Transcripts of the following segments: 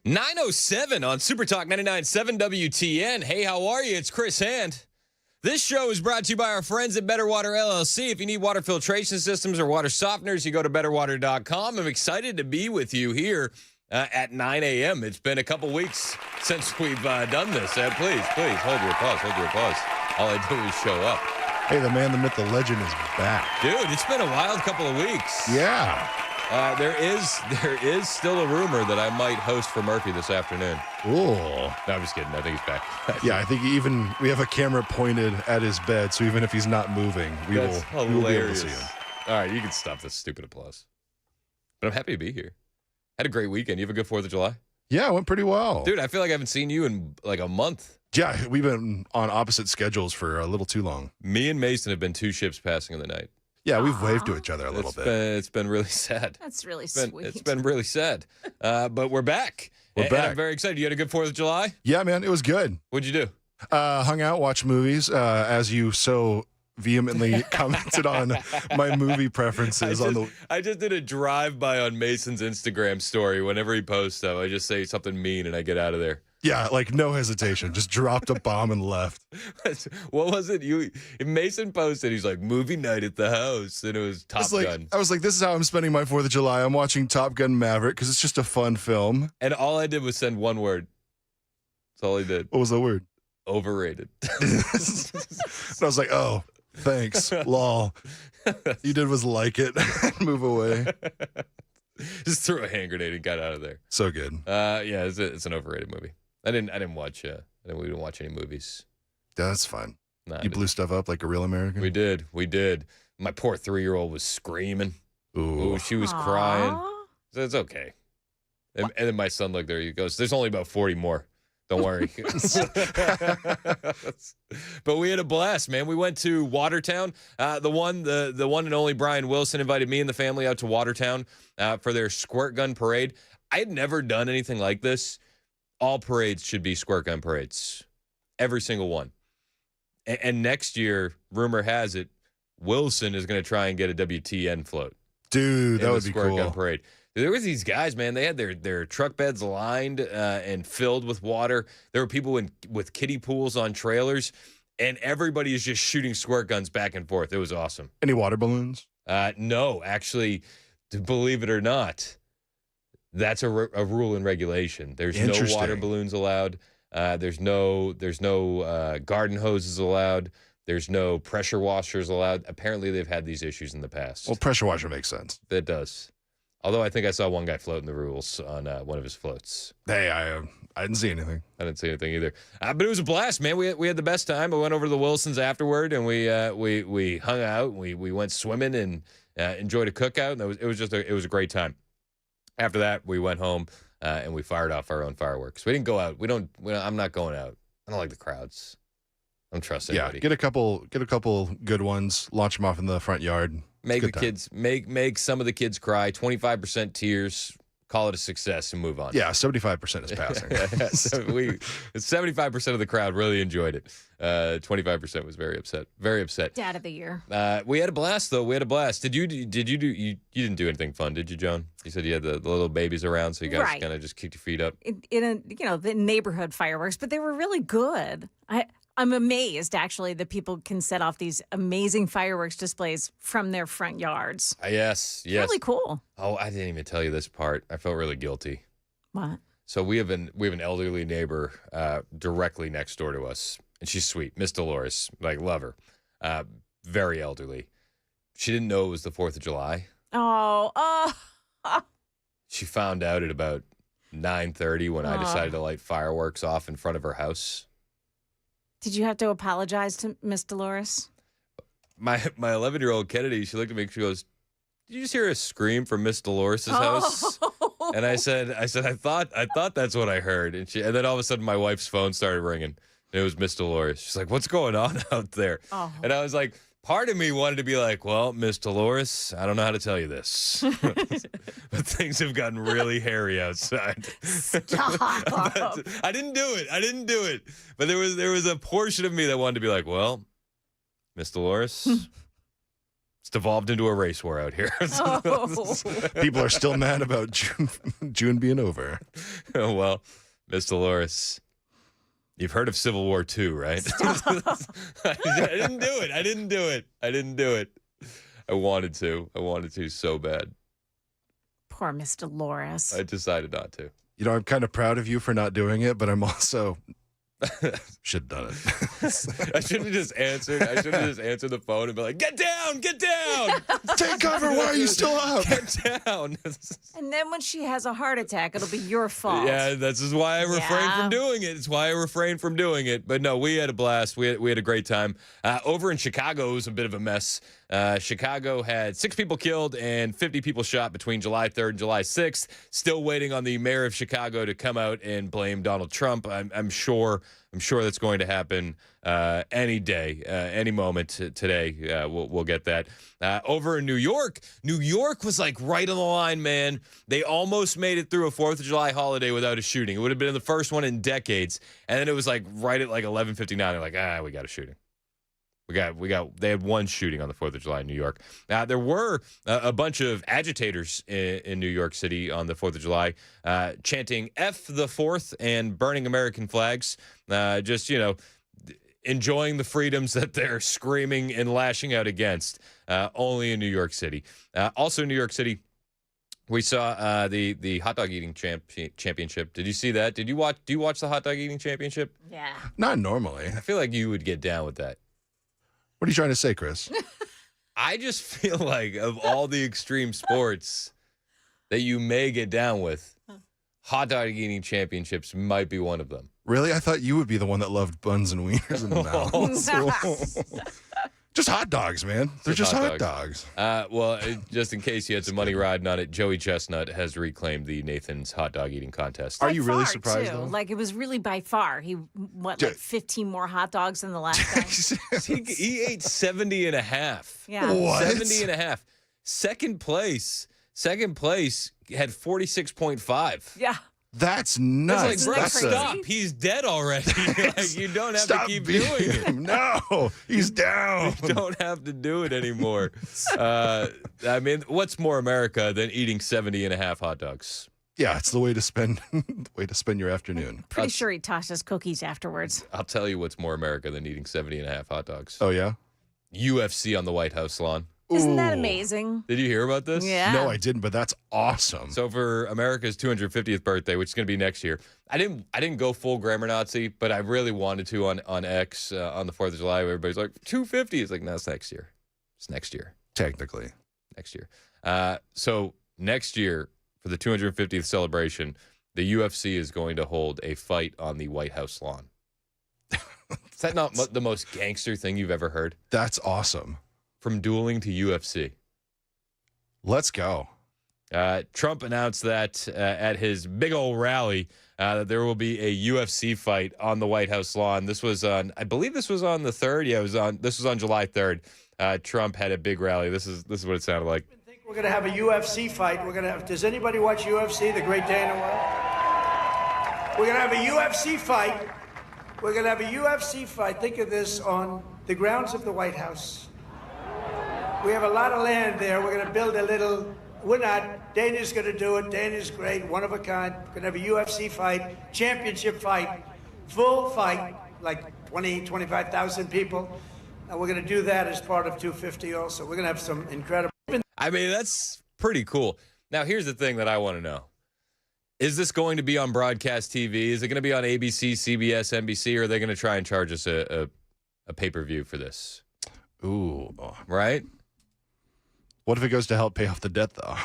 9:07 on Super Talk 99.7 WTN. Hey, how are you? It's Chris Hand. This show is brought to you by our friends at Better Water LLC. If you need water filtration systems or water softeners, you go to betterwater.com. I'm excited to be with you here at 9 a.m. It's been a couple weeks since we've done this. Please, hold your applause, All I do is show up. Hey, the man, the myth, the legend is back. Dude, it's been a wild couple of weeks. Yeah. There is still a rumor that I might host for Murphy this afternoon. Ooh. No, I'm just kidding. I think he's back. Yeah, I think we have a camera pointed at his bed, so even if he's not moving, we will be able to see him. All right, you can stop this stupid applause. But I'm happy to be here. Had a great weekend. You have a good 4th of July? Yeah, it went pretty well. Dude, I feel like I haven't seen you in like a month. Yeah, we've been on opposite schedules for a little too long. Me and Mason have been two ships passing in the night. Yeah, we've waved to each other a little bit. It's been really sad. That's really sweet. It's been really sad. But we're back. We're back. And I'm very excited. You had a good 4th of July? Yeah, man, it was good. What'd you do? Hung out, watched movies, as you so vehemently commented on my movie preferences. I just did a drive-by on Mason's Instagram story. Whenever he posts stuff, I just say something mean and I get out of there. Yeah, like no hesitation. Just dropped a bomb and left. What was it? Mason posted, he's like, movie night at the house, and it was Top Gun. I was like, this is how I'm spending my 4th of July. I'm watching Top Gun Maverick because it's just a fun film. And all I did was send one word. That's all I did. What was the word? Overrated. And I was like, oh, thanks, lol. You did was like it and move away. Just threw a hand grenade and got out of there. So good. Yeah, it's an overrated movie. I didn't watch any movies. Yeah, that's fine. Nah, you blew stuff up like a real American? We did. My poor 3-year-old was screaming. Ooh, she was crying. So it's okay. And then my son looked there. He goes, "There's only about 40 more. Don't worry." But we had a blast, man. We went to Watertown. The one and only Brian Wilson invited me and the family out to Watertown for their squirt gun parade. I had never done anything like this. All parades should be squirt gun parades. Every single one. And next year, rumor has it, Wilson is going to try and get a WTN float. Dude, that would be squirt cool. gun parade. There were these guys, man. They had their truck beds lined and filled with water. There were people with kiddie pools on trailers, and everybody is just shooting squirt guns back and forth. It was awesome. Any water balloons? No, actually, believe it or not, that's a rule and regulation. There's no water balloons allowed. There's no garden hoses allowed. There's no pressure washers allowed. Apparently, they've had these issues in the past. Well, pressure washer makes sense. It does. Although I think I saw one guy floating the rules on one of his floats. Hey, I didn't see anything. I didn't see anything either. But it was a blast, man. We had the best time. I went over to the Wilsons afterward, and we hung out. We went swimming and enjoyed a cookout. And it was a great time. After that, we went home and we fired off our own fireworks. We didn't go out. I'm not going out. I don't like the crowds. I don't trust anybody. Yeah, get a couple good ones. Launch them off in the front yard. Make the kids make some of the kids cry. 25% tears. Call it a success and move on. Yeah, 75% is passing. 75% of the crowd really enjoyed it. 25% was very upset. Very upset. Dad of the year. We had a blast though. We had a blast. You didn't do anything fun, did you, Joan? You said you had the little babies around, so you guys kind of just kicked your feet up. The neighborhood fireworks, but they were really good. I'm amazed, actually, that people can set off these amazing fireworks displays from their front yards. Yes. Really cool. Oh, I didn't even tell you this part. I felt really guilty. What? So we have an elderly neighbor directly next door to us, and she's sweet, Miss Dolores, like love her, very elderly. She didn't know it was the 4th of July. Oh. She found out at about 9:30 when I decided to light fireworks off in front of her house. Did you have to apologize to Miss Dolores? My 11-year-old Kennedy, she looked at me and she goes, "Did you just hear a scream from Miss Dolores' house?" And I said, I thought that's what I heard. And then all of a sudden my wife's phone started ringing. And it was Miss Dolores. She's like, "What's going on out there?" Oh. And I was like, part of me wanted to be like, "Well, Miss Dolores, I don't know how to tell you this, but things have gotten really hairy outside." Stop. I didn't do it. But there was a portion of me that wanted to be like, "Well, Miss Dolores, It's devolved into a race war out here. Oh. People are still mad about June being over. Well, Miss Dolores, you've heard of Civil War II, right? I didn't do it. I didn't do it. I wanted to so bad. Poor Miss Dolores. I decided not to. You know, I'm kind of proud of you for not doing it, but I'm also should have done it. I should have just answered. I should have just answered the phone and be like, "Get down, get down, Take cover. Why are you still up? get down." And then when she has a heart attack, it'll be your fault. Yeah, this is why I refrained from doing it. It's why I refrained from doing it. But no, we had a blast. We had a great time. Over in Chicago, it was a bit of a mess. Chicago had 6 people killed and 50 people shot between July 3rd and July 6th. Still waiting on the mayor of Chicago to come out and blame Donald Trump. I'm sure that's going to happen any day, any moment today. We'll get that. Over in New York was like right on the line, man. They almost made it through a 4th of July holiday without a shooting. It would have been the first one in decades. And then it was like right at like 11:59. They're like, we got a shooting. They had one shooting on the 4th of July in New York. There were a bunch of agitators in New York City on the 4th of July chanting F the 4th and burning American flags. Just, enjoying the freedoms that they're screaming and lashing out against. Only in New York City. Also in New York City, we saw the hot dog eating championship. Did you see that? Do you watch the hot dog eating championship? Yeah. Not normally. I feel like you would get down with that. What are you trying to say, Chris? I just feel like of all the extreme sports that you may get down with, hot dog eating championships might be one of them. Really? I thought you would be the one that loved buns and wieners in the mouth. Just hot dogs, man. They're just hot dogs. Well, just in case you had some money riding on it, Joey Chestnut has reclaimed the Nathan's hot dog eating contest. Are you really far, surprised, too. though? Like, it was really by far. He, like 15 more hot dogs than the last guy? He ate 70 and a half. Yeah. What? 70 and a half. Second place had 46.5. Yeah. That's nuts. It's like, bro, stop. He's dead already. Like, you don't have to keep doing it. No, he's down. You don't have to do it anymore. I mean, what's more America than eating 70 and a half hot dogs? Yeah, it's the way to spend your afternoon. Pretty sure he tossed his cookies afterwards. I'll tell you what's more America than eating 70 and a half hot dogs. Oh, yeah? UFC on the White House lawn. Isn't that Ooh. amazing? Did you hear about this? Yeah. No, I didn't, but that's awesome. So for America's 250th birthday, which is going to be next year, I didn't go full grammar Nazi, but I really wanted to on X on the 4th of July. Where everybody's like 250. It's like, no, it's next year. It's next year. Technically. Next year. So next year for the 250th celebration, the UFC is going to hold a fight on the White House lawn. Is that not the most gangster thing you've ever heard? That's awesome. From dueling to UFC. Let's go. Trump announced that at his big old rally that there will be a UFC fight on the White House lawn. This was on, I believe this was on the 3rd. Yeah, this was on July 3rd. Trump had a big rally. This is what it sounded like. I think we're going to have a UFC fight. Does anybody watch UFC, the great Dana White? We're going to have a UFC fight. We're going to have a UFC fight. Think of this on the grounds of the White House. We have a lot of land there. We're going to build a little, we're not, Dana's going to do it. Dana's great, one of a kind. We're going to have a UFC fight, championship fight, full fight, like 20, 25,000 people. And we're going to do that as part of 250 also. We're going to have some incredible. I mean, that's pretty cool. Now, here's the thing that I want to know. Is this going to be on broadcast TV? Is it going to be on ABC, CBS, NBC, or are they going to try and charge us a pay-per-view for this? Ooh. Right? What if it goes to help pay off the debt, though?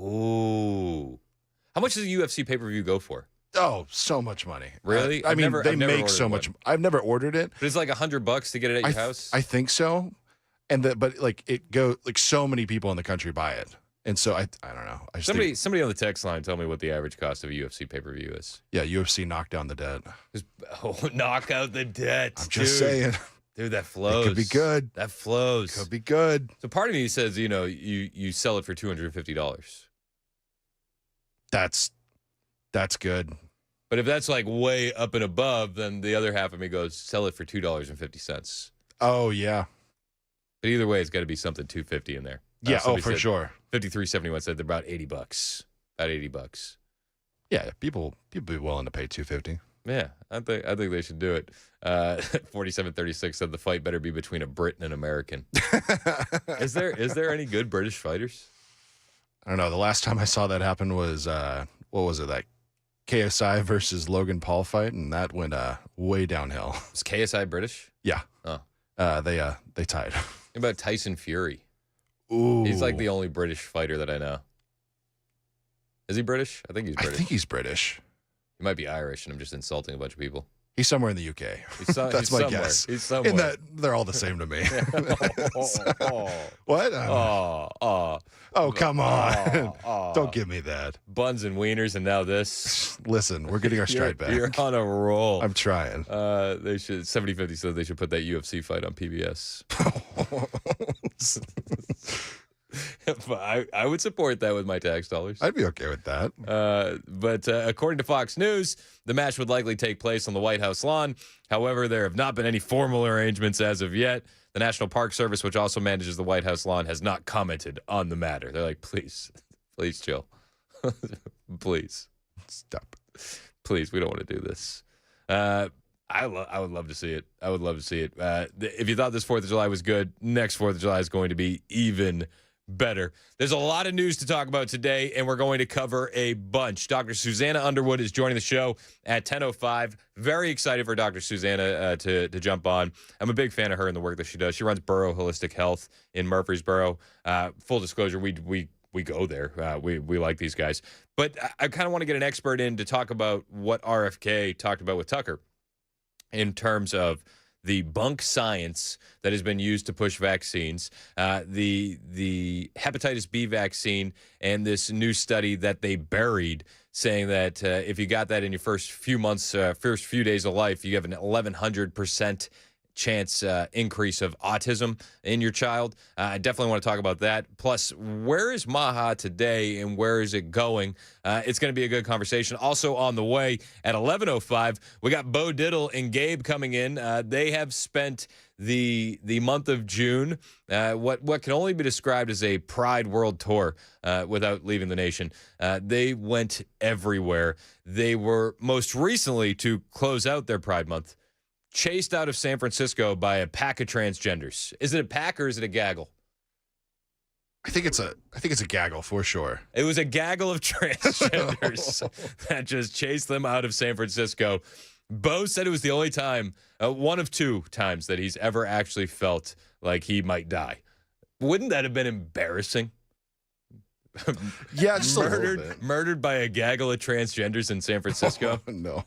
Ooh. How much does a UFC pay-per-view go for? Oh, so much money. Really? I mean, they I've never make so ordered much. one. I've never ordered it. But it's like $100 to get it at your house? I think so. But like it go like so many people in the country buy it. And so I don't know. I just think, Somebody on the text line tell me what the average cost of a UFC pay-per-view is. yeah, UFC knocked down the debt. Knock out the debt. I'm just saying. Dude, that flows. It could be good. That flows. Could be good. So part of me says, you sell it for $250. That's good. But if that's like way up and above, then the other half of me goes, sell it for $2.50. Oh yeah. But either way, it's got to be something 250 in there. Yeah, Somebody for said sure. 5371 said they're about $80. About $80. Yeah, people be willing to pay $250. Yeah, I think they should do it. 4736 said the fight better be between a Brit and an American. Is there any good British fighters? I don't know. The last time I saw that happen was what was it, that KSI versus Logan Paul fight, and that went way downhill. Is KSI British? Yeah. Oh. They tied. What about Tyson Fury? Ooh. He's like the only British fighter that I know. Is he British? I think he's British. I think he's British. He might be Irish, and I'm just insulting a bunch of people. He's somewhere in the UK. That's he's my somewhere. guess. He's somewhere. In that they're all the same to me. What? Oh, come on. Don't give me that. Buns and wieners, and now this. Listen, we're getting our stride back. You're on a roll. I'm trying. They should 70-50 said they should put that UFC fight on PBS. I would support that with my tax dollars. I'd be okay with that. But according to Fox News, the match would likely take place on the White House lawn. However, there have not been any formal arrangements as of yet. The National Park Service, which also manages the White House lawn, has not commented on the matter. They're like, please chill. Please. Stop. Please, we don't want to do this. I would love to see it. I would love to see it. If you thought this 4th of July was good, next 4th of July is going to be even better. There's a lot of news to talk about today, and we're going to cover a bunch. Dr. Suzanna Underwood is joining the show at 10:05. Very excited for Dr. Suzanna to jump on. I'm a big fan of her and the work that she does. She runs Borough Holistic Health in Murfreesboro. Full disclosure, we go there. We like these guys. But I kind of want to get an expert in to talk about what RFK talked about with Tucker in terms of the bunk science that has been used to push vaccines, the hepatitis B vaccine, and this new study that they buried saying that if you got that in your first few months, first few days of life, you have an 1,100% chance increase of autism in your child. I definitely want to talk about that. Plus, where is Maha today and where is it going? It's going to be a good conversation. Also on the way at 11:05, we got Bo Diddle and Gabe coming in. They have spent the month of June, what can only be described as a Pride World Tour without leaving the nation. They went everywhere. They were most recently, to close out their Pride Month, chased out of San Francisco by a pack of transgenders. Is it a pack or is it a gaggle? I think it's a gaggle for sure. It was a gaggle of transgenders that just chased them out of San Francisco. Bo said it was the only time, one of 2 times, that he's ever actually felt like he might die. Wouldn't that have been embarrassing? Yeah, just a little bit. Murdered by a gaggle of transgenders in San Francisco? Oh, no.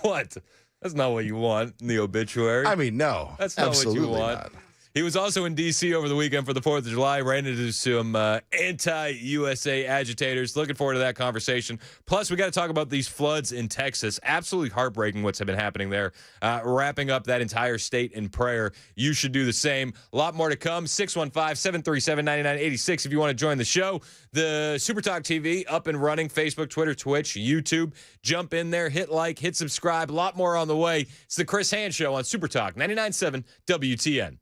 What? That's not what you want in the obituary. I mean, no. That's not absolutely what you want. Not. He was also in D.C. over the weekend for the 4th of July, ran into some anti-USA agitators. Looking forward to that conversation. Plus, we got to talk about these floods in Texas. Absolutely heartbreaking what's been happening there. Wrapping up that entire state in prayer. You should do the same. A lot more to come. 615-737-9986 if you want to join the show. The Super Talk TV up and running. Facebook, Twitter, Twitch, YouTube. Jump in there. Hit like. Hit subscribe. A lot more on the way. It's the Chris Hand Show on Super Talk 99.7 WTN.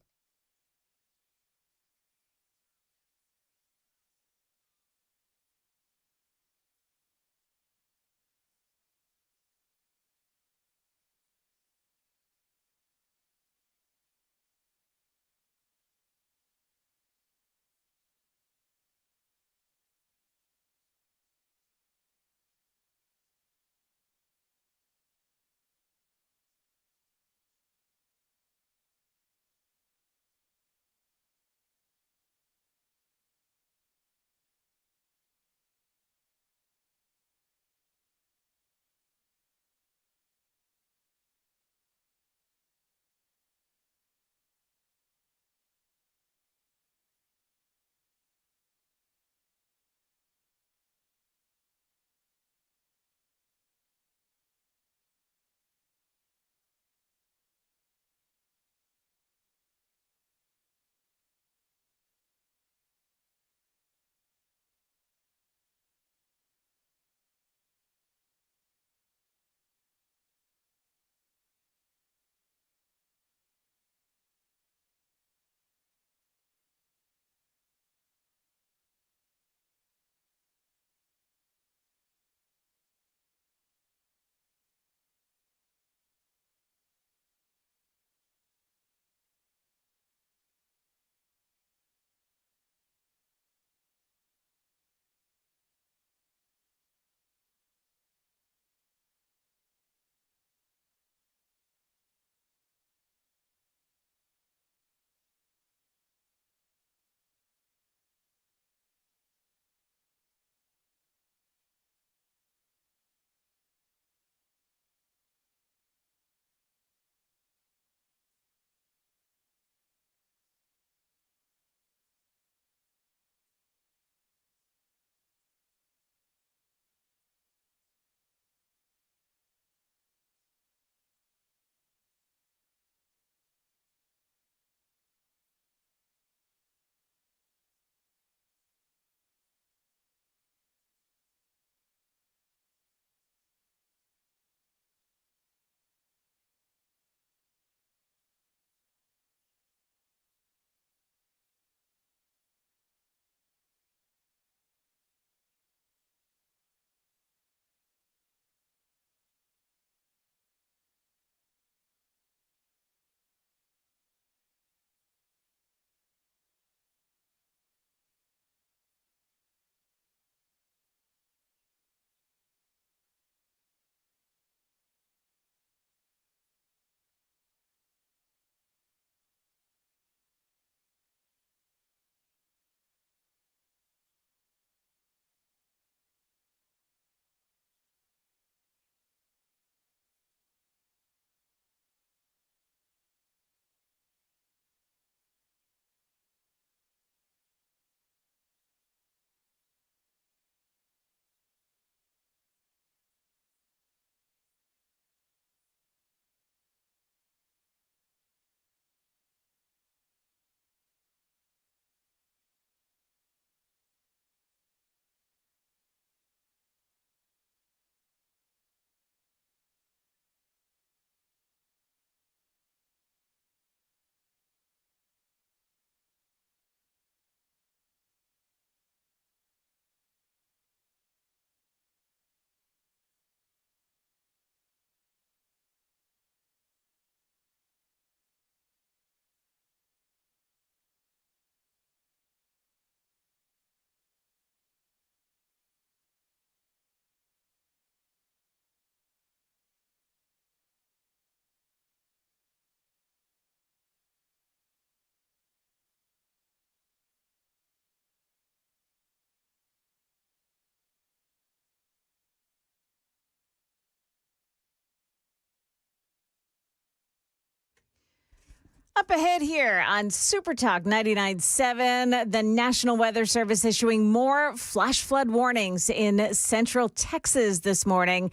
Up ahead here on Super Talk 99.7, the National Weather Service issuing more flash flood warnings in central Texas this morning.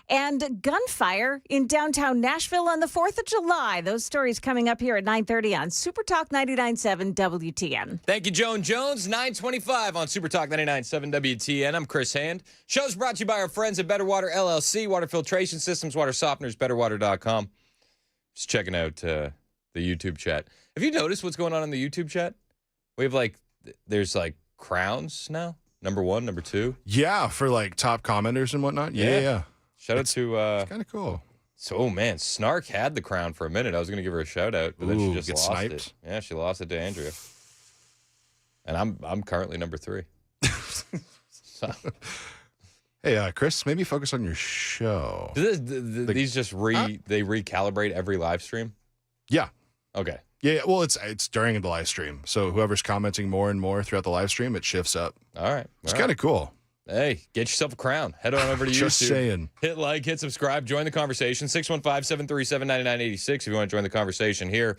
And gunfire in downtown Nashville on the 4th of July. Those stories coming up here at 9:30 on Super Talk 99.7 WTN. Thank you, Joan Jones. 9:25 on Super Talk 99.7 WTN. I'm Chris Hand. Show's brought to you by our friends at Better Water LLC, water filtration systems, water softeners, betterwater.com. Just checking out the YouTube chat. Have you noticed what's going on in the YouTube chat? We have there's crowns now. Number 1, number 2. Yeah, for top commenters and whatnot. Yeah. Shout out to it's kind of cool. So, man, Snark had the crown for a minute. I was going to give her a shout out, but then she just lost sniped. it. Yeah, she lost it to Andrea. And I'm currently number 3. So. Hey, Chris, maybe focus on your show. These just they recalibrate every live stream? Yeah. Okay. Yeah, well, it's during the live stream. So whoever's commenting more and more throughout the live stream, it shifts up. All right. It's kind of cool. Hey, get yourself a crown. Head on over to Just YouTube. saying. Hit like, hit subscribe, join the conversation. 615-737-9986 if you want to join the conversation here.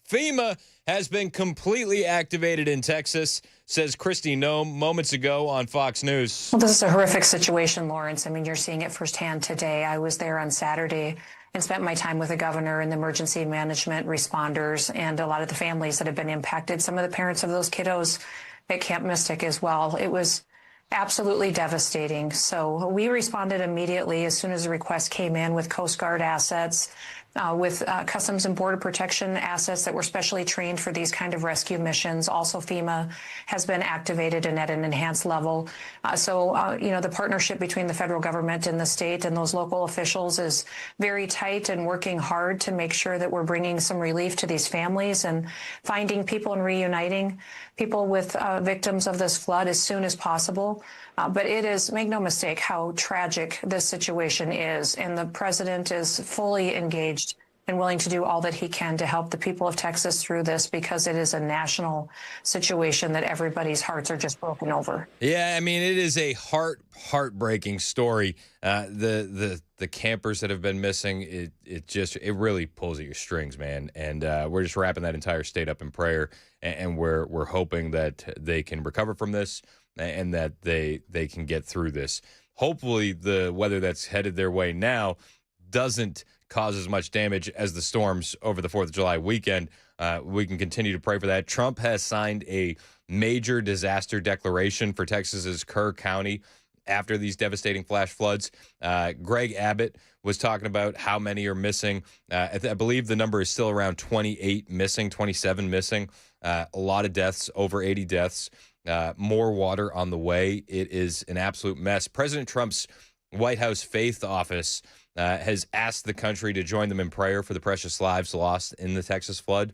FEMA has been completely activated in Texas, says Christy Noem moments ago on Fox News. Well, this is a horrific situation, Lawrence. I mean, you're seeing it firsthand today. I was there on Saturday and spent my time with the governor and the emergency management responders and a lot of the families that have been impacted. Some of the parents of those kiddos at Camp Mystic as well. It was absolutely devastating. So we responded immediately as soon as the request came in with Coast Guard assets, with Customs and Border Protection assets that were specially trained for these kind of rescue missions. Also, FEMA has been activated and at an enhanced level. The partnership between the federal government and the state and those local officials is very tight and working hard to make sure that we're bringing some relief to these families and finding people and reuniting people with victims of this flood as soon as possible. But it is, make no mistake, how tragic this situation is. And the president is fully engaged and willing to do all that he can to help the people of Texas through this because it is a national situation that everybody's hearts are just broken over. Yeah, I mean, it is a heartbreaking story. The campers that have been missing, it really pulls at your strings, man. And we're just wrapping that entire state up in prayer, and we're hoping that they can recover from this and that they can get through this. Hopefully, the weather that's headed their way now doesn't cause as much damage as the storms over the 4th of July weekend. We can continue to pray for that. Trump has signed a major disaster declaration for Texas's Kerr County after these devastating flash floods. Greg Abbott was talking about how many are missing. I believe the number is still around 28 missing, 27 missing. A lot of deaths, over 80 deaths. More water on the way. It is an absolute mess. President Trump's White House Faith Office has asked the country to join them in prayer for the precious lives lost in the Texas flood,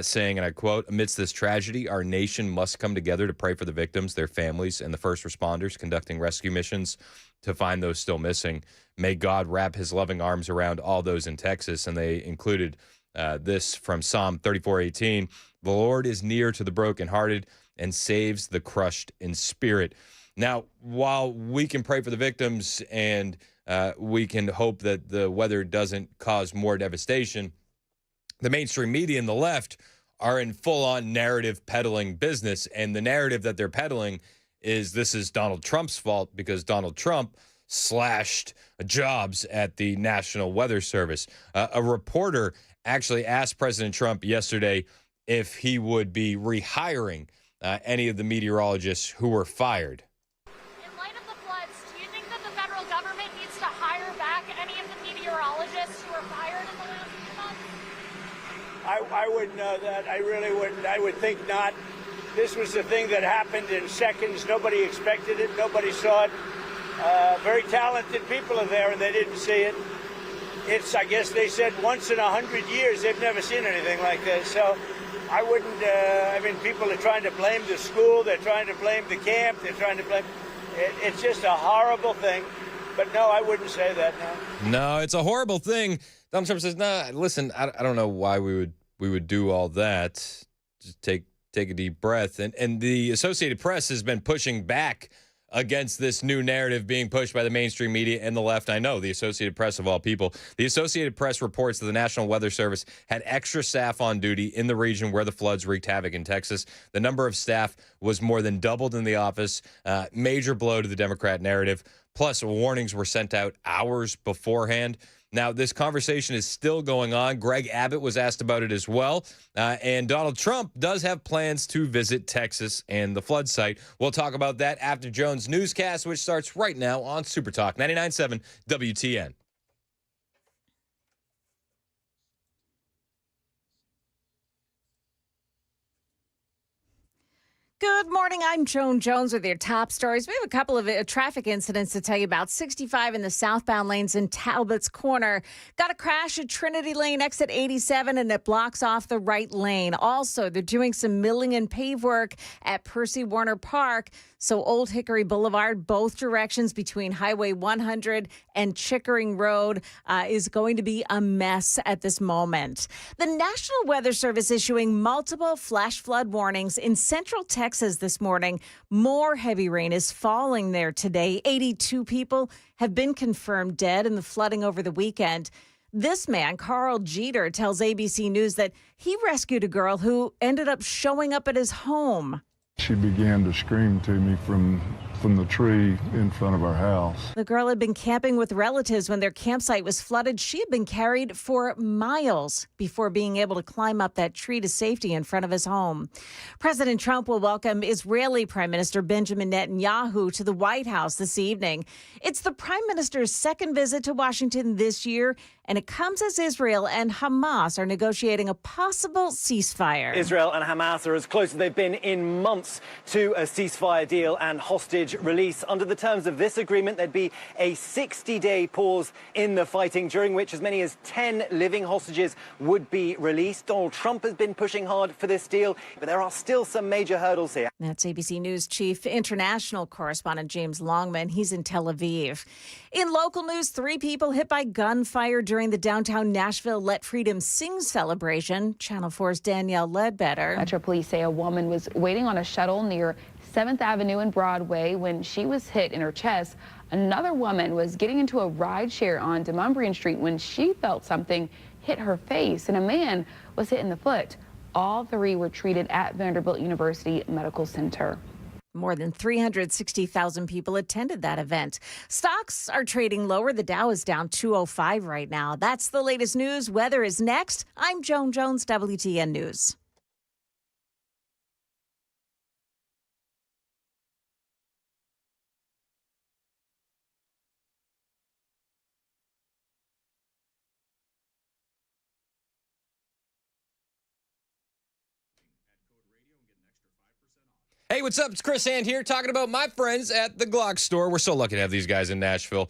saying, and I quote, "Amidst this tragedy, our nation must come together to pray for the victims, their families, and the first responders conducting rescue missions to find those still missing. May God wrap his loving arms around all those in Texas." And they included this from Psalm 34:18. "The Lord is near to the brokenhearted and saves the crushed in spirit." Now, while we can pray for the victims and we can hope that the weather doesn't cause more devastation, the mainstream media and the left are in full-on narrative peddling business. And the narrative that they're peddling is this is Donald Trump's fault because Donald Trump slashed jobs at the National Weather Service. A reporter actually asked President Trump yesterday if he would be rehiring any of the meteorologists who were fired. In light of the floods, do you think that the federal government needs to hire back any of the meteorologists who were fired in the last few months? I wouldn't know that. I really wouldn't. I would think not. This was a thing that happened in seconds. Nobody expected it. Nobody saw it. Very talented people are there, and they didn't see it. It's, I guess they said, once in 100 years. They've never seen anything like this. So I wouldn't, people are trying to blame the school. They're trying to blame the camp. They're trying to blame. It's just a horrible thing. But no, I wouldn't say that, no. No, it's a horrible thing. Donald Trump says, "No, listen, I don't know why we would do all that. Just take a deep breath." And the Associated Press has been pushing back against this new narrative being pushed by the mainstream media and the left. I know, the Associated Press of all people. The Associated Press reports that the National Weather Service had extra staff on duty in the region where the floods wreaked havoc in Texas. The number of staff was more than doubled in the office. Major blow to the Democrat narrative. Plus, warnings were sent out hours beforehand. Now, this conversation is still going on. Greg Abbott was asked about it as well. And Donald Trump does have plans to visit Texas and the flood site. We'll talk about that after Jones' newscast, which starts right now on Super Talk 99.7 WTN. Good morning. I'm Joan Jones with your top stories. We have a couple of traffic incidents to tell you about. 65 in the southbound lanes in Talbot's Corner. Got a crash at Trinity Lane, exit 87, and it blocks off the right lane. Also, they're doing some milling and pave work at Percy Warner Park. So Old Hickory Boulevard, both directions between Highway 100 and Chickering Road is going to be a mess at this moment. The National Weather Service issuing multiple flash flood warnings in central Texas this morning. More heavy rain is falling there today. 82 people have been confirmed dead in the flooding over the weekend. This man, Carl Jeter, tells ABC News that he rescued a girl who ended up showing up at his home. She began to scream to me from the tree in front of our house. The girl had been camping with relatives when their campsite was flooded. She had been carried for miles before being able to climb up that tree to safety in front of his home. President Trump will welcome Israeli Prime Minister Benjamin Netanyahu to the White House this evening. It's the Prime Minister's second visit to Washington this year, and it comes as Israel and Hamas are negotiating a possible ceasefire. Israel and Hamas are as close as they've been in months to a ceasefire deal and hostage release. Under the terms of this agreement, there'd be a 60-day pause in the fighting, during which as many as 10 living hostages would be released. Donald Trump has been pushing hard for this deal, but there are still some major hurdles here. That's ABC News Chief International Correspondent James Longman. He's in Tel Aviv. In local news, 3 people hit by gunfire during the downtown Nashville Let Freedom Sing celebration. Channel 4's Danielle Ledbetter. Metro police say a woman was waiting on a shuttle near 7th Avenue and Broadway when she was hit in her chest. Another woman was getting into a ride share on Demumbrian Street when she felt something hit her face, and a man was hit in the foot. All 3 were treated at Vanderbilt University Medical Center. More than 360,000 people attended that event. Stocks are trading lower. The Dow is down 205 right now. That's the latest news. Weather is next. I'm Joan Jones, WTN News. Hey, what's up? It's Chris Hand here talking about my friends at the Glock store. We're so lucky to have these guys in Nashville,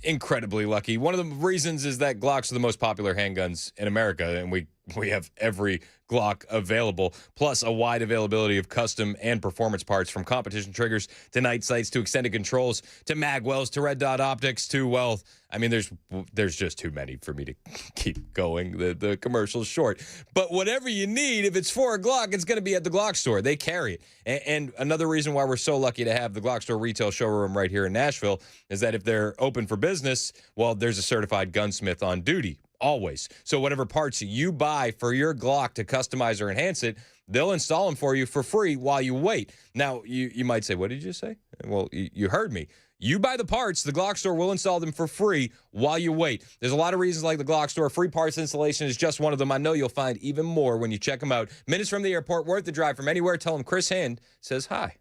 incredibly lucky. One of the reasons is that Glocks are the most popular handguns in America, and we have every Glock available, plus a wide availability of custom and performance parts, from competition triggers to night sights to extended controls to magwells to red dot optics to, well, I mean, there's just too many for me to keep going. The commercial's short. But whatever you need, if it's for a Glock, it's going to be at the Glock store. They carry it. And another reason why we're so lucky to have the Glock store retail showroom right here in Nashville is that if they're open for business, well, there's a certified gunsmith on duty. Always. So whatever parts you buy for your Glock to customize or enhance it, they'll install them for you for free while you wait. Now, you might say, what did you say? Well, you heard me. You buy the parts, the Glock store will install them for free while you wait. There's a lot of reasons like the Glock store. Free parts installation is just one of them. I know you'll find even more when you check them out. Minutes from the airport, worth the drive from anywhere. Tell them Chris Hand says hi.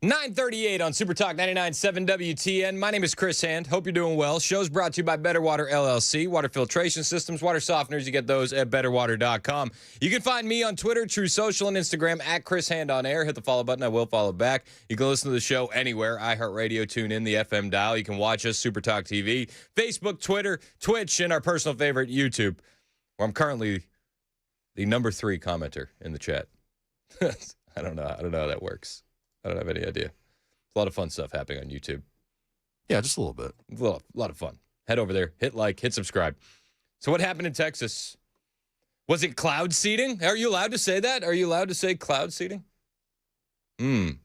9:38 on Super Talk 99.7 WTN. My name is Chris Hand. Hope you're doing well. Show's brought to you by Better Water LLC. Water filtration systems, water softeners. You get those at betterwater.com. You can find me on Twitter, True Social, and Instagram at Chris Hand on Air. Hit the follow button. I will follow back. You can listen to the show anywhere. iHeartRadio, tune in, the FM dial. You can watch us, Super Talk TV, Facebook, Twitter, Twitch, and our personal favorite, YouTube, where I'm currently the number 3 commenter in the chat. I don't know how that works. I don't have any idea. A lot of fun stuff happening on YouTube. Yeah, just a little bit. A lot of fun. Head over there, hit like, hit subscribe. So what happened in Texas? Was it cloud seeding? Are you allowed to say that? Are you allowed to say cloud seeding? That's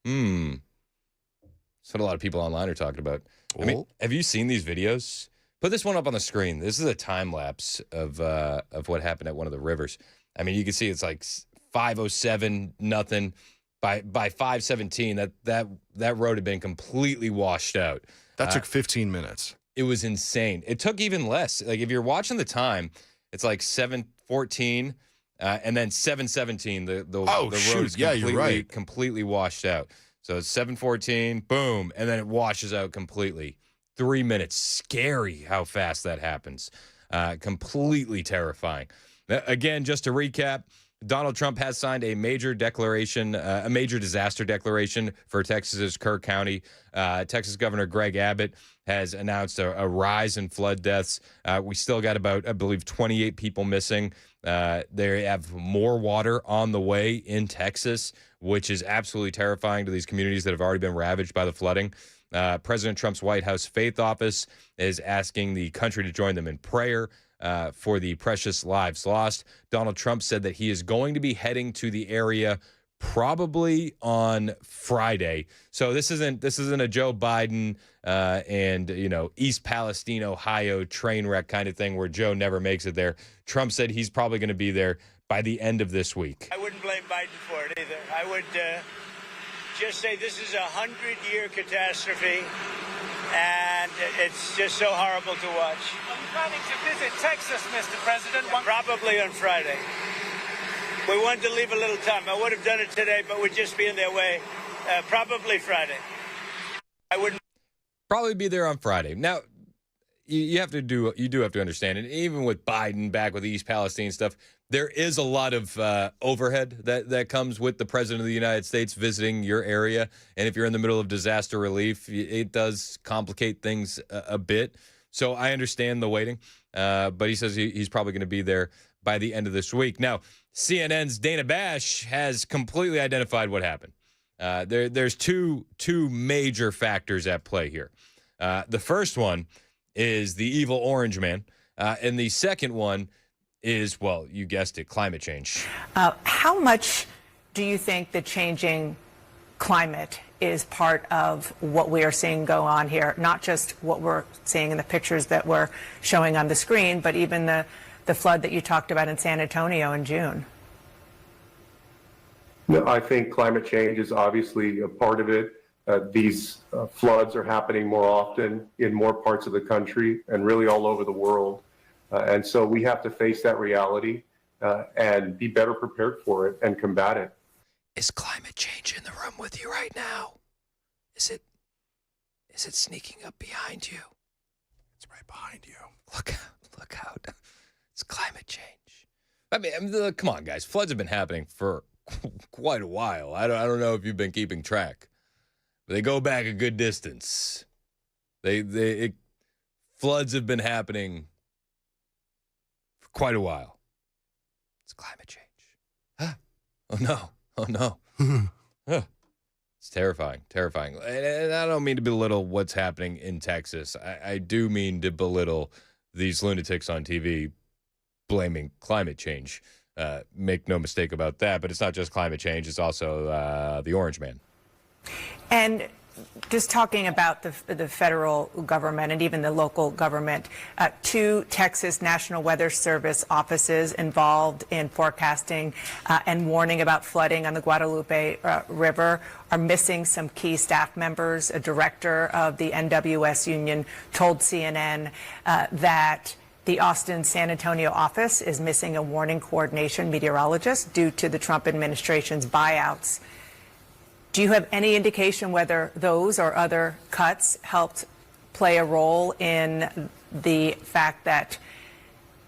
what a lot of people online are talking about. I mean, have you seen these videos? Put this one up on the screen. This is a time lapse of what happened at one of the rivers. I mean, you can see it's like 5:07, nothing. By 5:17, that road had been completely washed out. That took 15 minutes. It was insane. It took even less. Like, if you're watching the time, it's like 7:14, and then 7:17. The road is completely washed out. So it's 7:14, boom, and then it washes out completely. 3 minutes. Scary how fast that happens. Completely terrifying. Again, just to recap, Donald Trump has signed a major disaster declaration for Texas's Kerr County. Texas Governor Greg Abbott has announced a rise in flood deaths. We still got about, I believe, 28 people missing. They have more water on the way in Texas, which is absolutely terrifying to these communities that have already been ravaged by the flooding. President Trump's White House Faith Office is asking the country to join them in prayer for the precious lives lost. Donald Trump said that he is going to be heading to the area probably on Friday. So this isn't a Joe Biden and East Palestine, Ohio train wreck kind of thing where Joe never makes it there. Trump said he's probably going to be there by the end of this week. I wouldn't blame Biden for it either. I would just say this is a 100-year catastrophe. And it's just so horrible to watch. Are you planning to visit Texas, Mr. President? Probably on Friday. We wanted to leave a little time. I would have done it today, but we'd just be in their way. Probably Friday. I wouldn't. Probably be there on Friday. Now, you do have to understand, and even with Biden back with the East Palestine stuff, there is a lot of overhead that comes with the President of the United States visiting your area. And if you're in the middle of disaster relief, it does complicate things a bit. So I understand the waiting. But he says he's probably going to be there by the end of this week. Now, CNN's Dana Bash has completely identified what happened. There's two major factors at play here. The first one is the evil orange man. And the second one is, well, you guessed it, climate change. How much do you think the changing climate is part of what we are seeing go on here? Not just what we're seeing in the pictures that we're showing on the screen, but even the flood that you talked about in San Antonio in June. No, I think climate change is obviously a part of it. These floods are happening more often in more parts of the country and really all over the world. And so we have to face that reality and be better prepared for it and combat it. Is climate change in the room with you right now? Is it sneaking up behind you? It's right behind you. Look out. It's climate change. I mean, come on, guys. Floods have been happening for quite a while. I don't know if you've been keeping track. But they go back a good distance. Floods have been happening for quite a while. It's climate change. Oh no. It's terrifying. And I don't mean to belittle what's happening in Texas. I do mean to belittle these lunatics on TV blaming climate change. Make no mistake about that. But it's not just climate change. It's also the orange man. And just talking about the federal government and even the local government, 2 Texas National Weather Service offices involved in forecasting and warning about flooding on the Guadalupe River are missing some key staff members. A director of the NWS union told CNN that the Austin San Antonio office is missing a warning coordination meteorologist due to the Trump administration's buyouts. Do you have any indication whether those or other cuts helped play a role in the fact that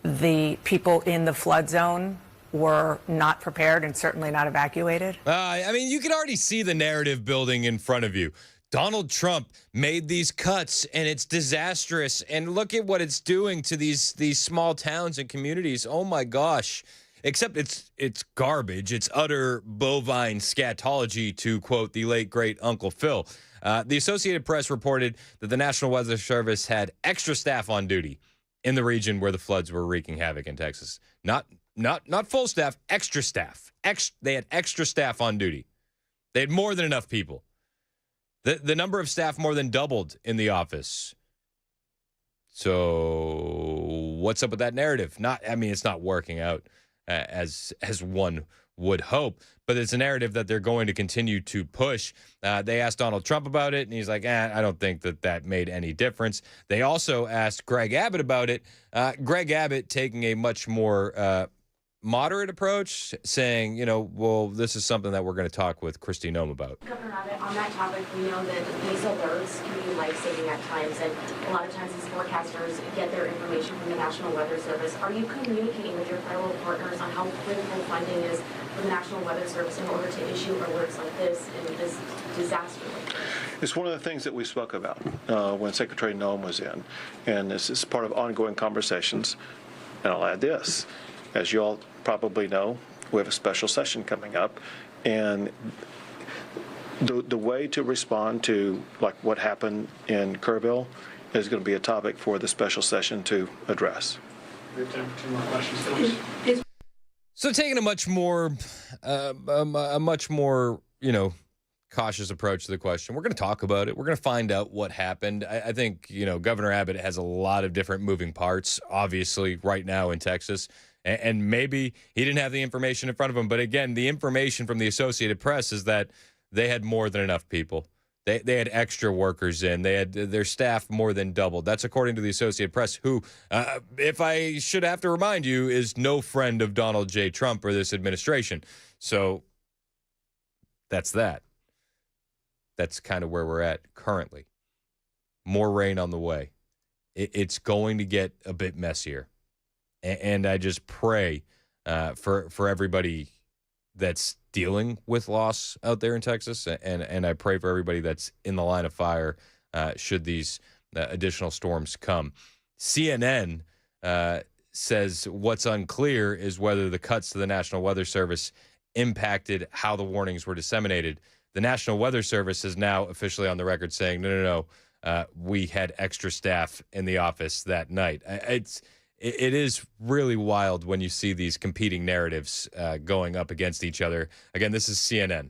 the people in the flood zone were not prepared and certainly not evacuated? I mean, you can already see the narrative building in front of you. Donald Trump made these cuts, and it's disastrous. And look at what it's doing to these small towns and communities. Oh, my gosh. Except it's garbage. It's utter bovine scatology, to quote the late, great Uncle Phil. The Associated Press reported that the National Weather Service had extra staff on duty in the region where the floods were wreaking havoc in Texas. Not full staff, extra staff. They had extra staff on duty. They had more than enough people. The number of staff more than doubled in the office. So what's up with that narrative? It's not working out as one would hope, but it's a narrative that they're going to continue to push. They asked Donald Trump about it, and he's like, I don't think that made any difference. They also asked Greg Abbott about it. Greg Abbott taking a much more moderate approach, saying, well, this is something that we're going to talk with Kristi Noem about. Governor Abbott, on that topic, we know that these alerts can be life-saving at times, and a lot of times these forecasters get their information from the National Weather Service. Are you communicating with your federal partners on how critical funding is for the National Weather Service in order to issue alerts like this in this disaster? It's one of the things that we spoke about when Secretary Noem was in, and this is part of ongoing conversations. And I'll add this. As you all probably know, we have a special session coming up, and the way to respond to like what happened in Kerrville is going to be a topic for the special session to address. We have time for 2 more questions. So taking a much more cautious approach to the question. We're going to talk about it. We're going to find out what happened. I think, Governor Abbott has a lot of different moving parts, obviously, right now in Texas. And maybe he didn't have the information in front of him. But again, the information from the Associated Press is that they had more than enough people. They had extra workers in. They had their staff more than doubled. That's according to the Associated Press, who, if I should have to remind you, is no friend of Donald J. Trump or this administration. So that's that. That's kind of where we're at currently. More rain on the way. It's going to get a bit messier. And I just pray for everybody that's dealing with loss out there in Texas, and I pray for everybody that's in the line of fire should these additional storms come. CNN says what's unclear is whether the cuts to the National Weather Service impacted how the warnings were disseminated. The National Weather Service is now officially on the record saying, no, we had extra staff in the office that night. It is really wild when you see these competing narratives going up against each other. Again, this is CNN.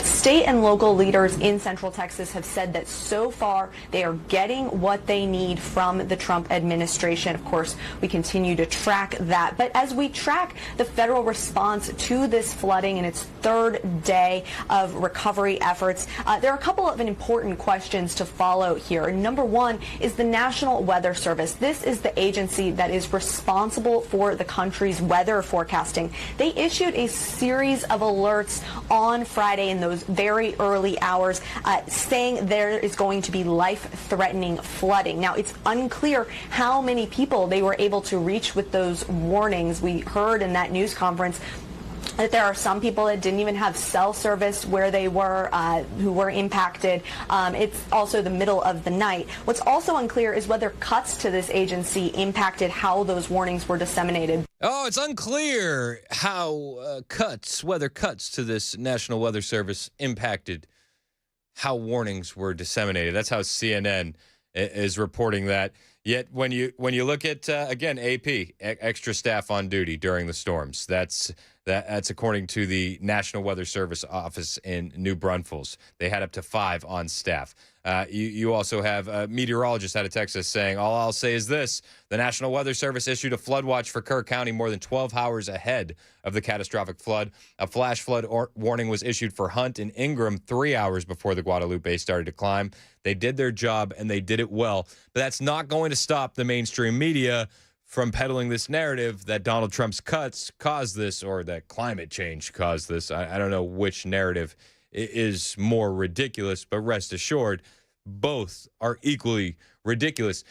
State and local leaders in Central Texas have said that so far they are getting what they need from the Trump administration. Of course, we continue to track that. But as we track the federal response to this flooding in its third day of recovery efforts, there are a couple of important questions to follow here. Number one is the National Weather Service. This is the agency that is responsible for the country's weather forecasting. They issued a series of alerts on Friday in those very early hours, saying there is going to be life-threatening flooding. Now, it's unclear how many people they were able to reach with those warnings. We heard in that news conference that there are some people that didn't even have cell service where they were, who were impacted. It's also the middle of the night. What's also unclear is whether cuts to this agency impacted how those warnings were disseminated. Oh, it's unclear how whether cuts to this National Weather Service impacted how warnings were disseminated. That's how CNN is reporting that. Yet when you look at, again, AP, extra staff on duty during the storms, that's according to the National Weather Service office in New Braunfels. They had up to 5 on staff. You also have meteorologists out of Texas saying, all I'll say is this: the National Weather Service issued a flood watch for Kerr County more than 12 hours ahead of the catastrophic flood. A flash flood warning was issued for Hunt and Ingram 3 hours before the Guadalupe started to climb. They did their job, and they did it well. But that's not going to stop the mainstream media from peddling this narrative that Donald Trump's cuts caused this, or that climate change caused this. I don't know which narrative is more ridiculous, but rest assured, both are equally ridiculous.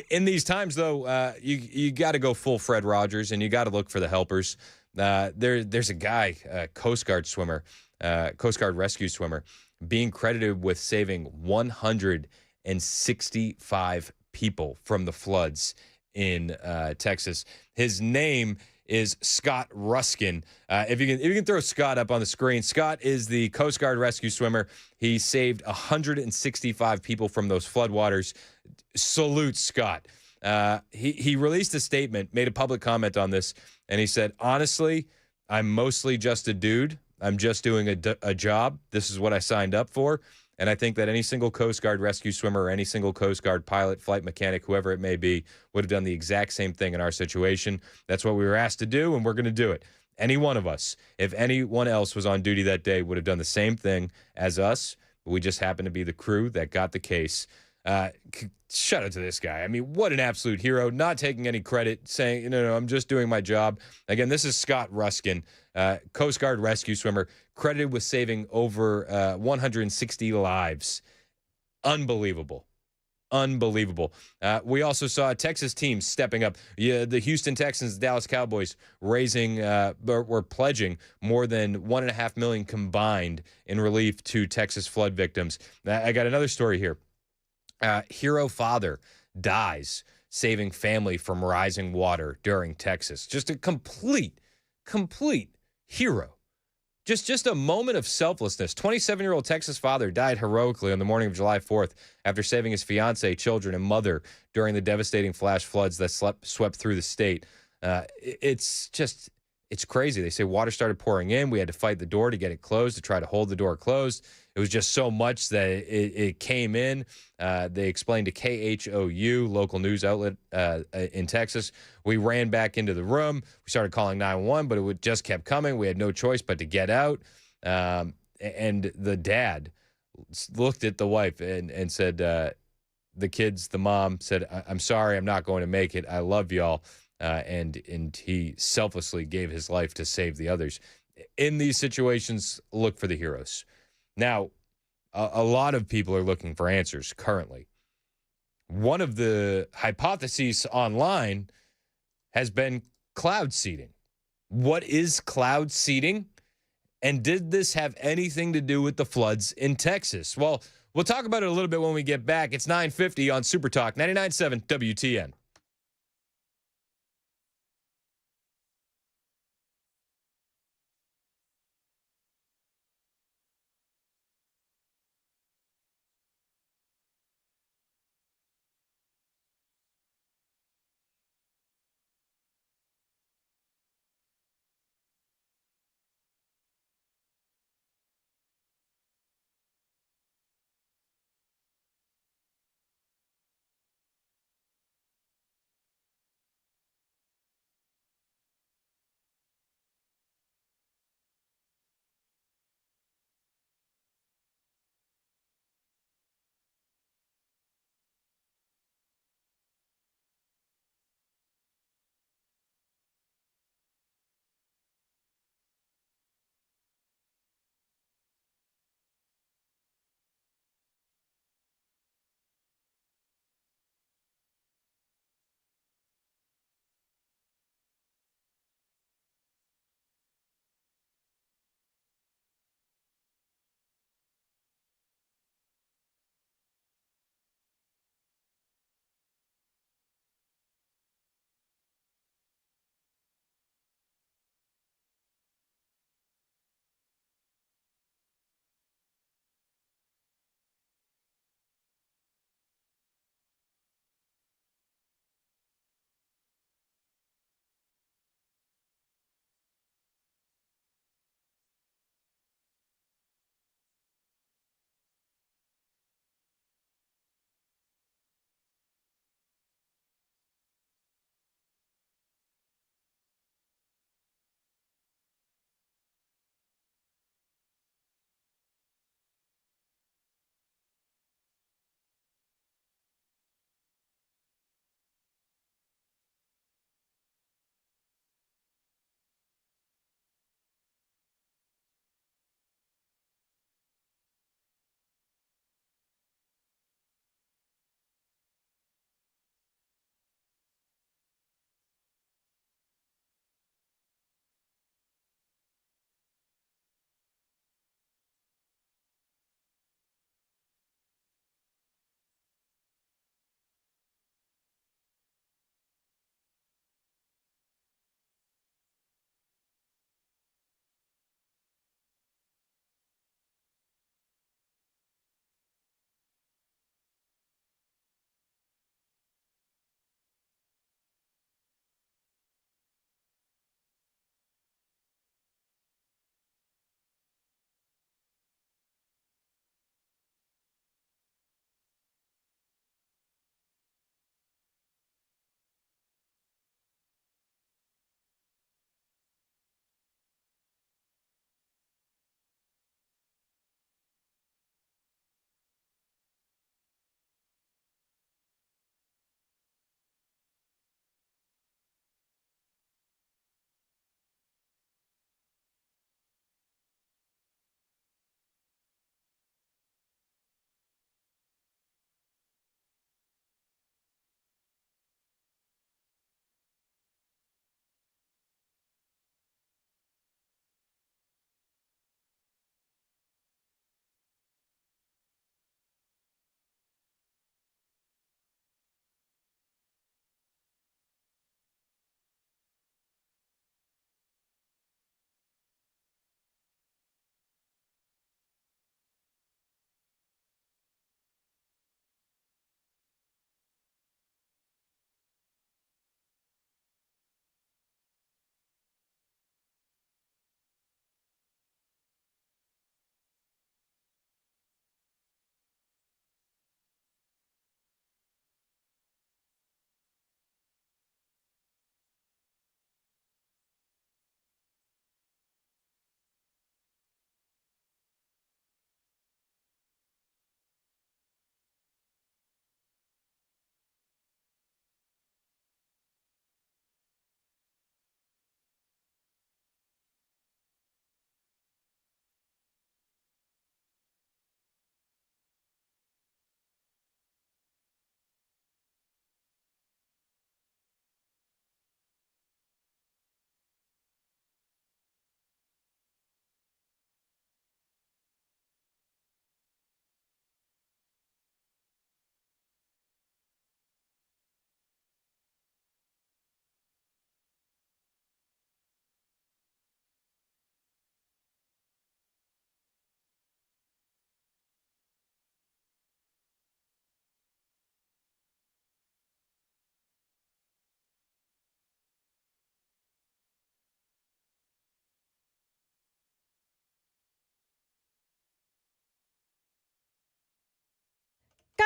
In these times, though, you got to go full Fred Rogers, and you got to look for the helpers. There's a guy, Coast Guard swimmer, Coast Guard rescue swimmer, being credited with saving 165 people from the floods in Texas. His name is Scott Ruskin. If you can throw Scott up on the screen. Scott is the Coast Guard rescue swimmer. He saved 165 people from those floodwaters. Salute, Scott. He released a statement, made a public comment on this, and he said, honestly, I'm mostly just a dude. I'm just doing a job. This is what I signed up for. And I think that any single Coast Guard rescue swimmer or any single Coast Guard pilot, flight mechanic, whoever it may be, would have done the exact same thing in our situation. That's what we were asked to do, and we're going to do it. Any one of us, if anyone else was on duty that day, would have done the same thing as us. We just happened to be the crew that got the case. Shout out to this guy. I mean, what an absolute hero. Not taking any credit, saying, no, I'm just doing my job. Again, this is Scott Ruskin, Coast Guard rescue swimmer, credited with saving over 160 lives. Unbelievable. Unbelievable. We also saw a Texas team stepping up. The Houston Texans, Dallas Cowboys, were pledging more than $1.5 million combined in relief to Texas flood victims. I got another story here. Hero father dies saving family from rising water during Texas. Just a complete hero. Just a moment of selflessness. 27-year-old Texas father died heroically on the morning of July 4th after saving his fiancée, children, and mother during the devastating flash floods that swept through the state. It's crazy. They say water started pouring in. We had to fight the door to get it closed, to try to hold the door closed. It was just so much that it came in. They explained to KHOU, local news outlet in Texas. We ran back into the room. We started calling 911, but it just kept coming. We had no choice but to get out. And the dad looked at the wife and said, the kids, the mom said, I'm sorry, I'm not going to make it. I love y'all. And he selflessly gave his life to save the others. In these situations, look for the heroes. Now, a lot of people are looking for answers currently. One of the hypotheses online has been cloud seeding. What is cloud seeding? And did this have anything to do with the floods in Texas? Well, we'll talk about it a little bit when we get back. It's 9:50 on Super Talk 99.7 WTN.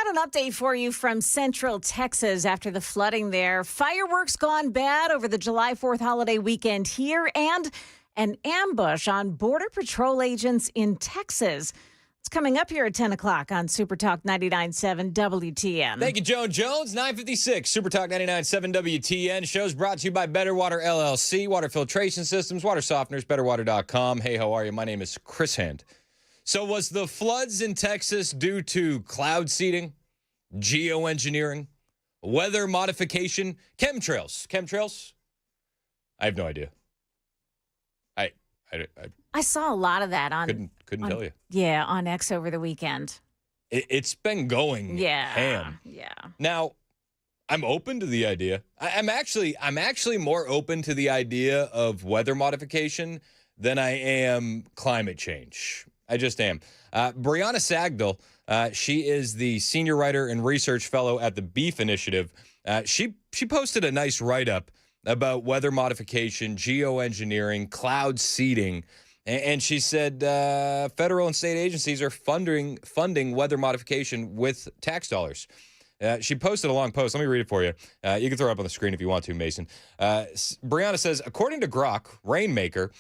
got an update for you from Central Texas after the flooding there. Fireworks gone bad over the July 4th holiday weekend here, and an ambush on Border Patrol agents in Texas. It's coming up here at 10 o'clock on Super Talk 99.7 WTN. Thank you, Joan Jones. 9:56, Super Talk 99.7 WTN. Show's brought to you by Better Water LLC, water filtration systems, water softeners, betterwater.com. Hey, how are you? My name is Chris Hand. So was the floods in Texas due to cloud seeding, geoengineering, weather modification, chemtrails? Chemtrails? I have no idea. I saw a lot of that on... Couldn't tell you. Yeah, on X over the weekend. It's been going ham. Yeah. Now, I'm open to the idea. I'm actually more open to the idea of weather modification than I am climate change. I just am. Brianna Sagdal, she is the senior writer and research fellow at the Beef Initiative. She posted a nice write-up about weather modification, geoengineering, cloud seeding, and she said federal and state agencies are funding weather modification with tax dollars. She posted a long post. Let me read it for you. You can throw it up on the screen if you want to, Mason. Brianna says, according to Glock, Rainmaker,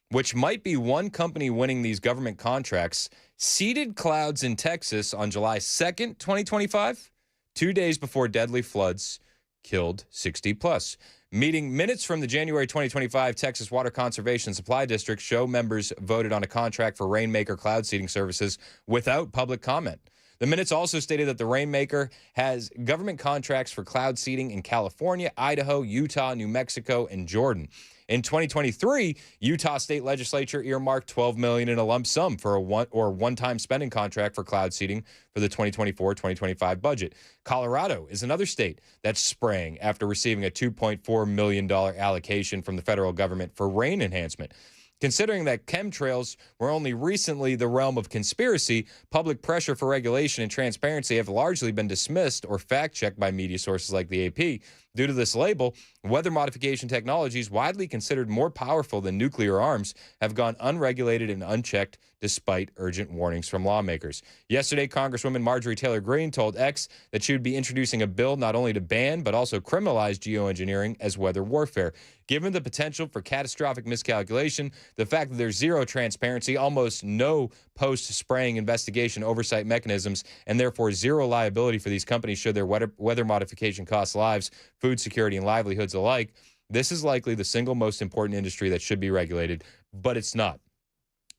which might be one company winning these government contracts, seeded clouds in Texas on July 2nd, 2025, 2 days before deadly floods killed 60 plus. Meeting minutes from the January 2025 Texas Water Conservation Supply District show members voted on a contract for Rainmaker cloud seeding services without public comment. The minutes also stated that the Rainmaker has government contracts for cloud seeding in California, Idaho, Utah, New Mexico, and Jordan. In 2023, Utah state legislature earmarked $12 million in a lump sum for a one-time spending contract for cloud seeding for the 2024-2025 budget. Colorado is another state that's spraying after receiving a $2.4 million allocation from the federal government for rain enhancement. Considering that chemtrails were only recently the realm of conspiracy, public pressure for regulation and transparency have largely been dismissed or fact-checked by media sources like the AP. Due to this label, weather modification technologies, widely considered more powerful than nuclear arms, have gone unregulated and unchecked despite urgent warnings from lawmakers. Yesterday, Congresswoman Marjorie Taylor Greene told X that she would be introducing a bill not only to ban but also criminalize geoengineering as weather warfare. Given the potential for catastrophic miscalculation, the fact that there's zero transparency, almost no post-spraying investigation oversight mechanisms, and therefore zero liability for these companies should their weather modification cost lives, food security, and livelihoods alike, this is likely the single most important industry that should be regulated, but it's not.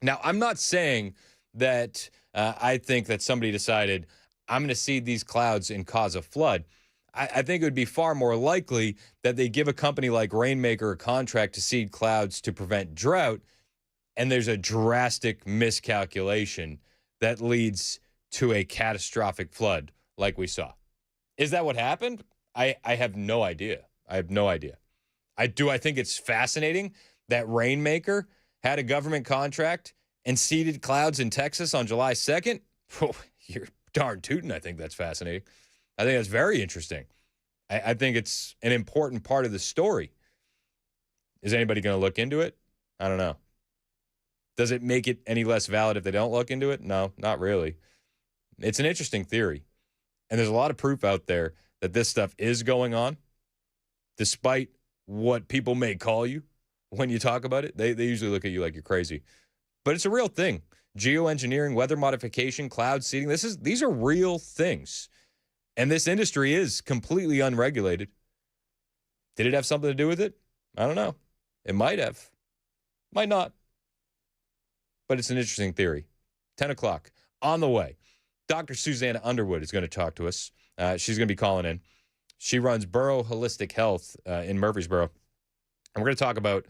Now, I'm not saying that I think that somebody decided, I'm going to seed these clouds and cause a flood. I think it would be far more likely that they give a company like Rainmaker a contract to seed clouds to prevent drought, and there's a drastic miscalculation that leads to a catastrophic flood like we saw. Is that what happened? I have no idea. I have no idea. I think it's fascinating that Rainmaker had a government contract and seeded clouds in Texas on July 2nd. Oh, you're darn tootin'. I think that's fascinating. I think that's very interesting. I think it's an important part of the story. Is anybody going to look into it? I don't know. Does it make it any less valid if they don't look into it? No, not really. It's an interesting theory. And there's a lot of proof out there that this stuff is going on, despite what people may call you when you talk about it. They usually look at you like you're crazy. But it's a real thing. Geoengineering, weather modification, cloud seeding, these are real things. And this industry is completely unregulated. Did it have something to do with it? I don't know. It might have. Might not. But it's an interesting theory. 10 o'clock. On the way. Dr. Suzanna Underwood is going to talk to us. She's going to be calling in. She runs Borough Holistic Health in Murfreesboro. And we're going to talk about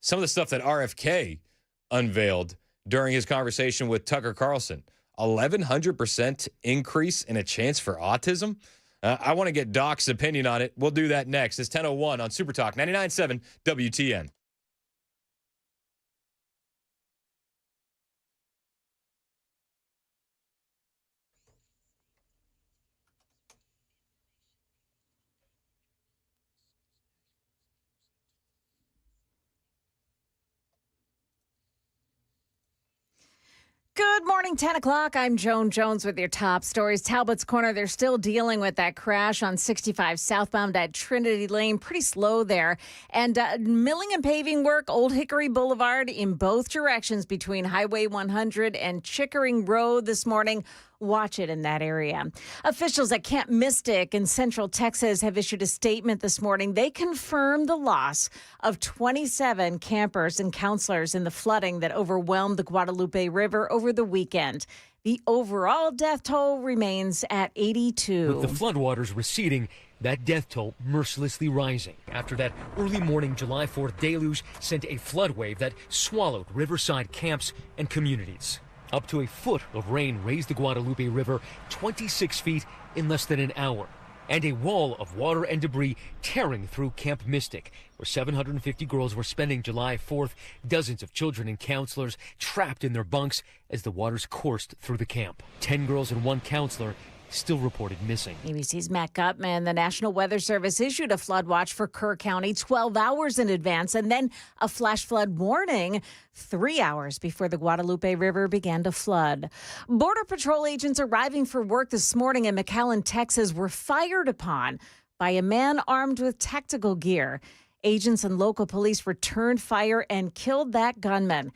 some of the stuff that RFK unveiled during his conversation with Tucker Carlson. 1,100% increase in a chance for autism. I want to get Doc's opinion on it. We'll do that next. It's 10:01 on Super Talk 99.7 WTN. Good morning, 10 o'clock. I'm Joan Jones with your top stories. Talbot's Corner, they're still dealing with that crash on 65 southbound at Trinity Lane. Pretty slow there. And milling and paving work, Old Hickory Boulevard in both directions between Highway 100 and Chickering Road this morning. Watch it in that area. Officials at Camp Mystic in Central Texas have issued a statement this morning. They confirmed the loss of 27 campers and counselors in the flooding that overwhelmed the Guadalupe River over the weekend. The overall death toll remains at 82. With the floodwaters receding, that death toll mercilessly rising after that early morning July 4th deluge sent a flood wave that swallowed riverside camps and communities. Up to a foot of rain raised the Guadalupe River 26 feet in less than an hour, and a wall of water and debris tearing through Camp Mystic, where 750 girls were spending July 4th, dozens of children and counselors trapped in their bunks as the waters coursed through the camp. 10 girls and 1 counselor still reported missing. ABC's Matt Gutman. The National Weather Service issued a flood watch for Kerr County 12 hours in advance, and then a flash flood warning 3 hours before the Guadalupe River began to flood. Border Patrol agents arriving for work this morning in McAllen, Texas, were fired upon by a man armed with tactical gear. Agents and local police returned fire and killed that gunman.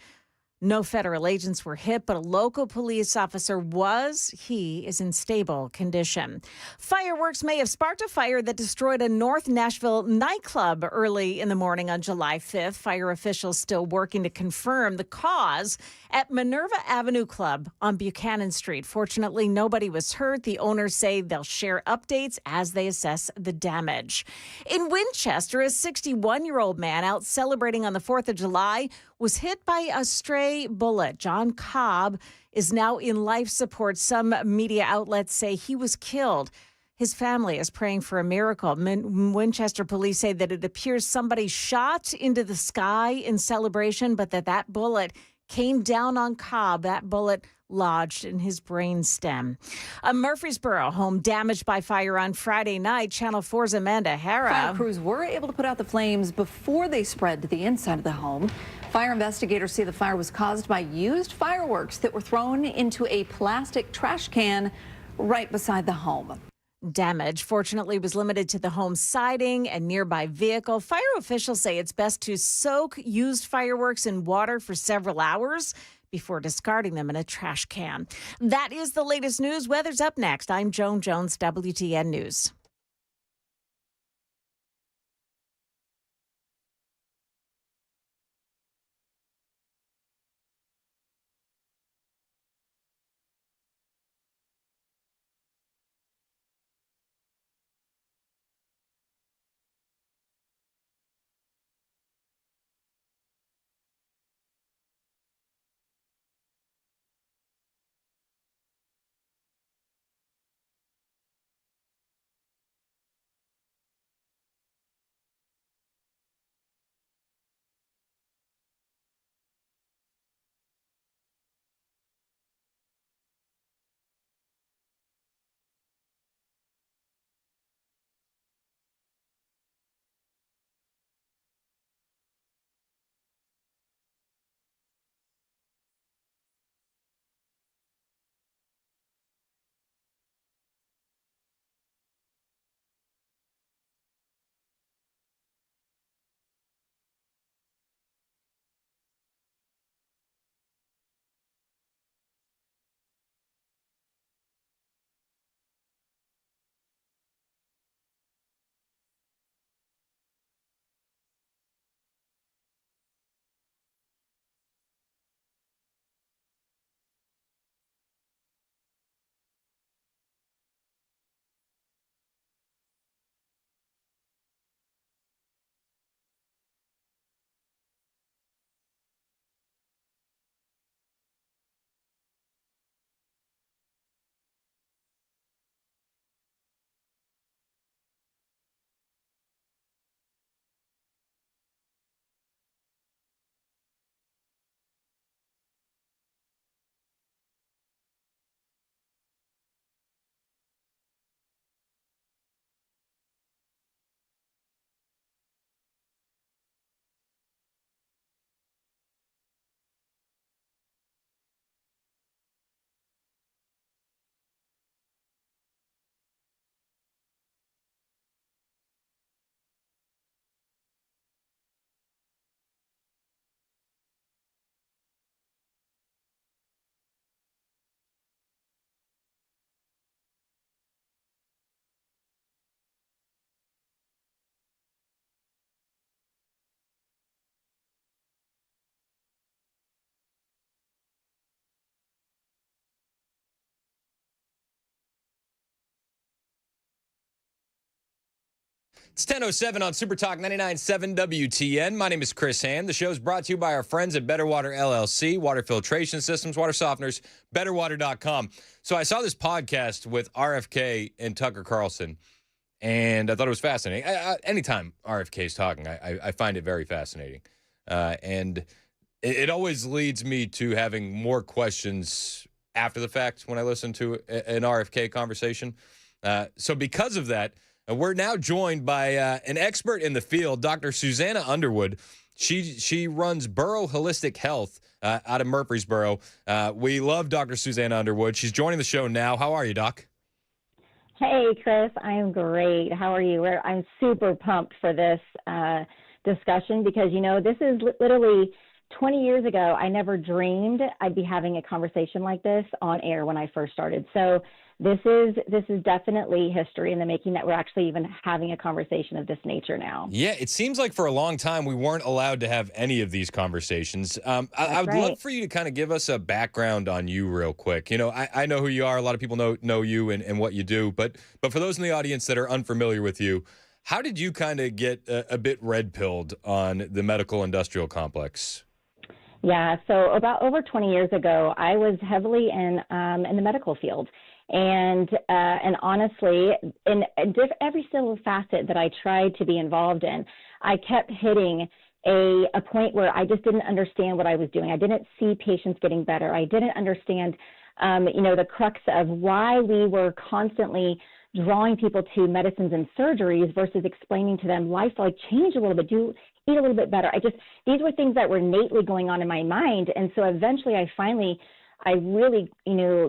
No federal agents were hit, but a local police officer was. He is in stable condition. Fireworks may have sparked a fire that destroyed a North Nashville nightclub early in the morning on July 5th. Fire officials still working to confirm the cause at Minerva Avenue Club on Buchanan Street. Fortunately, nobody was hurt. The owners say they'll share updates as they assess the damage. In Winchester, a 61-year-old man out celebrating on the 4th of July was hit by a stray bullet. John Cobb is now in life support. Some media outlets say he was killed. His family is praying for a miracle. Winchester police say that it appears somebody shot into the sky in celebration, but that bullet came down on Cobb. That bullet lodged in his brainstem. A Murfreesboro home damaged by fire on Friday night. Channel 4's Amanda Hara. Fire crews were able to put out the flames before they spread to the inside of the home. Fire investigators say the fire was caused by used fireworks that were thrown into a plastic trash can right beside the home. Damage, fortunately, was limited to the home siding and nearby vehicle. Fire officials say it's best to soak used fireworks in water for several hours before discarding them in a trash can. That is the latest news. Weather's up next. I'm Joan Jones, WTN News. It's 10:07 on Super Talk 99.7 WTN. My name is Chris Hand. The show is brought to you by our friends at Better Water LLC, water filtration systems, water softeners, betterwater.com. So I saw this podcast with RFK and Tucker Carlson, and I thought it was fascinating. Anytime RFK is talking, I find it very fascinating. And it always leads me to having more questions after the fact when I listen to an RFK conversation. So because of that, we're now joined by an expert in the field, Dr. Suzanna Underwood. She runs Borough Holistic Health out of Murfreesboro. We love Dr. Suzanna Underwood. She's joining the show now. How are you, Doc? Hey, Chris. I am great. How are you? I'm super pumped for this discussion because, you know, this is literally 20 years ago. I never dreamed I'd be having a conversation like this on air when I first started. So this is definitely history in the making that we're actually even having a conversation of this nature now. Yeah, it seems like for a long time we weren't allowed to have any of these conversations. I would love for you to kind of give us a background on you real quick. You know, I know who you are. A lot of people know you and what you do. But for those in the audience that are unfamiliar with you, how did you kind of get a bit red-pilled on the medical industrial complex? Yeah, so about over 20 years ago, I was heavily in the medical field. And honestly, in every single facet that I tried to be involved in, I kept hitting a point where I just didn't understand what I was doing. I didn't see patients getting better. I didn't understand, the crux of why we were constantly drawing people to medicines and surgeries versus explaining to them life, like change a little bit, eat a little bit better. These were things that were innately going on in my mind. And so eventually I really,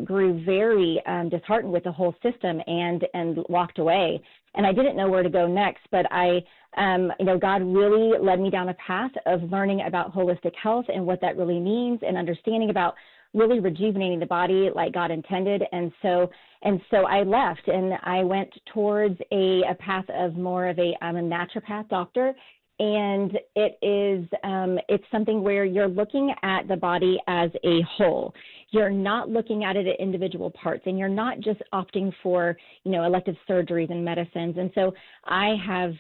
grew very disheartened with the whole system and walked away. And I didn't know where to go next, but God really led me down a path of learning about holistic health and what that really means and understanding about really rejuvenating the body like God intended. And so I left and I went towards a path of more of I'm a naturopath doctor. And it's something where you're looking at the body as a whole. You're not looking at it at individual parts, and you're not just opting for, elective surgeries and medicines. And so I have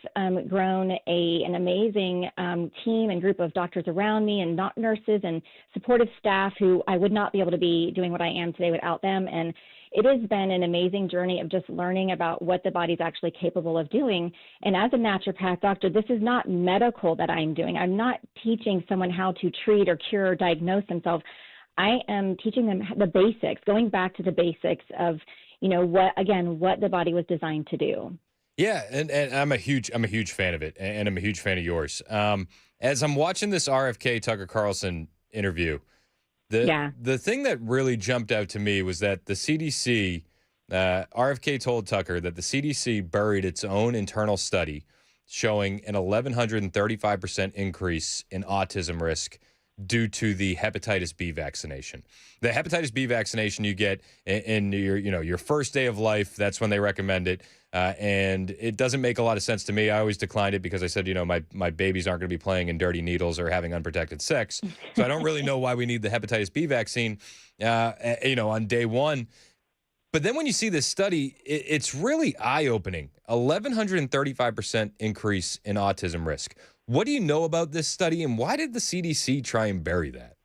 grown an amazing team and group of doctors around me and nurses and supportive staff who I would not be able to be doing what I am today without them. And it has been an amazing journey of just learning about what the body's actually capable of doing. And as a naturopath doctor, this is not medical that I'm doing. I'm not teaching someone how to treat or cure or diagnose themselves. I am teaching them the basics, going back to the basics of, what the body was designed to do. Yeah, and I'm a huge fan of it, and I'm a huge fan of yours. As I'm watching this RFK Tucker Carlson interview, the thing that really jumped out to me was that the CDC, RFK told Tucker that the CDC buried its own internal study showing an 1,135% increase in autism risk due to the hepatitis B vaccination. The hepatitis B vaccination you get in your first day of life, that's when they recommend it. And it doesn't make a lot of sense to me. I always declined it because I said, my babies aren't going to be playing in dirty needles or having unprotected sex. So I don't really know why we need the hepatitis B vaccine, on day one. But then when you see this study, it's really eye-opening. 1,135% increase in autism risk. What do you know about this study, and why did the CDC try and bury that?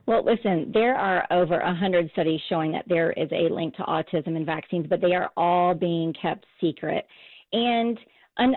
Well, listen, there are over 100 studies showing that there is a link to autism and vaccines, but they are all being kept secret. And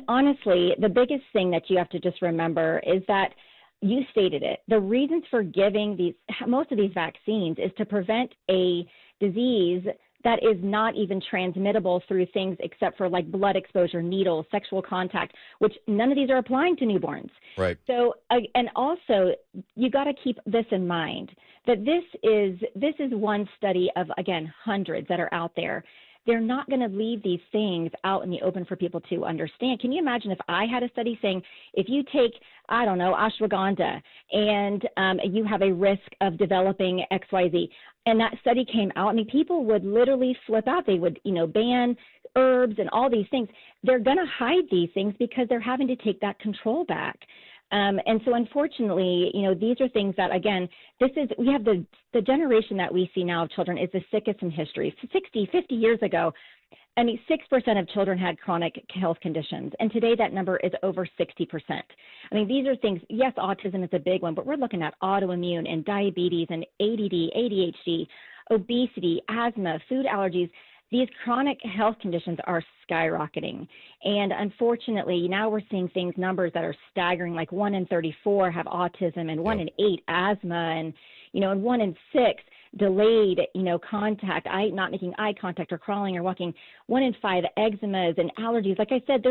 honestly, the biggest thing that you have to just remember is that you stated it. The reasons for giving most of these vaccines is to prevent a disease that is not even transmittable through things except for like blood exposure, needles, sexual contact, which none of these are applying to newborns. Right. So, and also you got to keep this in mind that this is one study of, again, hundreds that are out there. They're not going to leave these things out in the open for people to understand. Can you imagine if I had a study saying if you take, I don't know, ashwagandha and you have a risk of developing XYZ, and that study came out, I mean, people would literally flip out. They would, ban herbs and all these things. They're going to hide these things because they're having to take that control back. And so unfortunately, these are things that, again, we have the generation that we see now of children is the sickest in history. 60, 50 years ago, I mean, 6% of children had chronic health conditions, and today that number is over 60%. I mean, these are things, yes, autism is a big one, but we're looking at autoimmune and diabetes and ADD, ADHD, obesity, asthma, food allergies. These chronic health conditions are skyrocketing. And unfortunately, now we're seeing numbers that are staggering, like 1 in 34 have autism and 1 in 8 asthma and, and 1 in 6 delayed, contact, not making eye contact or crawling or walking, 1 in 5 eczemas and allergies. Like I said,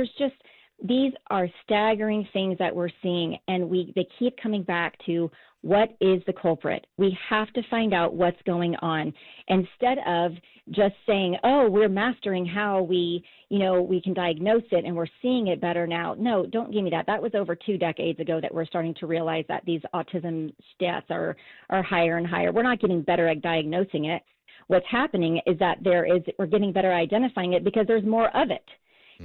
these are staggering things that we're seeing, and they keep coming back to what is the culprit. We have to find out what's going on instead of just saying, oh, we're mastering how we can diagnose it and we're seeing it better now. No, don't give me that. That was over 2 decades ago that we're starting to realize that these autism stats are higher and higher. We're not getting better at diagnosing it. What's happening is that we're getting better at identifying it because there's more of it.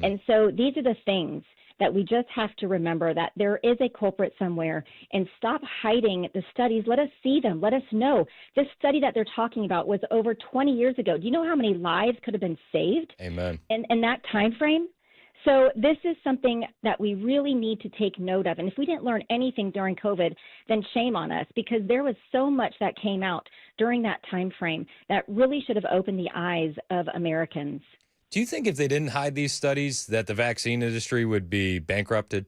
And so these are the things that we just have to remember, that there is a culprit somewhere, and stop hiding the studies. Let us see them. Let us know. This study that they're talking about was over 20 years ago. Do you know how many lives could have been saved? Amen. In that time frame? So this is something that we really need to take note of. And if we didn't learn anything during COVID, then shame on us, because there was so much that came out during that time frame that really should have opened the eyes of Americans. Do you think if they didn't hide these studies that the vaccine industry would be bankrupted?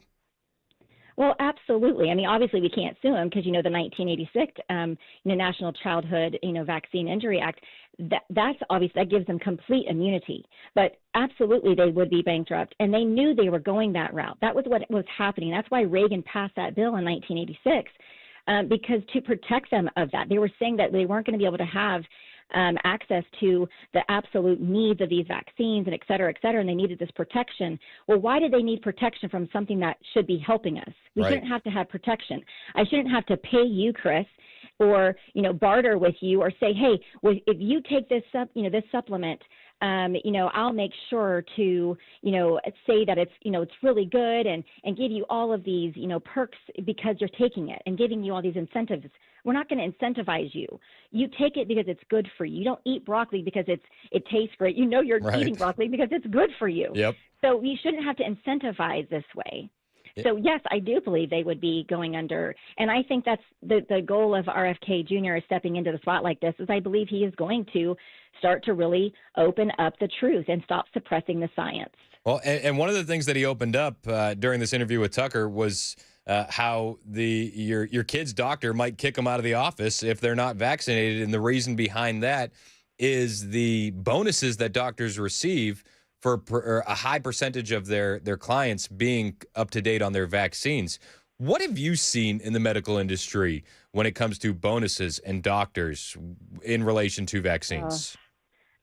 Well, absolutely. I mean, obviously we can't sue them because, the 1986 National Childhood, Vaccine Injury Act, that's obvious. That gives them complete immunity. But absolutely they would be bankrupt. And they knew they were going that route. That was what was happening. That's why Reagan passed that bill in 1986, because to protect them of that. They were saying that they weren't going to be able to have access to the absolute needs of these vaccines and et cetera, and they needed this protection. Well, why did they need protection from something that should be helping us? We shouldn't have to have protection. I shouldn't have to pay you, Chris, or, barter with you or say, hey, well, if you take this this supplement, I'll make sure to, say that it's, it's really good and give you all of these, perks because you're taking it and giving you all these incentives. We're not going to incentivize you. You take it because it's good for you. You don't eat broccoli because it tastes great. You're eating broccoli because it's good for you. Yep. So we shouldn't have to incentivize this way. So, yes, I do believe they would be going under. And I think that's the goal of RFK Jr. stepping into the spot like this, is I believe he is going to start to really open up the truth and stop suppressing the science. Well, and one of the things that he opened up during this interview with Tucker was how your kid's doctor might kick them out of the office if they're not vaccinated. And the reason behind that is the bonuses that doctors receive for a high percentage of their clients being up to date on their vaccines. What have you seen in the medical industry when it comes to bonuses and doctors in relation to vaccines?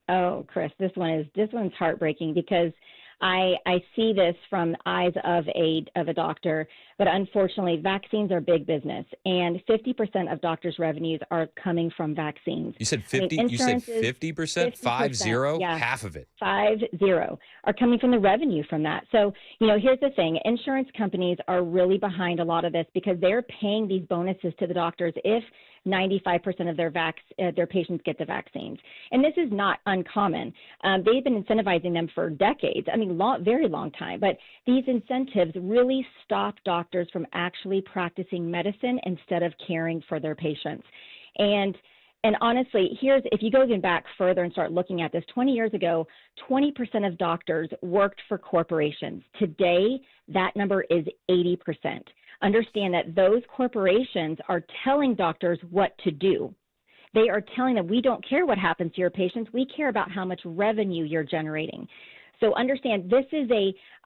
Oh, Chris, this one's heartbreaking, because I see this from eyes of a doctor, but unfortunately, vaccines are big business, and 50% of doctors' revenues are coming from vaccines. You said 50. You said 50%. 50%, yeah. Half of it. 50 are coming from the revenue from that. So, here's the thing: insurance companies are really behind a lot of this because they're paying these bonuses to the doctors if 95% of their patients get the vaccines. And this is not uncommon. They've been incentivizing them for decades. I mean, very long time. But these incentives really stop doctors from actually practicing medicine instead of caring for their patients. And honestly, if you go even back further and start looking at this, 20 years ago, 20% of doctors worked for corporations. Today, that number is 80%. Understand that those corporations are telling doctors what to do. They are telling them, we don't care what happens to your patients. We care about how much revenue you're generating. So understand,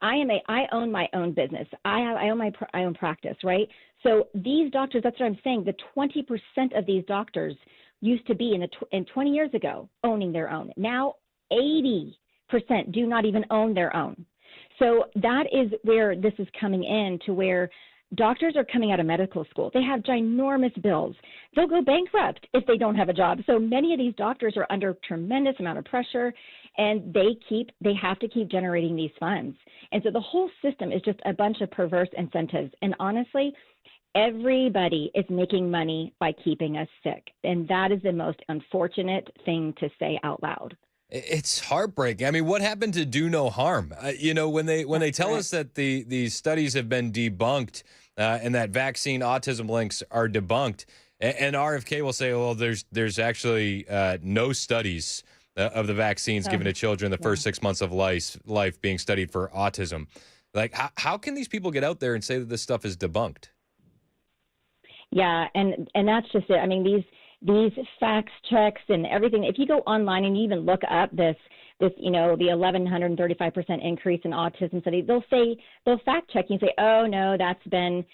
I own my own business. I own my own practice, right? So these doctors, that's what I'm saying. The 20% of these doctors used to be in 20 years ago owning their own. Now 80% do not even own their own. So that is where this is coming in, to where doctors are coming out of medical school. They have ginormous bills. They'll go bankrupt if they don't have a job. So many of these doctors are under tremendous amount of pressure, and they have to keep generating these funds. And so the whole system is just a bunch of perverse incentives. And honestly, everybody is making money by keeping us sick. And that is the most unfortunate thing to say out loud. It's heartbreaking. I mean, what happened to do no harm? When they tell us that these studies have been debunked and that vaccine autism links are debunked, and RFK will say, well, there's actually no studies of the vaccines given to children the first 6 months of life being studied for autism. Like, how can these people get out there and say that this stuff is debunked? Yeah, and that's just it. I mean, these facts checks and everything. If you go online and you even look up this the 1,135% increase in autism study, they'll fact check you and say, oh no, that's been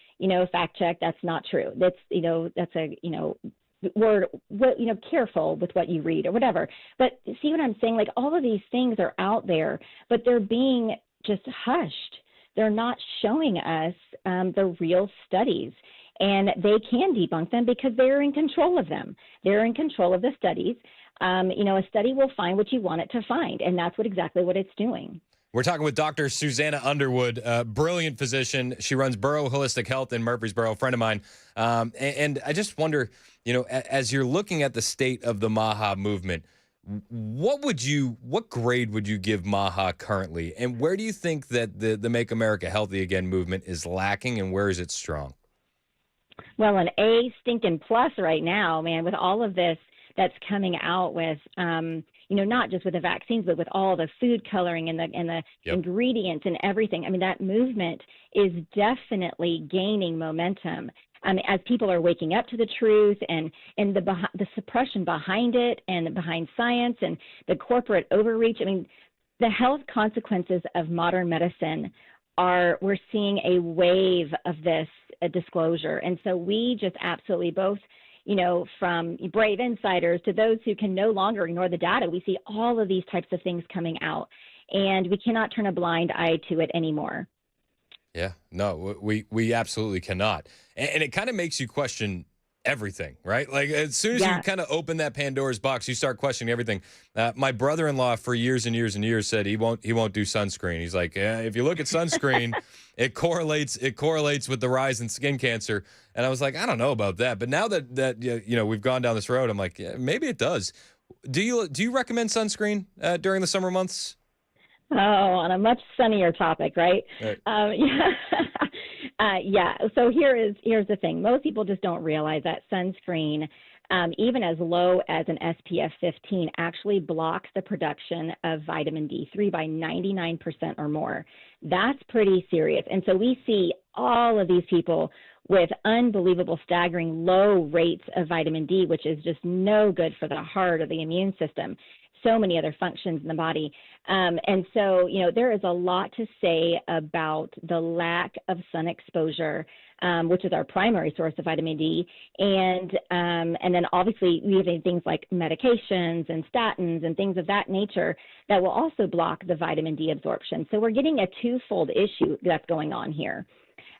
fact checked. That's not true. That's we're careful with what you read or whatever. But see what I'm saying? Like, all of these things are out there, but they're being just hushed. They're not showing us the real studies. And they can debunk them because they're in control of them. They're in control of the studies. A study will find what you want it to find, and that's exactly what it's doing. We're talking with Dr. Suzanna Underwood, brilliant physician. She runs Borough Holistic Health in Murfreesboro, a friend of mine. And I just wonder, as you're looking at the state of the MAHA movement, what grade would you give MAHA currently? And where do you think that the Make America Healthy Again movement is lacking, and where is it strong? Well, an A stinking plus right now, man, with all of this that's coming out with, not just with the vaccines, but with all the food coloring and the ingredients and everything. I mean, that movement is definitely gaining momentum. As people are waking up to the truth and the suppression behind it and behind science and the corporate overreach. I mean, the health consequences of modern medicine we're seeing a wave of this disclosure. And so we just absolutely both, from brave insiders to those who can no longer ignore the data, we see all of these types of things coming out, and we cannot turn a blind eye to it anymore. Yeah, no, we absolutely cannot. And it kind of makes you question everything, right? Like, as soon as you kind of open that Pandora's box, you start questioning everything. My brother-in-law for years and years and years said he won't do sunscreen. He's like, if you look at sunscreen, it correlates with the rise in skin cancer. And I was like, I don't know about that. But now that we've gone down this road, I'm like, yeah, maybe it does. Do you recommend sunscreen during the summer months? Oh, on a much sunnier topic, right? Yeah. So here's the thing. Most people just don't realize that sunscreen, even as low as an SPF 15, actually blocks the production of vitamin D3 by 99% or more. That's pretty serious. And so we see all of these people with unbelievable, staggering low rates of vitamin D, which is just no good for the heart or the immune system. So many other functions in the body. And so, there is a lot to say about the lack of sun exposure, which is our primary source of vitamin D. And then obviously we have things like medications and statins and things of that nature that will also block the vitamin D absorption. So we're getting a twofold issue that's going on here.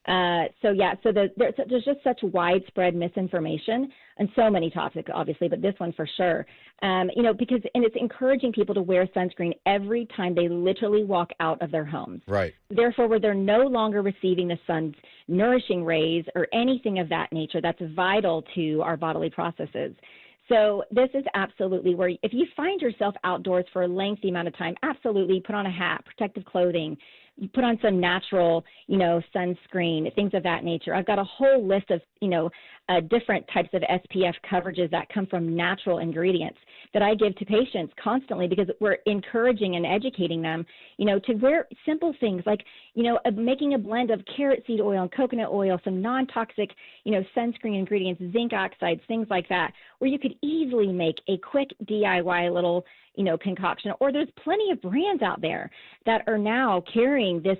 So there's just such widespread misinformation on so many topics, obviously, but this one for sure. Because it's encouraging people to wear sunscreen every time they literally walk out of their homes. Right. Therefore, where they're no longer receiving the sun's nourishing rays or anything of that nature that's vital to our bodily processes. So this is absolutely where, if you find yourself outdoors for a lengthy amount of time, absolutely put on a hat, protective clothing, put on some natural, sunscreen, things of that nature. I've got a whole list of, different types of SPF coverages that come from natural ingredients that I give to patients constantly, because we're encouraging and educating them, to wear simple things like, making a blend of carrot seed oil and coconut oil, some non-toxic, sunscreen ingredients, zinc oxides, things like that, where you could easily make a quick DIY little, concoction. Or there's plenty of brands out there that are now carrying this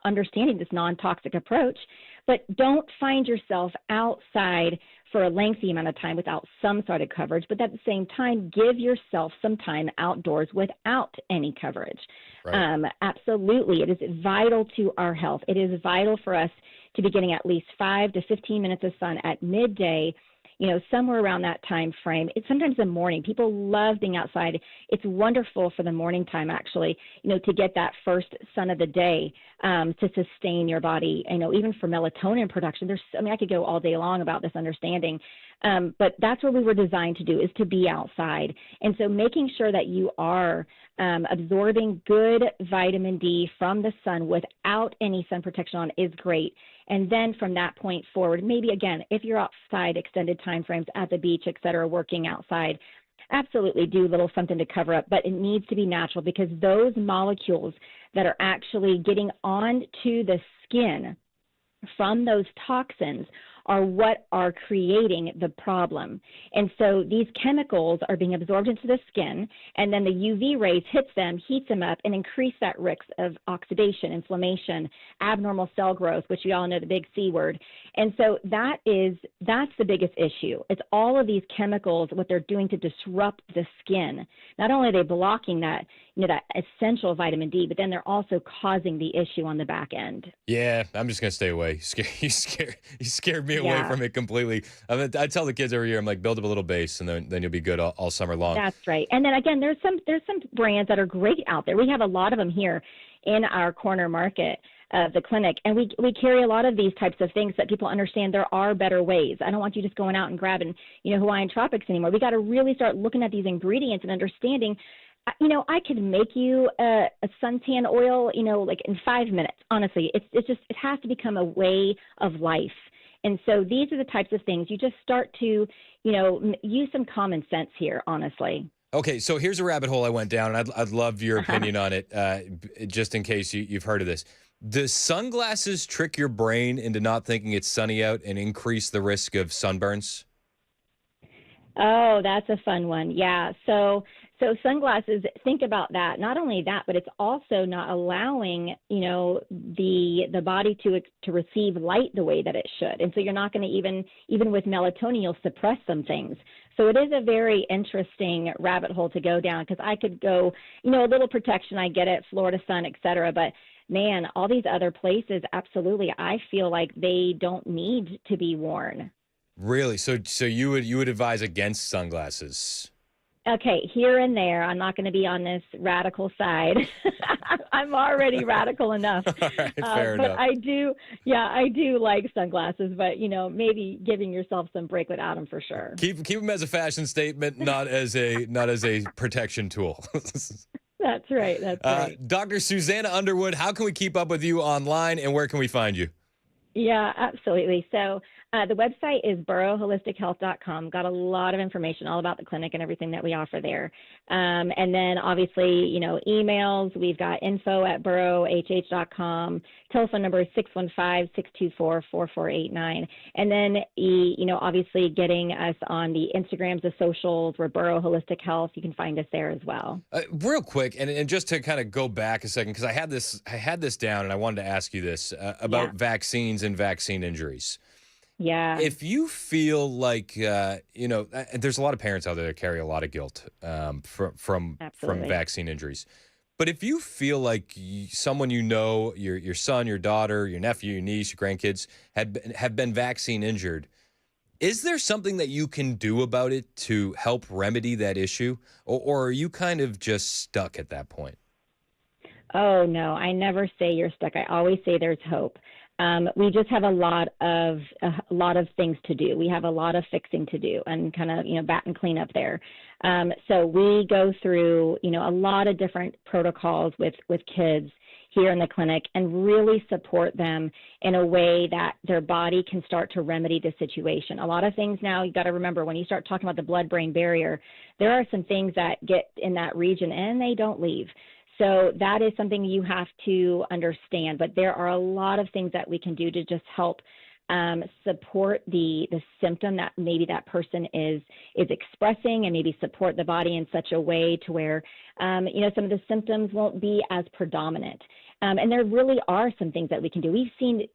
understanding, this non-toxic approach. But don't find yourself outside for a lengthy amount of time without some sort of coverage. But at the same time, give yourself some time outdoors without any coverage. Right. Absolutely. It is vital to our health. It is vital for us to be getting at least 5 to 15 minutes of sun at midday, somewhere around that time frame. It's sometimes the morning. People love being outside. It's wonderful for the morning time, actually, to get that first sun of the day, to sustain your body, even for melatonin production. I could go all day long about this understanding. But that's what we were designed to do, is to be outside. And so making sure that you are absorbing good vitamin D from the sun without any sun protection on is great. And then from that point forward, maybe again, if you're outside extended time frames at the beach, et cetera, working outside, absolutely do a little something to cover up, but it needs to be natural, because those molecules that are actually getting onto the skin from those toxins are what are creating the problem. And so these chemicals are being absorbed into the skin, and then the UV rays hits them, heats them up, and increase that risk of oxidation, inflammation, abnormal cell growth, which we all know, the big C word. And so that's the biggest issue. It's all of these chemicals, what they're doing to disrupt the skin. Not only are they blocking that, that essential vitamin D, but then they're also causing the issue on the back end. Yeah, I'm just gonna stay away. You scared me away from it completely. I tell the kids every year, I'm like, build up a little base, and then you'll be good all summer long. That's right. And then again, there's some brands that are great out there. We have a lot of them here in our corner market of the clinic, and we carry a lot of these types of things that people understand there are better ways. I don't want you just going out and grabbing Hawaiian Tropics anymore. We got to really start looking at these ingredients and understanding. I could make you a suntan oil, like in 5 minutes. Honestly, it has to become a way of life. And so these are the types of things you just start to, use some common sense here, honestly. Okay, so here's a rabbit hole I went down, and I'd love your opinion on it, just in case you've heard of this. Does sunglasses trick your brain into not thinking it's sunny out and increase the risk of sunburns? Oh, that's a fun one. Yeah. So sunglasses, think about that. Not only that, but it's also not allowing, the body to receive light the way that it should. And so you're not going to even with melatonin, you'll suppress some things. So it is a very interesting rabbit hole to go down, because I could go, a little protection, I get it, Florida sun, et cetera. But man, all these other places, absolutely, I feel like they don't need to be worn. Really? So you would advise against sunglasses? Okay, here and there. I'm not going to be on this radical side. I'm already radical enough. All right, fair enough. But I do like sunglasses, but maybe giving yourself some break without them for sure. Keep them as a fashion statement, not as a protection tool. That's right. That's right. Dr. Suzanna Underwood, how can we keep up with you online, and where can we find you? Yeah, absolutely. So the website is boroughholistichealth.com. Got a lot of information all about the clinic and everything that we offer there. And then obviously, emails. We've got info@boroughhh.com. Telephone number is 615-624-4489. And then, obviously getting us on the Instagrams, the socials. We're Borough Holistic Health. You can find us there as well. Real quick, and just to kind of go back a second, because I had this down, and I wanted to ask you this about vaccines and vaccine injuries. Yeah. If you feel like, there's a lot of parents out there that carry a lot of guilt from vaccine injuries. But if you feel like someone your son, your daughter, your nephew, your niece, your grandkids have been vaccine injured, is there something that you can do about it to help remedy that issue? Or are you kind of just stuck at that point? Oh, no, I never say you're stuck. I always say there's hope. We just have a lot of things to do. We have a lot of fixing to do and kind of, bat and clean up there. So we go through, a lot of different protocols with kids here in the clinic and really support them in a way that their body can start to remedy the situation. A lot of things now, you got to remember, when you start talking about the blood-brain barrier, there are some things that get in that region and they don't leave. So that is something you have to understand. But there are a lot of things that we can do to just help support the symptom that maybe that person is expressing, and maybe support the body in such a way to where, some of the symptoms won't be as predominant. And there really are some things that we can do. We've seen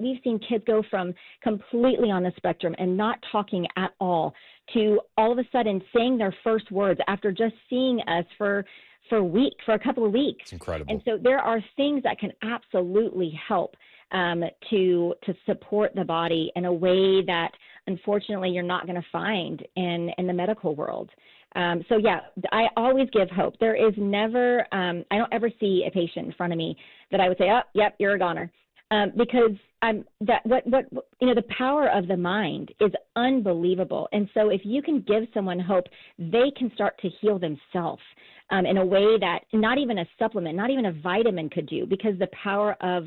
kids go from completely on the spectrum and not talking at all to all of a sudden saying their first words after just seeing us for a couple of weeks. It's incredible. And so there are things that can absolutely help to support the body in a way that unfortunately you're not going to find in the medical world. So yeah, I always give hope. There is never, I don't ever see a patient in front of me that I would say, oh, yep, you're a goner. Because what the power of the mind is unbelievable. And so if you can give someone hope, they can start to heal themselves in a way that not even a supplement, not even a vitamin could do, because the power of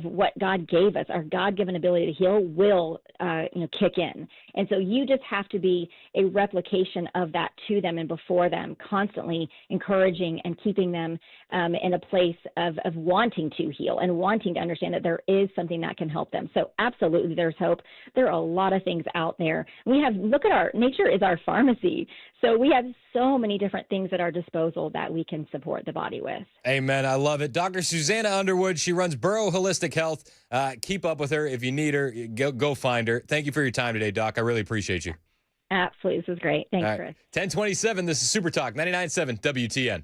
what God gave us, our God-given ability to heal, will kick in. And so you just have to be a replication of that to them and before them, constantly encouraging and keeping them in a place of wanting to heal and wanting to understand that there is something that can help them. So absolutely, there's hope. There are a lot of things out there. Look at nature is our pharmacy. So we have so many different things at our disposal that we can support the body with. Amen. I love it. Dr. Suzanna Underwood, she runs Burrow Holistic Health. Keep up with her. If you need her, go find her. Thank you for your time today, Doc. I really appreciate you. Absolutely. This was great. Thanks, All right. Chris. 1027, this is Super Talk, 99.7 WTN.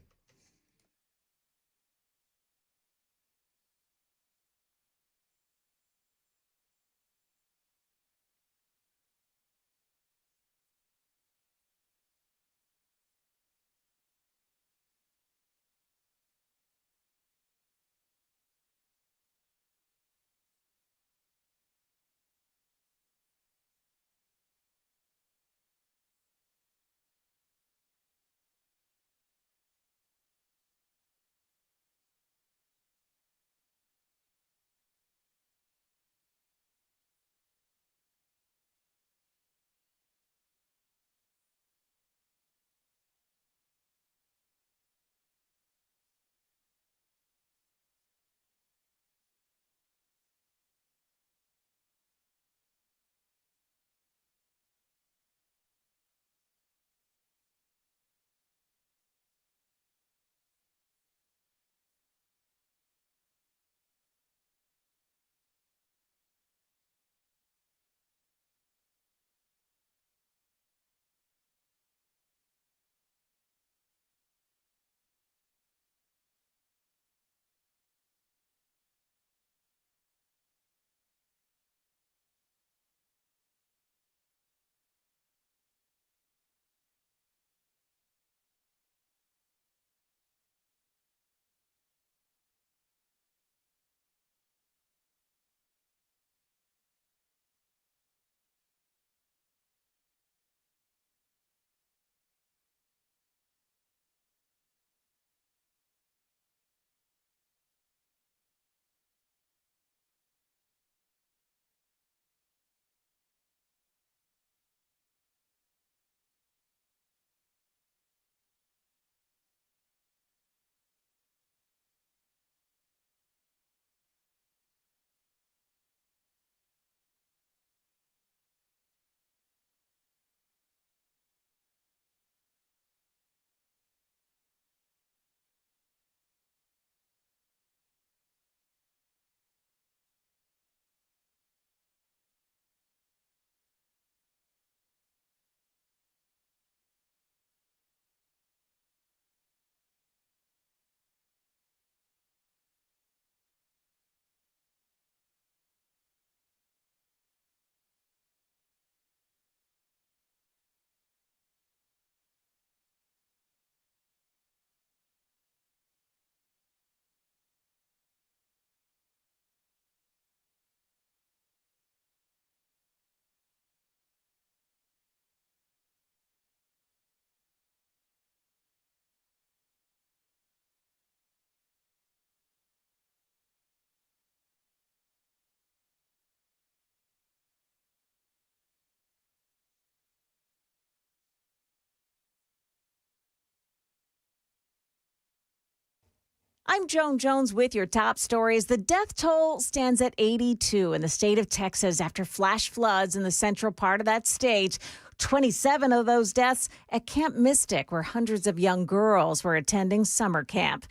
I'm Joan Jones with your top stories. The death toll stands at 82 in the state of Texas after flash floods in the central part of that state. 27 of those deaths at Camp Mystic, where hundreds of young girls were attending summer camp.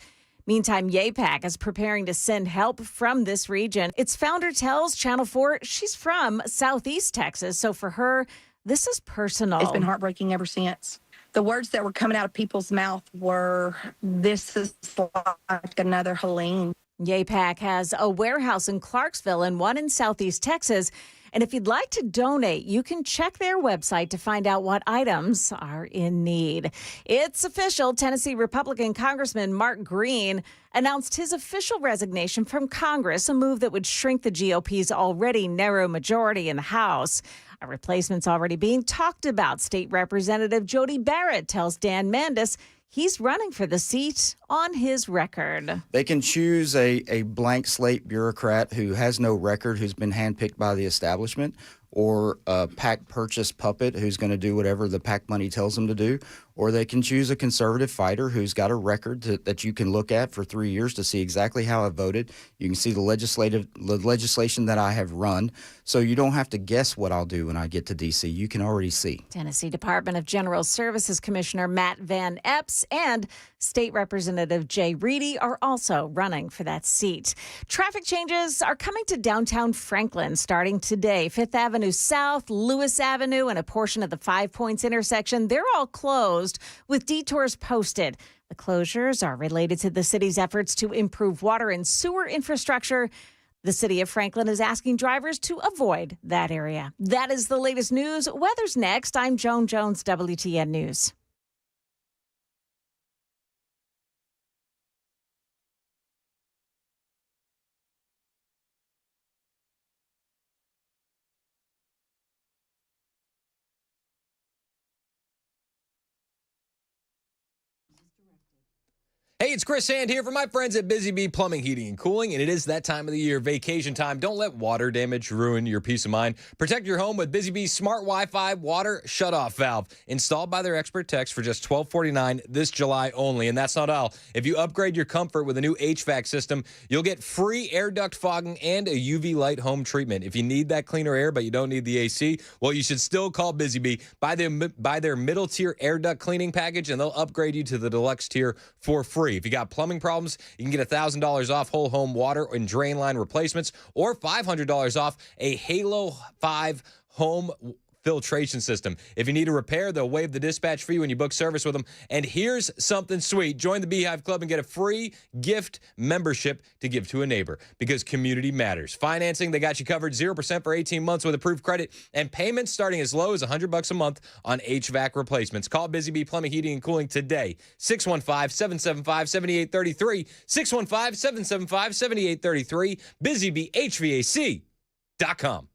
Meantime, YAPAC is preparing to send help from this region. Its founder tells Channel 4 she's from Southeast Texas, so for her, this is personal. It's been heartbreaking ever since. The words that were coming out of people's mouth were, this is like another Helene. YAPAC has a warehouse in Clarksville and one in Southeast Texas. And if you'd like to donate, you can check their website to find out what items are in need. It's official. Tennessee Republican Congressman Mark Green announced his official resignation from Congress, a move that would shrink the GOP's already narrow majority in the House. A replacement's already being talked about. State Representative Jody Barrett tells Dan Mandis he's running for the seat on his record. They can choose a blank slate bureaucrat who has no record, who's been handpicked by the establishment, or a PAC purchase puppet who's going to do whatever the PAC money tells them to do. Or they can choose a conservative fighter who's got a record that you can look at for 3 years to see exactly how I voted. You can see the legislation that I have run. So you don't have to guess what I'll do when I get to D.C. You can already see. Tennessee Department of General Services Commissioner Matt Van Epps and State Representative Jay Reedy are also running for that seat. Traffic changes are coming to downtown Franklin starting today. 5th Avenue South, Lewis Avenue, and a portion of the 5 Points intersection, they're all closed with detours posted. The closures are related to the city's efforts to improve water and sewer infrastructure. The city of Franklin is asking drivers to avoid that area. That is the latest news. Weather's next. I'm Joan Jones, WTN News. Hey, it's Chris Hand here for my friends at Busy Bee Plumbing, Heating, and Cooling, and it is that time of the year, vacation time. Don't let water damage ruin your peace of mind. Protect your home with Busy Bee's smart Wi-Fi water shutoff valve, installed by their expert techs for just $12.49 this July only. And that's not all. If you upgrade your comfort with a new HVAC system, you'll get free air duct fogging and a UV light home treatment. If you need that cleaner air, but you don't need the AC, well, you should still call Busy Bee. Buy their middle tier air duct cleaning package, and they'll upgrade you to the deluxe tier for free. If you got plumbing problems, you can get $1,000 off whole home water and drain line replacements, or $500 off a Halo 5 home filtration system. If you need a repair, they'll waive the dispatch fee when you book service with them. And here's something sweet. Join the Beehive Club and get a free gift membership to give to a neighbor, because community matters. Financing, they got you covered 0% for 18 months with approved credit, and payments starting as low as $100 a month on HVAC replacements. Call Busy Bee Plumbing, Heating, and Cooling today. 615-775-7833. 615-775-7833. BusyBeeHVAC.com.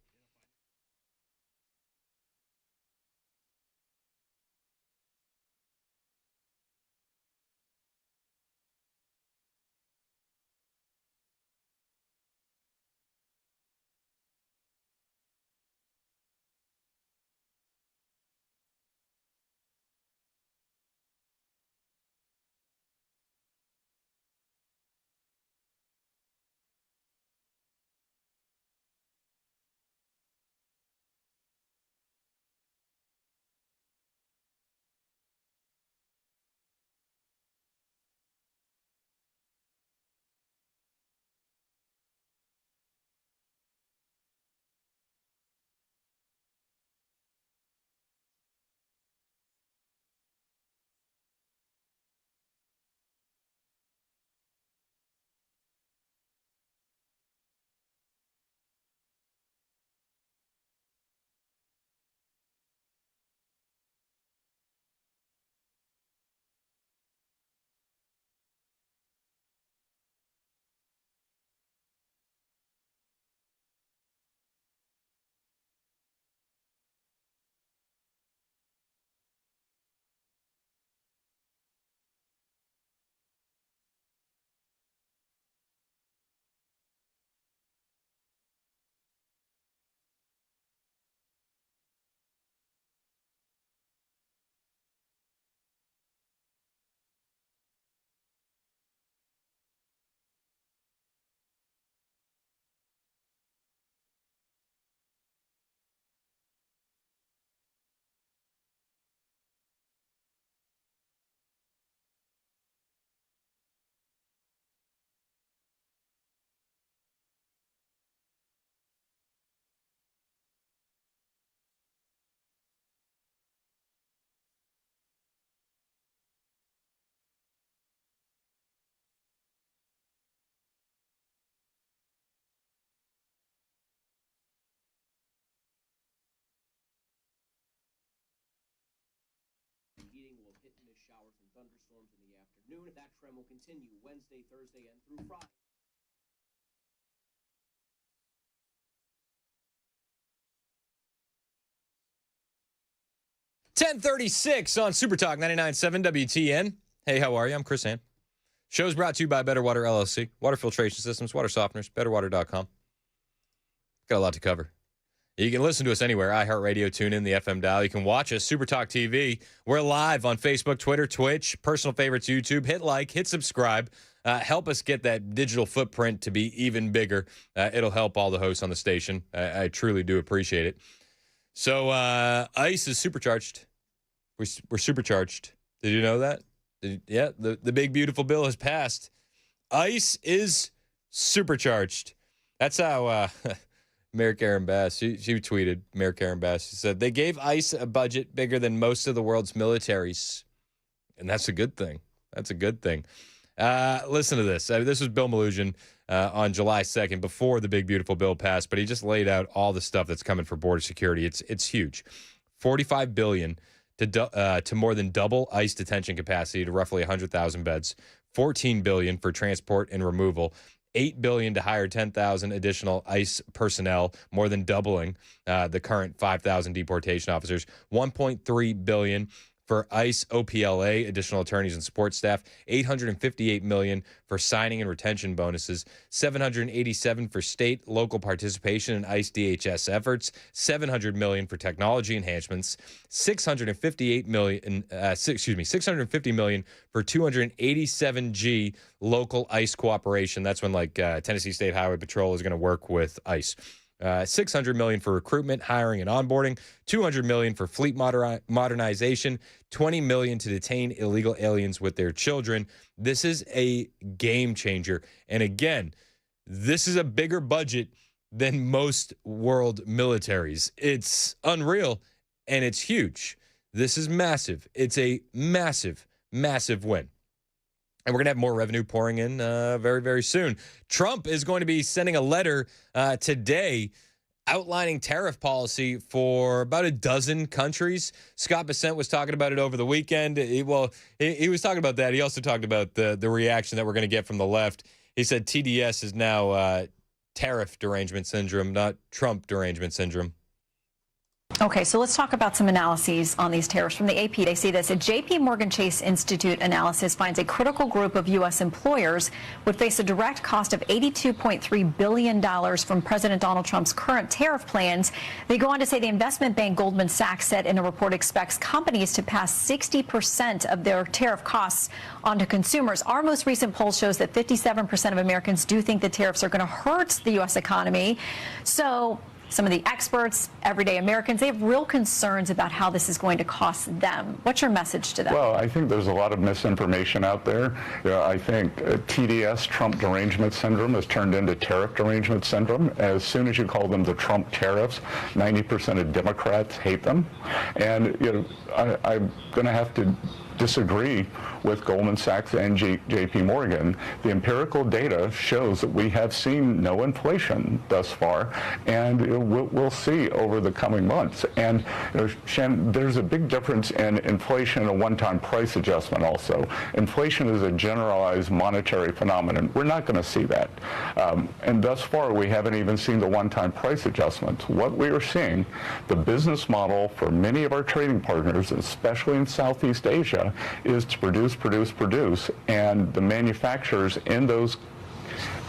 hit and miss showers and thunderstorms in the afternoon. That trend will continue Wednesday, Thursday, and through Friday. .36 on Super Talk 99.7 WTN. Hey, how are you? I'm Chris Ann. Show's brought to you by Better Water LLC, water filtration systems, water softeners, betterwater.com. Got a lot to cover. You can listen to us anywhere, iHeartRadio, tune in, the FM dial. You can watch us, Super Talk TV. We're live on Facebook, Twitter, Twitch, personal favorites, YouTube. Hit like, hit subscribe. Help us get that digital footprint to be even bigger. It'll help all the hosts on the station. I truly do appreciate it. So ICE is supercharged. We're supercharged. Did you know that? Yeah, the big, beautiful bill has passed. ICE is supercharged. That's how Mayor Karen Bass, she tweeted, Mayor Karen Bass, she said, they gave ICE a budget bigger than most of the world's militaries. And that's a good thing. That's a good thing. Listen to this. This was Bill Malugin on July 2nd, before the big, beautiful bill passed, but he just laid out all the stuff that's coming for border security. It's huge. $45 billion to more than double ICE detention capacity to roughly 100,000 beds, $14 billion for transport and removal, $8 billion to hire 10,000 additional ICE personnel, more than doubling the current 5,000 deportation officers, $1.3 billion for ICE OPLA, additional attorneys and support staff, $858 million for signing and retention bonuses, $787 for state, local participation in ICE DHS efforts, $700 million for technology enhancements, $650 million for 287G local ICE cooperation. That's when Tennessee State Highway Patrol is going to work with ICE. $600 million for recruitment, hiring, and onboarding, $200 million for fleet modernization, $20 million to detain illegal aliens with their children. This is a game changer. And again, this is a bigger budget than most world militaries. It's unreal, and it's huge. This is massive. It's a massive, massive win. And we're going to have more revenue pouring in very, very soon. Trump is going to be sending a letter today outlining tariff policy for about a dozen countries. Scott Bessent was talking about it over the weekend. He was talking about that. He also talked about the reaction that we're going to get from the left. He said TDS is now tariff derangement syndrome, not Trump derangement syndrome. Okay, so let's talk about some analyses on these tariffs. From the AP, they see this. A J.P. Morgan Chase Institute analysis finds a critical group of U.S. employers would face a direct cost of $82.3 billion from President Donald Trump's current tariff plans. They go on to say the investment bank Goldman Sachs said in a report expects companies to pass 60% of their tariff costs onto consumers. Our most recent poll shows that 57% of Americans do think the tariffs are going to hurt the U.S. economy. So some of the experts, everyday Americans, they have real concerns about how this is going to cost them. What's your message to them? Well, I think there's a lot of misinformation out there. I think TDS, Trump derangement syndrome, has turned into tariff derangement syndrome. As soon as you call them the Trump tariffs, 90% of Democrats hate them. And I'm going to have to disagree with Goldman Sachs and J.P. Morgan. The empirical data shows that we have seen no inflation thus far, and we'll see over the coming months. And Shannon, there's a big difference in inflation and a one-time price adjustment also. Inflation is a generalized monetary phenomenon. We're not going to see that. And thus far, we haven't even seen the one-time price adjustments. What we are seeing, the business model for many of our trading partners, especially in Southeast Asia, is to produce, and the manufacturers in those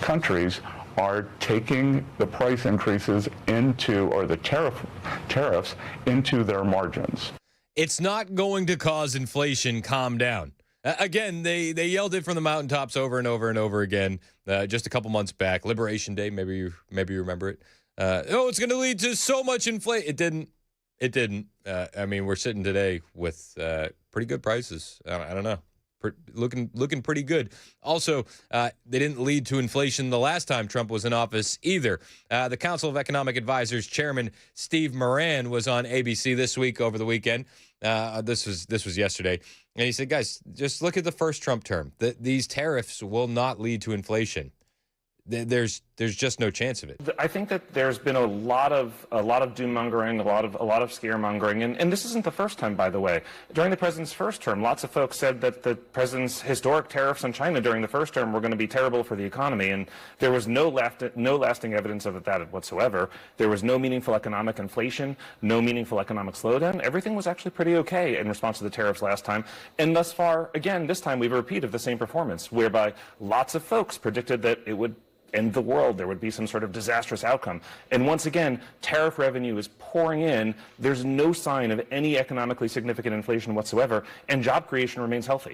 countries are taking the price increases into, or the tariffs into their margins. It's not going to cause inflation. Calm down. Again, they yelled it from the mountaintops over and over and over again just a couple months back. Liberation Day, maybe you remember it. It's going to lead to so much inflation. It didn't. I mean, we're sitting today with pretty good prices. I don't know. Looking pretty good. Also, they didn't lead to inflation the last time Trump was in office either. The Council of Economic Advisors Chairman Steve Moran was on ABC This Week over the weekend. This was yesterday. And he said, guys, just look at the first Trump term. These tariffs will not lead to inflation. There's there's just no chance of it. I think that there's been a lot of doom mongering, a lot of scaremongering, and this isn't the first time, by the way. During the president's first term, lots of folks said that the president's historic tariffs on China during the first term were going to be terrible for the economy, and there was no lasting evidence of that whatsoever. There was no meaningful economic inflation, no meaningful economic slowdown. Everything was actually pretty okay in response to the tariffs last time, and thus far, again, this time we have a repeat of the same performance, whereby lots of folks predicted that it would end the world, there would be some sort of disastrous outcome. And once again, tariff revenue is pouring in. There's no sign of any economically significant inflation whatsoever, and job creation remains healthy.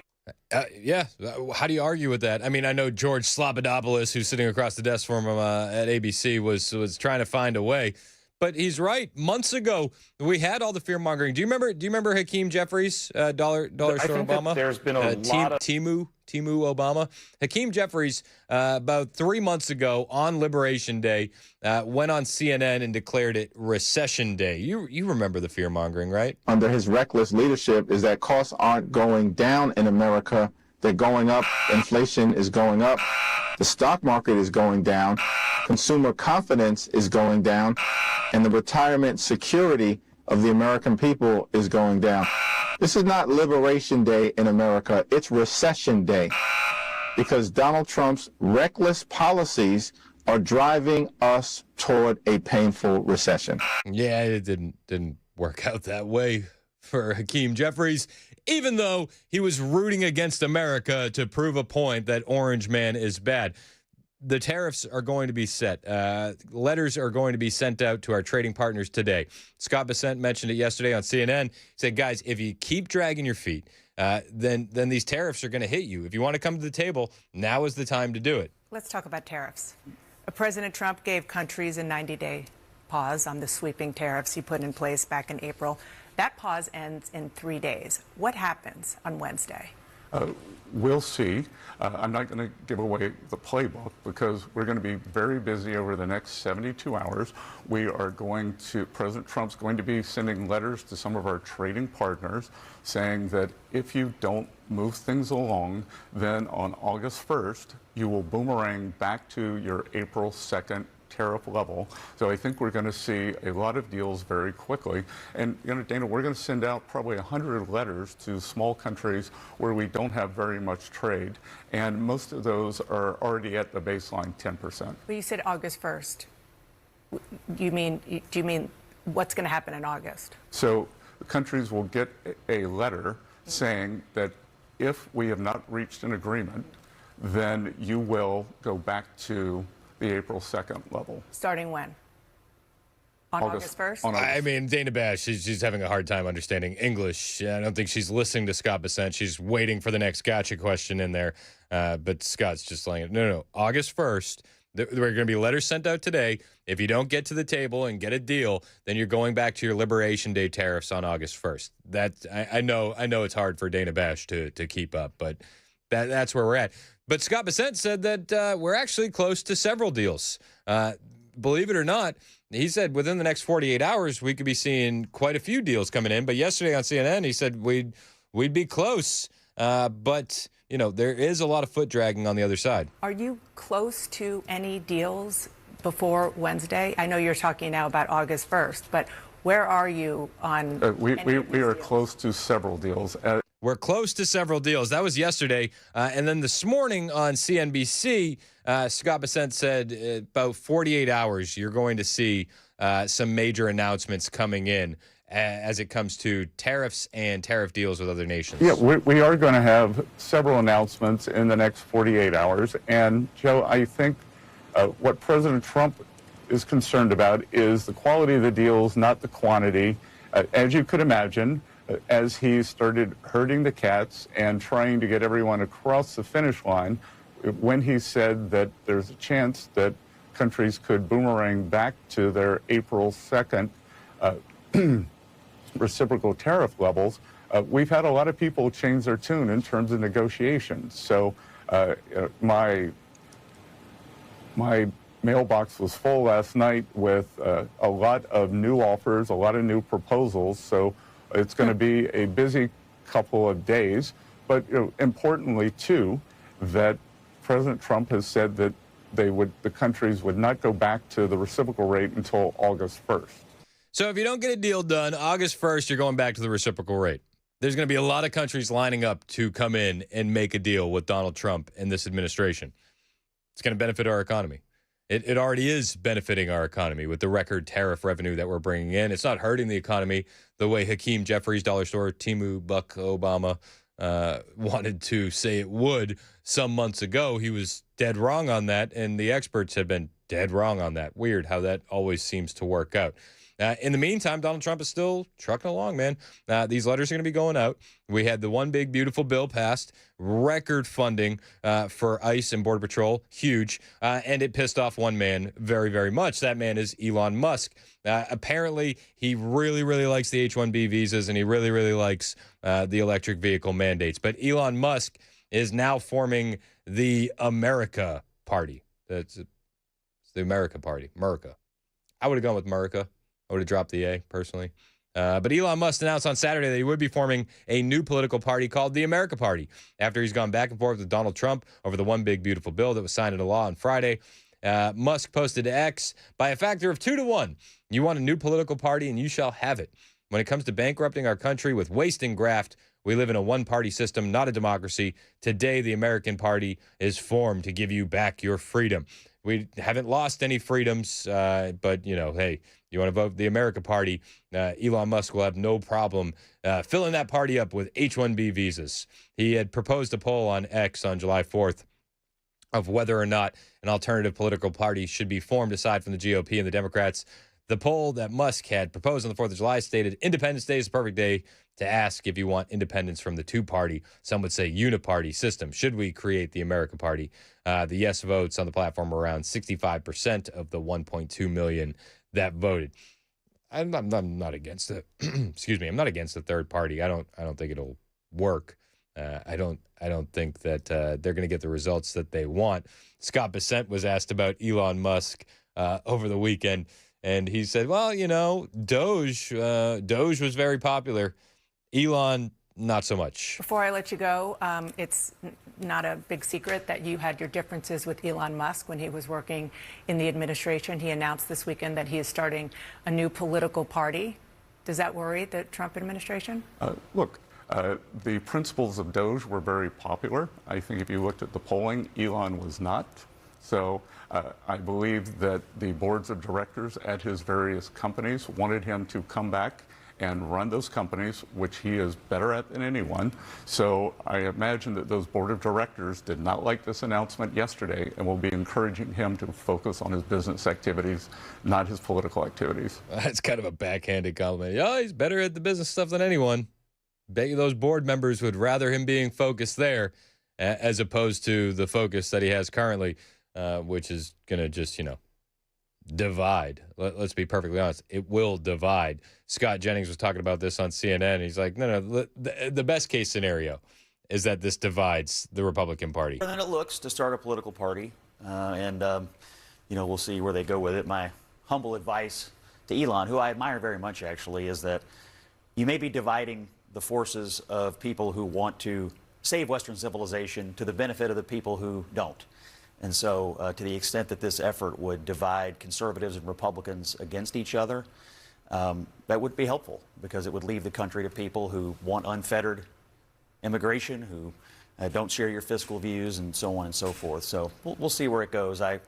Yeah. How do you argue with that? I mean, I know George Slobodopoulos, who's sitting across the desk from him at ABC, was trying to find a way. But he's right. Months ago, we had all the fear mongering. Do you remember Hakeem Jeffries, Dollar Store Obama? There's been a lot of Timu Obama. Hakeem Jeffries, about 3 months ago on Liberation Day, went on CNN and declared it Recession Day. You remember the fear mongering, right? Under his reckless leadership is that costs aren't going down in America. They're going up. Inflation is going up. The stock market is going down. Consumer confidence is going down. And the retirement security of the American people is going down. This is not Liberation Day in America. It's Recession Day, because Donald Trump's reckless policies are driving us toward a painful recession. Yeah, it didn't work out that way for Hakeem Jeffries, even though he was rooting against America to prove a point that Orange Man is bad. The tariffs are going to be set. Letters are going to be sent out to our trading partners today. Scott Bessent mentioned it yesterday on CNN. He said, guys, if you keep dragging your feet, then these tariffs are going to hit you. If you want to come to the table, now is the time to do it. Let's talk about tariffs. President Trump gave countries a 90-day pause on the sweeping tariffs he put in place back in April. That pause ends in 3 days. What happens on Wednesday? We'll see. I'm not going to give away the playbook because we're going to be very busy over the next 72 hours. President Trump's going to be sending letters to some of our trading partners saying that if you don't move things along, then on August 1st, you will boomerang back to your April 2nd tariff level. So I think we're going to see a lot of deals very quickly. And, Dana, we're going to send out probably 100 letters to small countries where we don't have very much trade. And most of those are already at the baseline 10%. Well, you said August 1st. Do you mean what's going to happen in August? So the countries will get a letter saying that if we have not reached an agreement, then you will go back to the April 2nd level. Starting when? On August 1st? I mean, Dana Bash, she's having a hard time understanding English. I don't think she's listening to Scott Bessent. She's waiting for the next gotcha question in there. But Scott's just like, no. August 1st, there are going to be letters sent out today. If you don't get to the table and get a deal, then you're going back to your Liberation Day tariffs on August 1st. I know it's hard for Dana Bash to keep up, but that's where we're at. But Scott Bessent said that we're actually close to several deals. Believe it or not, he said within the next 48 hours, we could be seeing quite a few deals coming in. But yesterday on CNN, he said we'd be close. But, there is a lot of foot dragging on the other side. Are you close to any deals before Wednesday? I know you're talking now about August 1st, but where are you on we are close to several deals. We're close to several deals. That was yesterday. And then this morning on CNBC, Scott Bessent said about 48 hours, you're going to see some major announcements coming in as it comes to tariffs and tariff deals with other nations. Yeah, we are going to have several announcements in the next 48 hours. And, Joe, I think what President Trump is concerned about is the quality of the deals, not the quantity. As you could imagine, as he started herding the cats and trying to get everyone across the finish line, when he said that there's a chance that countries could boomerang back to their April 2nd reciprocal tariff levels, we've had a lot of people change their tune in terms of negotiations. So my mailbox was full last night with a lot of new offers, a lot of new proposals. So it's going to be a busy couple of days. But importantly, too, that President Trump has said that the countries would not go back to the reciprocal rate until August 1st. So if you don't get a deal done, August 1st, you're going back to the reciprocal rate. There's going to be a lot of countries lining up to come in and make a deal with Donald Trump and this administration. It's going to benefit our economy. It already is benefiting our economy with the record tariff revenue that we're bringing in. It's not hurting the economy the way Hakeem Jeffries, Dollar Store, Timu, Buck Obama wanted to say it would some months ago. He was dead wrong on that, and the experts have been dead wrong on that. Weird how that always seems to work out. In the meantime, Donald Trump is still trucking along, man. These letters are going to be going out. We had the one big, beautiful bill passed, record funding for ICE and Border Patrol, huge, and it pissed off one man very, very much. That man is Elon Musk. Apparently, he really, really likes the H-1B visas, and he really, really likes the electric vehicle mandates. But Elon Musk is now forming the America Party. It's the America Party, America. I would have gone with America. I would have dropped the A, personally. But Elon Musk announced on Saturday that he would be forming a new political party called the America Party after he's gone back and forth with Donald Trump over the one big, beautiful bill that was signed into law on Friday. Musk posted to X, by a factor of 2-1, you want a new political party and you shall have it. When it comes to bankrupting our country with waste and graft, we live in a one-party system, not a democracy. Today, the American Party is formed to give you back your freedom. We haven't lost any freedoms, but, hey, you want to vote the America Party, Elon Musk will have no problem filling that party up with H-1B visas. He had proposed a poll on X on July 4th of whether or not an alternative political party should be formed aside from the GOP and the Democrats. The poll that Musk had proposed on the 4th of July stated Independence Day is the perfect day to ask if you want independence from the two-party, some would say uniparty system. Should we create the America Party? The yes votes on the platform were around 65% of the 1.2 million that voted. I'm not against it. Excuse me. I'm not against the third party. I don't think it'll work. I don't think that they're going to get the results that they want. Scott Bessent was asked about Elon Musk over the weekend, and he said, well, Doge was very popular. Elon, not so much. Before I let you go, it's not a big secret that you had your differences with Elon Musk when he was working in the administration. He announced this weekend that he is starting a new political party. Does that worry the Trump administration? Look, the principles of Doge were very popular. I think if you looked at the polling, Elon was not. So I believe that the boards of directors at his various companies wanted him to come back and run those companies, which he is better at than anyone. So I imagine that those board of directors did not like this announcement yesterday and will be encouraging him to focus on his business activities, not his political activities. That's kind of a backhanded compliment. Yeah, he's better at the business stuff than anyone. Bet you those board members would rather him being focused there as opposed to the focus that he has currently, which is going to just, divide. Let's be perfectly honest. It will divide. Scott Jennings was talking about this on CNN. He's like, no, the best case scenario is that this divides the Republican Party. And then it looks to start a political party, and we'll see where they go with it. My humble advice to Elon, who I admire very much actually, is that you may be dividing the forces of people who want to save Western civilization to the benefit of the people who don't. And so to the extent that this effort would divide conservatives and Republicans against each other, that would be helpful because it would leave the country to people who want unfettered immigration, who don't share your fiscal views, and so on and so forth. So we'll see where it goes. I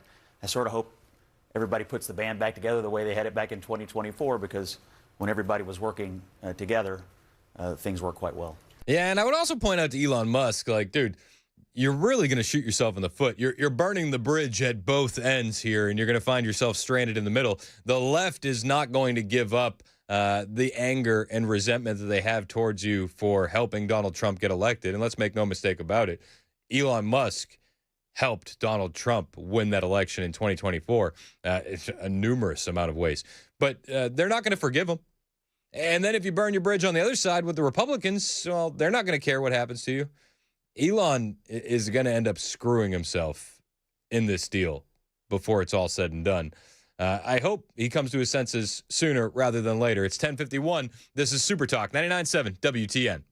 sort of hope everybody puts the band back together the way they had it back in 2024 because when everybody was working together, things worked quite well. Yeah, and I would also point out to Elon Musk, dude, you're really going to shoot yourself in the foot. You're burning the bridge at both ends here, and you're going to find yourself stranded in the middle. The left is not going to give up the anger and resentment that they have towards you for helping Donald Trump get elected. And let's make no mistake about it. Elon Musk helped Donald Trump win that election in 2024. It's a numerous amount of ways. But they're not going to forgive him. And then if you burn your bridge on the other side with the Republicans, well, they're not going to care what happens to you. Elon is going to end up screwing himself in this deal before it's all said and done. I hope he comes to his senses sooner rather than later. It's 10:51. This is Super Talk 99.7 WTN.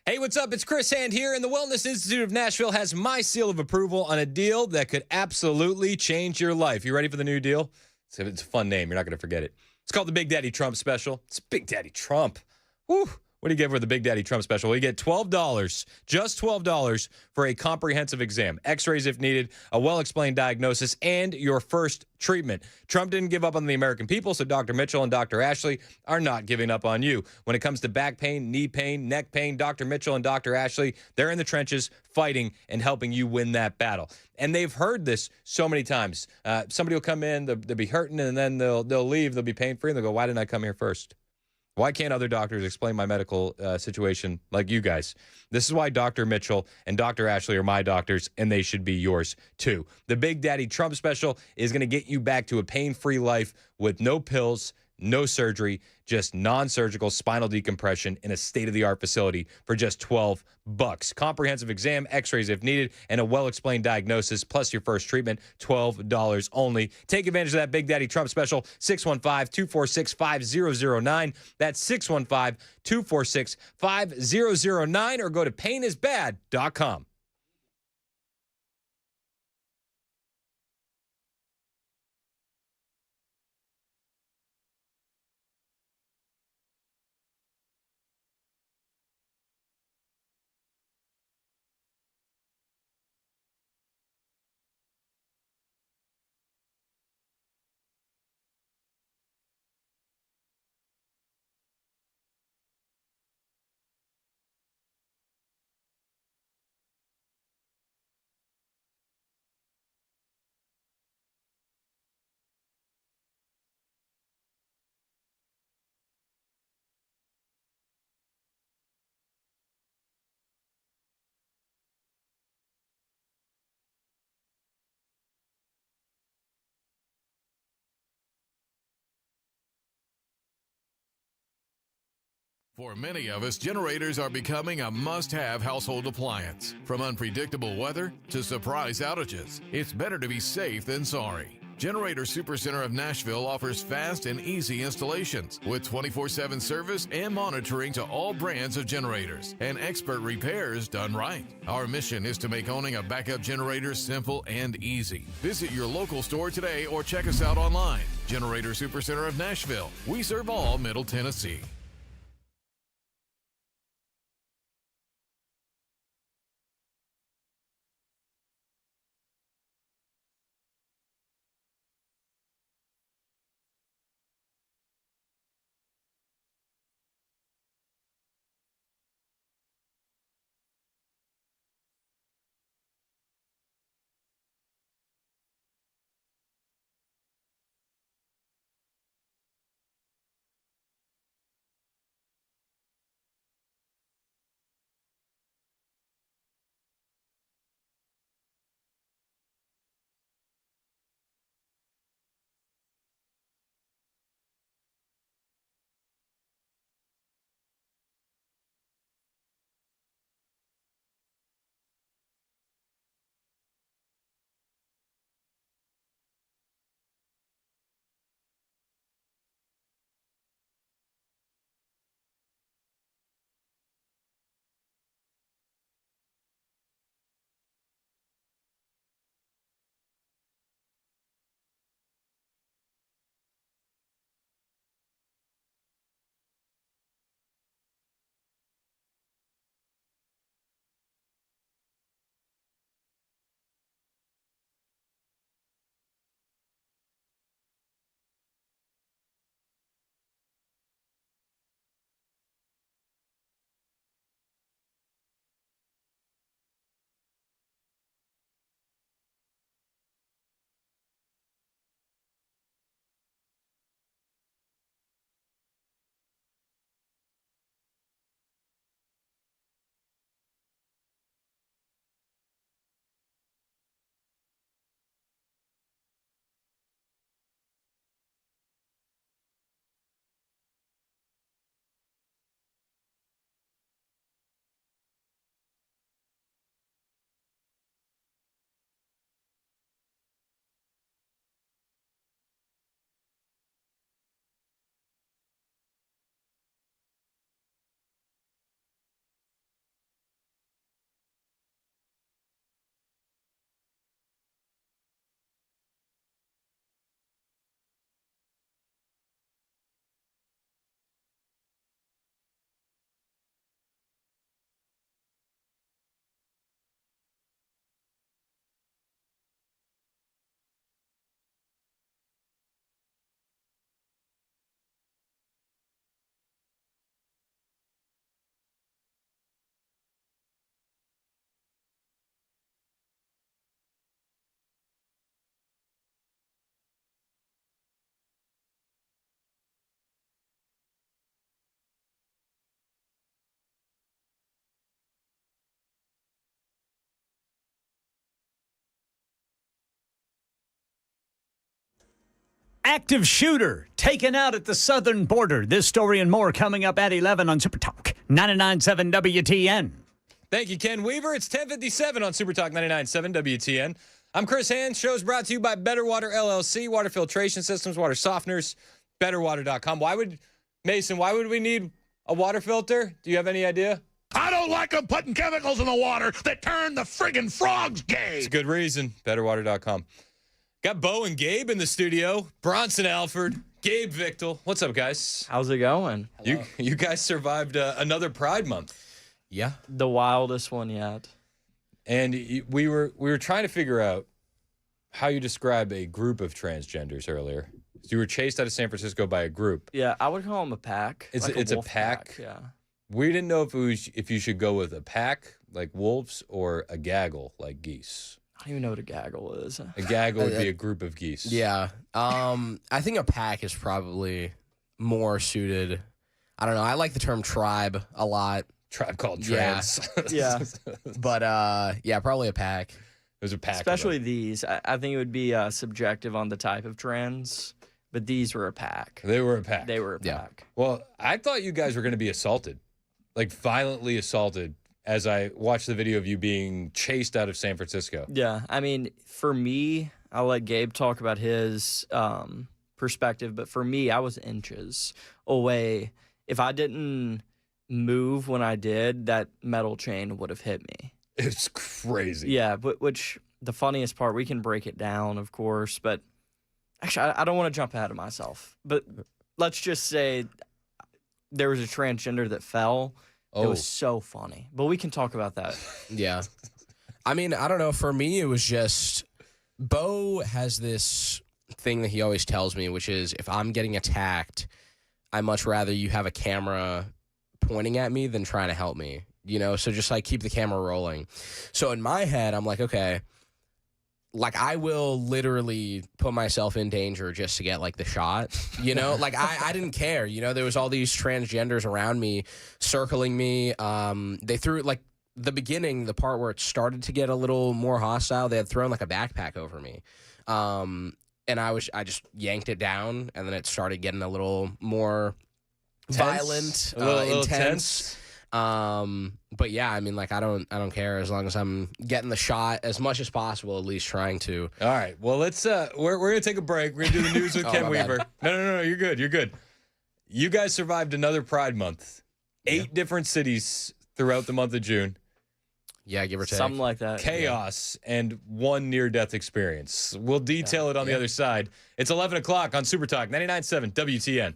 Hey, what's up? It's Chris Hand here, and the Wellness Institute of Nashville has my seal of approval on a deal that could absolutely change your life. You ready for the new deal? It's a fun name. You're not going to forget it. It's called the Big Daddy Trump Special. It's Big Daddy Trump. Woo. What do you get for the Big Daddy Trump Special? Well, you get $12, just $12 for a comprehensive exam, x-rays if needed, a well-explained diagnosis, and your first treatment. Trump didn't give up on the American people, so Dr. Mitchell and Dr. Ashley are not giving up on you. When it comes to back pain, knee pain, neck pain, Dr. Mitchell and Dr. Ashley, they're in the trenches fighting and helping you win that battle. And they've heard this so many times. Somebody will come in, they'll be hurting, and then they'll leave, they'll be pain-free, and they'll go, why didn't I come here first? Why can't other doctors explain my medical situation like you guys? This is why Dr. Mitchell and Dr. Ashley are my doctors, and they should be yours too. The Big Daddy Trump Special is going to get you back to a pain-free life with no pills, no surgery, just non-surgical spinal decompression in a state-of-the-art facility for just $12. Comprehensive exam, x-rays if needed, and a well-explained diagnosis, plus your first treatment, $12 only. Take advantage of that Big Daddy Trump Special, 615-246-5009. That's 615-246-5009, or go to painisbad.com. For many of us, generators are becoming a must-have household appliance. From unpredictable weather to surprise outages, it's better to be safe than sorry. Generator Supercenter of Nashville offers fast and easy installations with 24/7 service and monitoring to all brands of generators and expert repairs done right. Our mission is to make owning a backup generator simple and easy. Visit your local store today or check us out online. Generator Supercenter of Nashville. We serve all Middle Tennessee. Active shooter taken out at the southern border. This story and more coming up at 11 on Super Talk 99.7 WTN. Thank you, Ken Weaver. It's 10:57 on Super Talk 99.7 WTN. I'm Chris Hand. Show's brought to you by Better Water LLC, water filtration systems, water softeners, betterwater.com. Why would we need a water filter? Do you have any idea? I don't like them putting chemicals in the water that turn the friggin' frogs gay. It's a good reason. Betterwater.com. Got Bo and Gabe in the studio. Bronson Alford, Gabe Victel. What's up, guys? How's it going? You guys survived another Pride Month. Yeah. The wildest one yet. And we were trying to figure out how you describe a group of transgenders earlier. So you were chased out of San Francisco by a group. Yeah, I would call them a pack. It's a wolf pack. Yeah. We didn't know if you should go with a pack like wolves or a gaggle like geese. I don't even know what a gaggle is. A gaggle would be a group of geese. Yeah. I think a pack is probably more suited. I don't know. I like the term tribe a lot. Tribe called trans. Yeah. But yeah, probably a pack. There's a pack. Especially these. I think it would be subjective on the type of trans, but these were a pack. They were a pack. They were a pack. Well, I thought you guys were going to be assaulted, like violently assaulted, as I watched the video of you being chased out of San Francisco. Yeah. I mean, for me, I'll let Gabe talk about his perspective, but for me, I was inches away. If I didn't move when I did, that metal chain would have hit me. It's crazy. Yeah, but which the funniest part, we can break it down, of course, but actually, I don't want to jump ahead of myself. But let's just say there was a transgender that fell. Oh. It was so funny. But we can talk about that. Yeah. I mean, I don't know. For me, it was just Bo has this thing that he always tells me, which is if I'm getting attacked, I much rather you have a camera pointing at me than trying to help me. You know, so just like keep the camera rolling. So in my head, I'm like, okay, like I will literally put myself in danger just to get like the shot, you know, like I didn't care, you know, there was all these transgenders around me circling me. They threw like the beginning, the part where it started to get a little more hostile, they had thrown like a backpack over me. And I just yanked it down and then it started getting a little more violent, a little intense. But yeah, I mean, like I don't care as long as I'm getting the shot as much as possible, at least trying to. All right. Well, let's we're gonna take a break. We're gonna do the news with Ken Weaver. No, you're good. You're good. You guys survived another Pride Month. 8 different cities throughout the month of June. Yeah, give or take. Something like that. Chaos and 1 near-death experience. We'll detail it on the other side. It's 11 o'clock on Super Talk 99.7 WTN.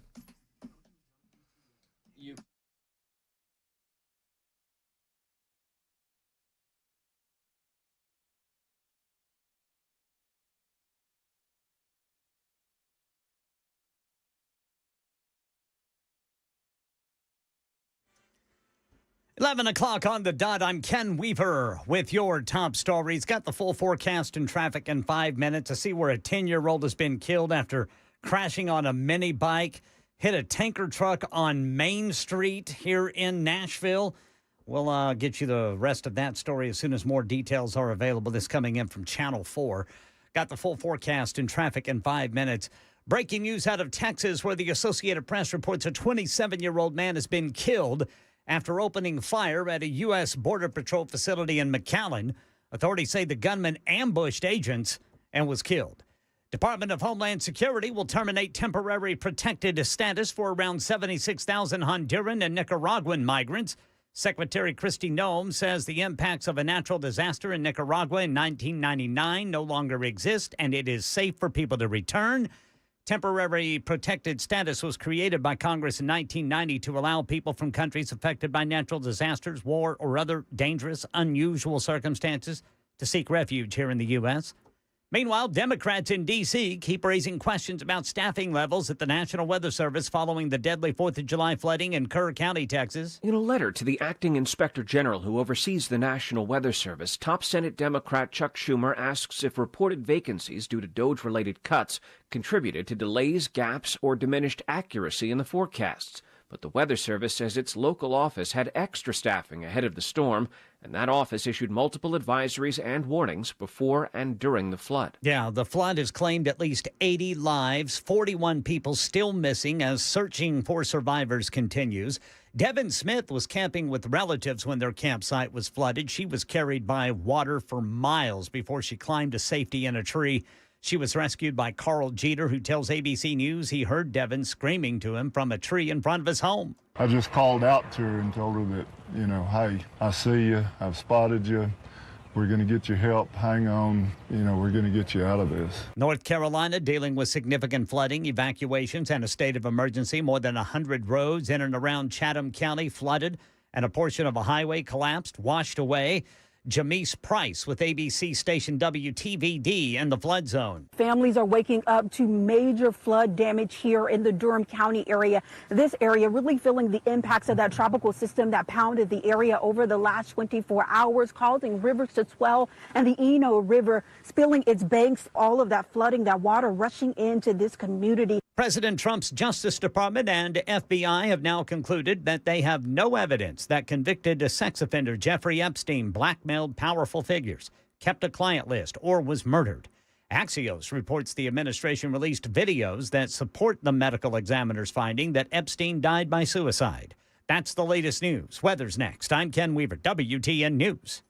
11 o'clock on the dot. I'm Ken Weaver with your top stories. Got the full forecast and traffic in 5 minutes to see where a 10-year-old has been killed after crashing on a mini bike, hit a tanker truck on Main Street here in Nashville. We'll get you the rest of that story as soon as more details are available. This coming in from Channel 4. Got the full forecast and traffic in 5 minutes. Breaking news out of Texas, where the Associated Press reports a 27-year-old man has been killed after opening fire at a U.S. Border Patrol facility in McAllen. Authorities say the gunman ambushed agents and was killed. Department of Homeland Security will terminate temporary protected status for around 76,000 Honduran and Nicaraguan migrants. Secretary Kristi Noem says the impacts of a natural disaster in Nicaragua in 1999 no longer exist, and it is safe for people to return. Temporary protected status was created by Congress in 1990 to allow people from countries affected by natural disasters, war, or other dangerous, unusual circumstances to seek refuge here in the U.S. Meanwhile, Democrats in D.C. keep raising questions about staffing levels at the National Weather Service following the deadly 4th of July flooding in Kerr County, Texas. In a letter to the acting inspector general who oversees the National Weather Service, top Senate Democrat Chuck Schumer asks if reported vacancies due to DOGE-related cuts contributed to delays, gaps, or diminished accuracy in the forecasts. But the Weather Service says its local office had extra staffing ahead of the storm and that office issued multiple advisories and warnings before and during the flood. Yeah, the flood has claimed at least 80 lives, 41 people still missing as searching for survivors continues. Devin Smith was camping with relatives when their campsite was flooded. She was carried by water for miles before she climbed to safety in a tree. She was rescued by Carl Jeter, who tells ABC News he heard Devin screaming to him from a tree in front of his home. I just called out to her and told her that, hey, I see you, I've spotted you, we're going to get you help, hang on, we're going to get you out of this. North Carolina dealing with significant flooding, evacuations, and a state of emergency. More than 100 roads in and around Chatham County flooded, and a portion of a highway collapsed, washed away. Jamise Price with ABC station WTVD in the flood zone. Families are waking up to major flood damage here in the Durham County area. This area really feeling the impacts of that tropical system that pounded the area over the last 24 hours, causing rivers to swell and the Eno River spilling its banks, all of that flooding, that water rushing into this community. President Trump's Justice Department and FBI have now concluded that they have no evidence that convicted sex offender Jeffrey Epstein blackmailed powerful figures, kept a client list, or was murdered. Axios reports the administration released videos that support the medical examiner's finding that Epstein died by suicide. That's the latest news. Weather's next. I'm Ken Weaver, WTN News.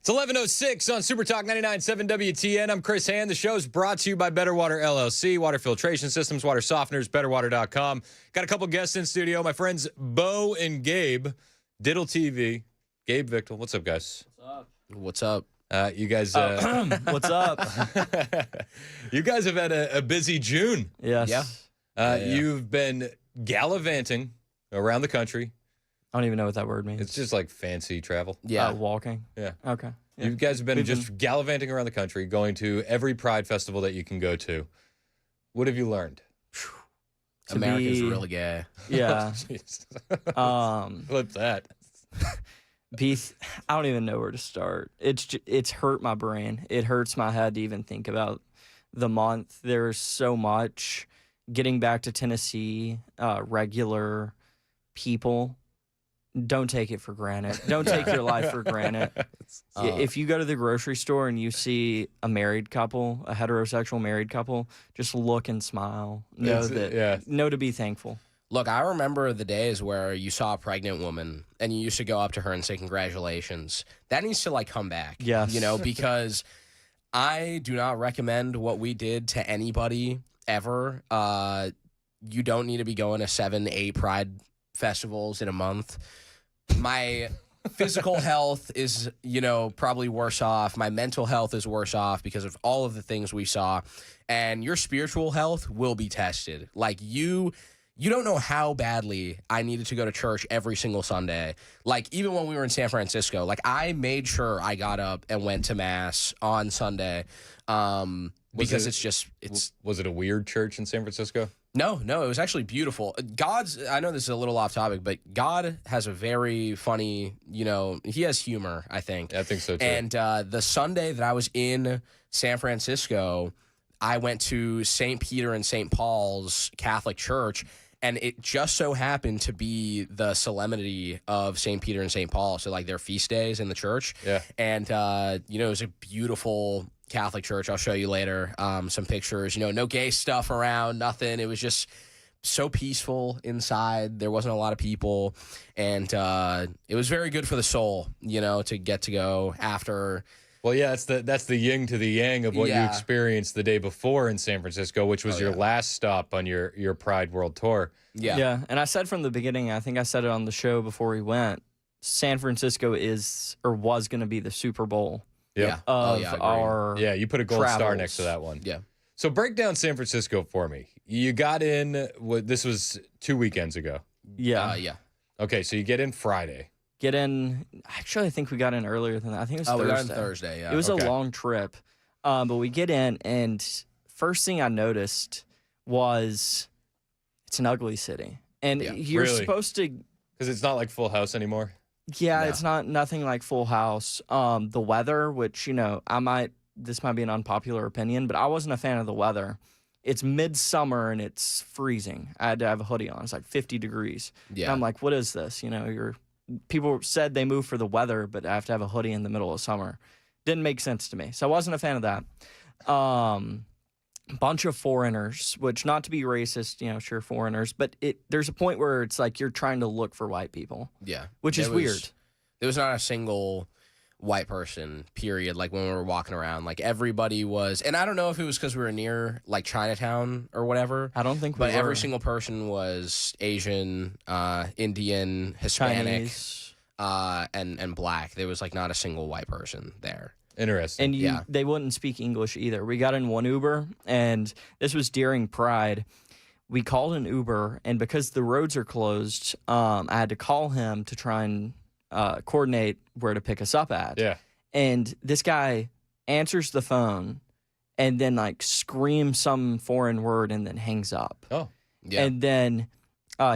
It's 11:06 on Super Talk 99.7 WTN. I'm Chris Hand. The show is brought to you by Better Water LLC, water filtration systems, water softeners, betterwater.com. Got a couple guests in studio. My friends Bo and Gabe, Diddle TV. Gabe Victor. What's up, guys? What's up? You guys. What's up? You guys have had a busy June. Yes. Yeah. You've been gallivanting around the country. I don't even know what that word means. It's just like fancy travel. Yeah. Walking. Yeah. Okay. Yeah. You guys have been just gallivanting around the country, going to every Pride festival that you can go to. What have you learned? America's really gay. Yeah. Flip that. I don't even know where to start. It's hurt my brain. It hurts my head to even think about the month. There's so much. Getting back to Tennessee, regular people, don't take it for granted. Don't take your life for granted. If you go to the grocery store and you see a married couple, a heterosexual married couple, just look and smile. Know to be thankful. Look, I remember the days where you saw a pregnant woman and you used to go up to her and say congratulations. That needs to like come back. Yes. Because I do not recommend what we did to anybody ever. You don't need to be going to 7, 8 Pride festivals in a month. My physical health is, probably worse off. My mental health is worse off because of all of the things we saw. And your spiritual health will be tested. Like you don't know how badly I needed to go to church every single Sunday. Like, even when we were in San Francisco, like, I made sure I got up and went to Mass on Sunday because Was it a weird church in San Francisco? No, it was actually beautiful. I know this is a little off topic, but God has a very funny, he has humor, I think. I think so, too. And the Sunday that I was in San Francisco, I went to St. Peter and St. Paul's Catholic Church, and it just so happened to be the solemnity of St. Peter and St. Paul, so like their feast days in the church. Yeah. And, it was a beautiful Catholic church. I'll show you later some pictures. No gay stuff around, nothing. It was just so peaceful inside. There wasn't a lot of people, and it was very good for the soul, to get to go after. Well, yeah, that's the yin to the yang of what you experienced the day before in San Francisco, which was your last stop on your Pride World Tour. Yeah. And I said from the beginning, I think I said it on the show before we went, San Francisco is or was going to be the Super Bowl. Yeah. Our you put a gold star travels. next to that one. Yeah. So break down San Francisco for me. You got in. This was 2 weekends ago. Yeah. Okay, so you get in Friday. Actually, I think we got in earlier than that. I think it was Thursday. We got in Thursday, yeah. It was a long trip. But we get in, and first thing I noticed was it's an ugly city. And you're supposed to... Because it's not like Full House anymore? Yeah, it's nothing like Full House. The weather, which, this might be an unpopular opinion, but I wasn't a fan of the weather. It's midsummer and it's freezing. I had to have a hoodie on. It's like 50 degrees. Yeah. And I'm like, what is this? People said they moved for the weather, but I have to have a hoodie in the middle of summer. Didn't make sense to me. So I wasn't a fan of that. Bunch of foreigners, which not to be racist, sure, foreigners, but there's a point where it's like you're trying to look for white people. Yeah. Which is weird. There was not a single white person, period, like when we were walking around. Like everybody was, and I don't know if it was because we were near like Chinatown or whatever. I don't think we But were. every single person was Asian, Indian, Hispanic, and black. There was like not a single white person there. Interesting. And they wouldn't speak English either. We got in one Uber, and this was during Pride. We called an Uber, and because the roads are closed, I had to call him to try and coordinate where to pick us up at. Yeah. And this guy answers the phone and then like screams some foreign word and then hangs up. Oh. Yeah. And then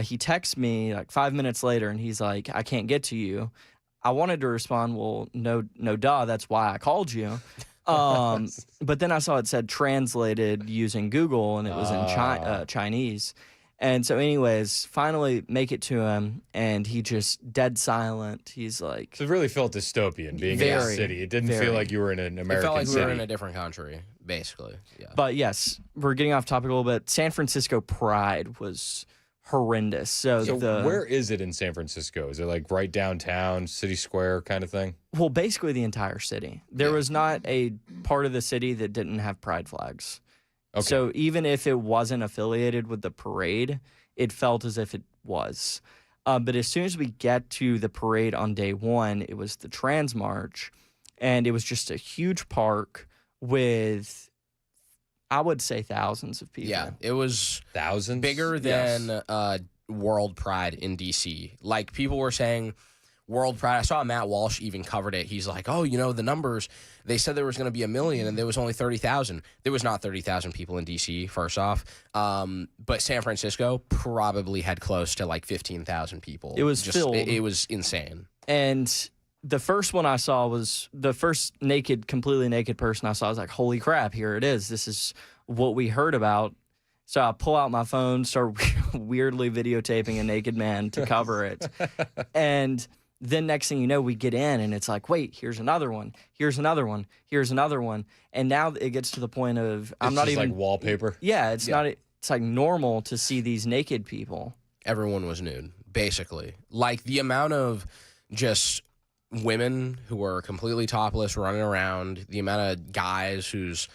he texts me like 5 minutes later, and he's like, I can't get to you. I wanted to respond, well, no, duh, that's why I called you. But then I saw it said translated using Google, and it was in Chinese. And so anyways, finally make it to him, and he just dead silent. He's like... So it really felt dystopian being in a city. It didn't feel like you were in an American city. It felt like we were in a different country, basically. Yeah. But yes, we're getting off topic a little bit. San Francisco Pride was horrendous. So where is it in San Francisco? Is it like right downtown, city square kind of thing? Well, basically the entire city. There was not a part of the city that didn't have pride flags. Okay. So even if it wasn't affiliated with the parade, it felt as if it was. But as soon as we get to the parade on day one, it was the Trans March, and it was just a huge park with, I would say, thousands of people. Yeah, it was thousands, bigger than World Pride in DC. Like people were saying, World Pride. I saw Matt Walsh even covered it. He's like, oh, the numbers. They said there was going to be 1 million, and there was only 30,000. There was not 30,000 people in DC. First off, but San Francisco probably had close to like 15,000 people. It was filled. It was insane. And the first one I saw was the first completely naked person I saw. I was like, holy crap, here it is. This is what we heard about. So I pull out my phone, start weirdly videotaping a naked man to cover it. And then next thing you know, we get in and it's like, wait, here's another one. Here's another one. Here's another one. And now it gets to the point of I'm not even like wallpaper. Yeah, it's not. It's like normal to see these naked people. Everyone was nude, basically. Like the amount of just women who were completely topless running around, the amount of guys whose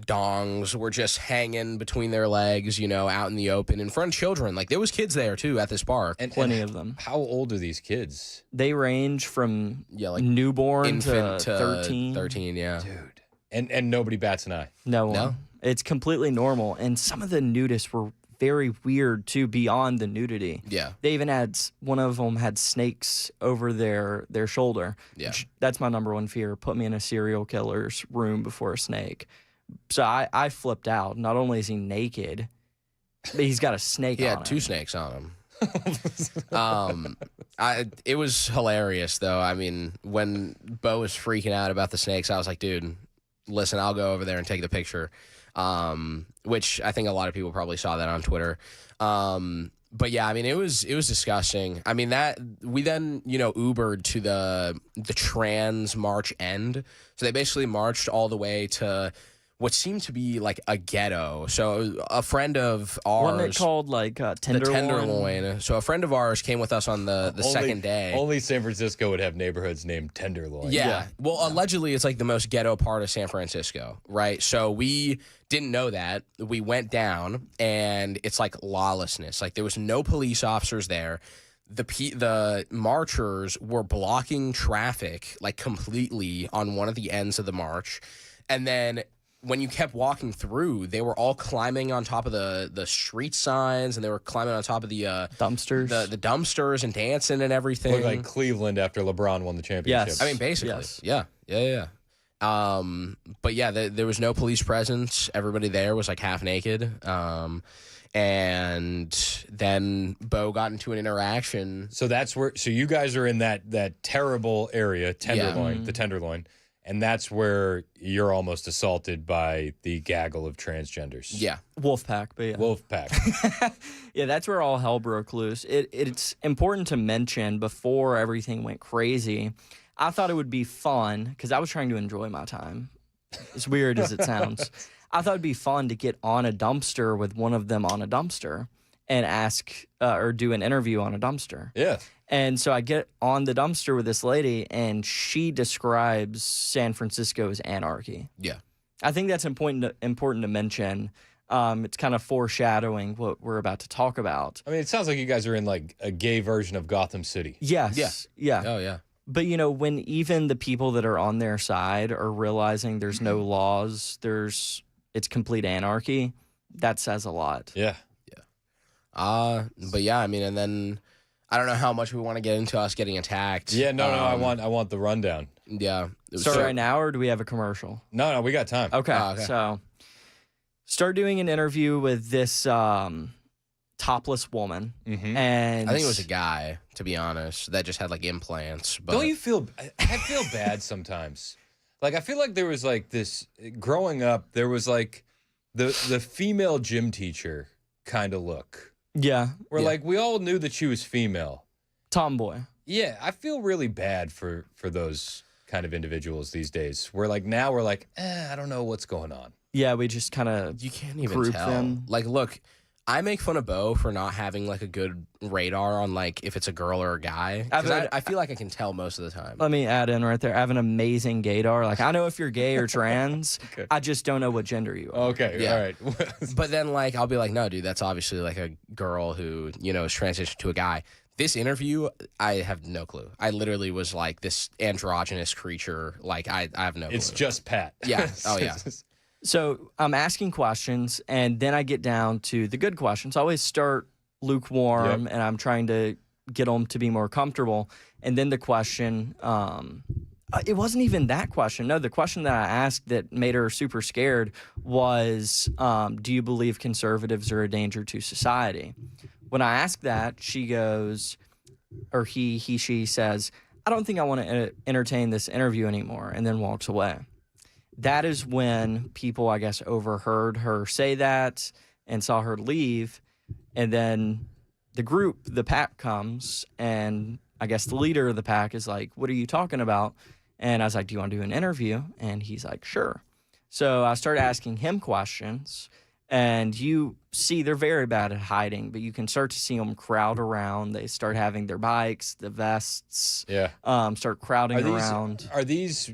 dongs were just hanging between their legs, out in the open in front of children. Like there was kids there too at this park. And plenty of them. How old are these kids? They range from like newborn infant to 13. 13, yeah. Dude. And nobody bats an eye. No one. It's completely normal. And some of the nudists were very weird too, beyond the nudity. Yeah. They even had, one of them had snakes over their shoulder. Yeah. That's my number one fear. Put me in a serial killer's room before a snake. So I flipped out. Not only is he naked, but he's got a snake on him. He had 2 snakes on him. It was hilarious, though. I mean, when Bo was freaking out about the snakes, I was like, dude, listen, I'll go over there and take the picture, which I think a lot of people probably saw that on Twitter. But, yeah, I mean, it was disgusting. I mean, that we then, Ubered to the trans march end. So they basically marched all the way to what seemed to be like a ghetto. So a friend of ours... Wasn't it called like Tenderloin? The Tenderloin. So a friend of ours came with us on the second day. Only San Francisco would have neighborhoods named Tenderloin. Yeah. Well, allegedly it's like the most ghetto part of San Francisco, right? So we didn't know that. We went down and it's like lawlessness. Like there was no police officers there. The marchers were blocking traffic like completely on one of the ends of the march. And then when you kept walking through, they were all climbing on top of the street signs, and they were climbing on top of the dumpsters, the dumpsters, and dancing and everything. Looked like Cleveland after LeBron won the championship. Yes, I mean basically, yes. yeah. But yeah, there was no police presence. Everybody there was like half naked. And then Bo got into an interaction. So that's where. So you guys are in that terrible area, Tenderloin, the Tenderloin. And that's where you're almost assaulted by the gaggle of transgenders. Yeah. Wolfpack, but yeah. Wolfpack. Yeah, that's where all hell broke loose. It's important to mention before everything went crazy, I thought it would be fun, because I was trying to enjoy my time. As weird as it sounds. I thought it'd be fun to get on a dumpster with one of them on a dumpster and ask or do an interview on a dumpster. Yeah. And so I get on the dumpster with this lady, and she describes San Francisco as anarchy. Yeah. I think that's important to mention. It's kind of foreshadowing what we're about to talk about. I mean, it sounds like you guys are in like a gay version of Gotham City. Yes. Yeah. Oh, yeah. But, when even the people that are on their side are realizing there's no laws, it's complete anarchy, that says a lot. Yeah. Yeah. But yeah, I mean, and then I don't know how much we want to get into us getting attacked. Yeah, no, I want the rundown. Yeah. So right now, or do we have a commercial? No, we got time. Okay. So start doing an interview with this topless woman. Mm-hmm. And I think it was a guy, to be honest, that just had like implants. But don't you feel? I feel bad sometimes. Like I feel like there was like this growing up. There was like the female gym teacher kind of look. Yeah. Where like we all knew that she was female. Tomboy. Yeah, I feel really bad for those kind of individuals these days. We're like now we're like, I don't know what's going on. Yeah, we just kind of you can't even group tell. them. Like, look, I make fun of Bo for not having like a good radar on like if it's a girl or a guy. I feel like I can tell most of the time. Let me add in right there. I have an amazing gaydar. Like I know if you're gay or trans. Okay. I just don't know what gender you are. Okay, Yeah. all right. But then like I'll be like, no, dude, that's obviously like a girl who, is transitioned to a guy. This interview, I have no clue. I literally was like this androgynous creature. Like I have no clue. It's just Pat. Yeah. Oh yeah. So I'm asking questions, and then I get down to the good questions. I always start lukewarm, and I'm trying to get them to be more comfortable. And then the question, it wasn't even that question. No, the question that I asked that made her super scared was, do you believe conservatives are a danger to society? When I asked that, she goes, or she says, I don't think I want to entertain this interview anymore, and then walks away. That is when people, I guess, overheard her say that and saw her leave. And then the group, the pack comes, and I guess the leader of the pack is like, what are you talking about? And I was like, do you want to do an interview? And he's like, sure. So I started asking him questions. And you see they're very bad at hiding, but you can start to see them crowd around. They start having their bikes, the vests, start crowding around. Are these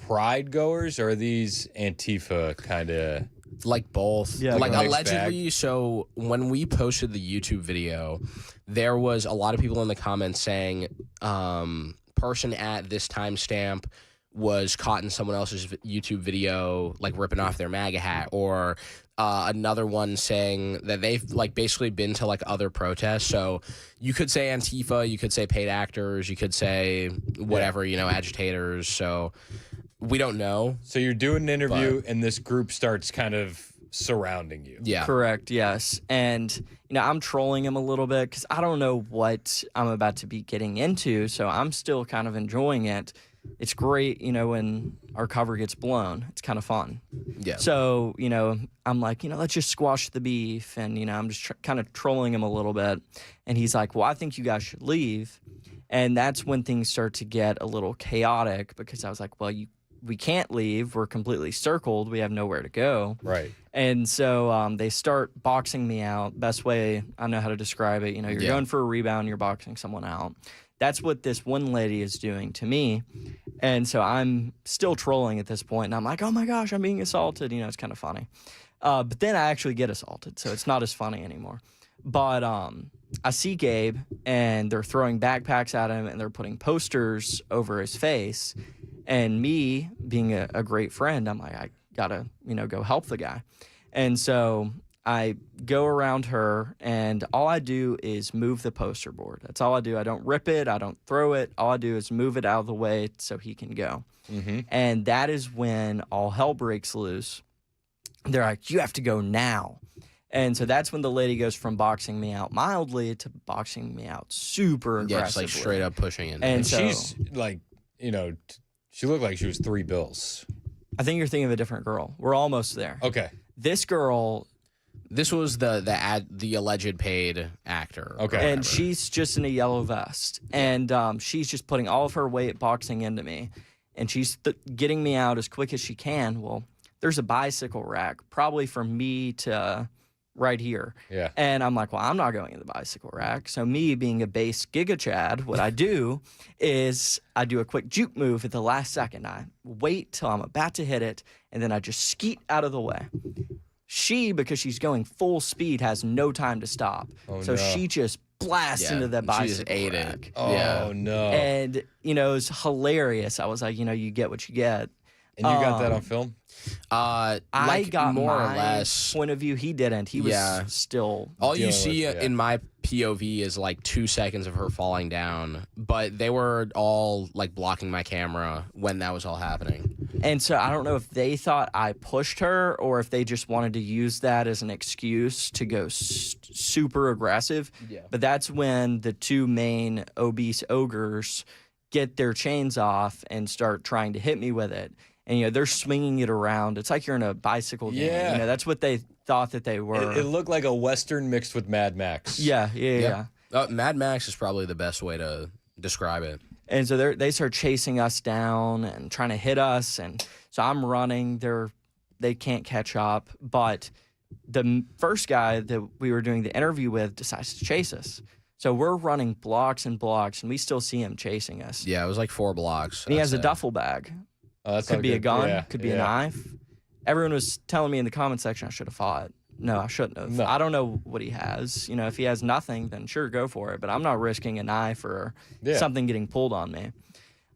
pride goers or are these Antifa kind of? Like both. Yeah, like mixed allegedly, bag. so when we posted the YouTube video, there was a lot of people in the comments saying, person at this timestamp was caught in someone else's YouTube video, like ripping off their MAGA hat, or another one saying that they've like basically been to like other protests. So you could say Antifa, you could say paid actors, you could say whatever, you know, agitators. So we don't know. So you're doing an interview and this group starts kind of surrounding you. Yeah. Correct, yes. And, you know, I'm trolling him a little bit because I don't know what I'm about to be getting into, so I'm still kind of enjoying it. It's great, you know, when our cover gets blown. It's kind of fun. Yeah. So, you know, I'm like, you know, let's just squash the beef. And, you know, I'm just kind of trolling him a little bit. And he's like, well, I think you guys should leave. And that's when things start to get a little chaotic because I was like, well, we can't leave. We're completely circled. We have nowhere to go. Right. And so they start boxing me out. Best way I know how to describe it. You know, you're going for a rebound, you're boxing someone out. That's what this one lady is doing to me. And so I'm still trolling at this point, and I'm like, oh my gosh, I'm being assaulted. You know, it's kind of funny. But then I actually get assaulted, so it's not as funny anymore. But I see Gabe, and they're throwing backpacks at him, and they're putting posters over his face. And me, being a great friend, I'm like, I gotta, you know, go help the guy. And so I go around her, and all I do is move the poster board. That's all I do. I don't rip it. I don't throw it. All I do is move it out of the way so he can go. Mm-hmm. And that is when all hell breaks loose. They're like, you have to go now. And so that's when the lady goes from boxing me out mildly to boxing me out super aggressively. Yeah, just like straight up pushing it. And she's like, you know, she looked like she was $3 bills. I think you're thinking of a different girl. We're almost there. Okay. This girl... This was the alleged paid actor. Okay. And she's just in a yellow vest. And she's just putting all of her weight boxing into me. And she's getting me out as quick as she can. Well, there's a bicycle rack probably from me to right here. Yeah. And I'm like, well, I'm not going in the bicycle rack. So me being a base Giga Chad, what I do is I do a quick juke move at the last second. I wait till I'm about to hit it, and then I just skeet out of the way. She, because she's going full speed, has no time to stop. Oh, so no. she just blasts into the bicycle She just ate rack. it. Oh, no. And, you know, it was hilarious. I was like, you know, you get what you get. And you got that on film? I got more my or less point of view. He didn't. He was still. All you dealing see with it. in my POV is like 2 seconds of her falling down, but they were all like blocking my camera when that was all happening. And so I don't know if they thought I pushed her or if they just wanted to use that as an excuse to go super aggressive. Yeah. But that's when the two main obese ogres get their chains off and start trying to hit me with it. And, you know, they're swinging it around. It's like you're in a bicycle game. Yeah. You know, that's what they thought that they were. It looked like a Western mixed with Mad Max. Yeah. Mad Max is probably the best way to describe it. And so they start chasing us down and trying to hit us. And so I'm running. They can't catch up. But the first guy that we were doing the interview with decides to chase us. So we're running blocks and blocks, and we still see him chasing us. Yeah, it was like 4 blocks. And he has a duffel bag. Oh, that's could be a gun, Yeah, could be a knife. Everyone was telling me in the comment section I should have fought. No, I shouldn't have. No. I don't know what he has. You know, if he has nothing, then sure, go for it. But I'm not risking a knife or something getting pulled on me.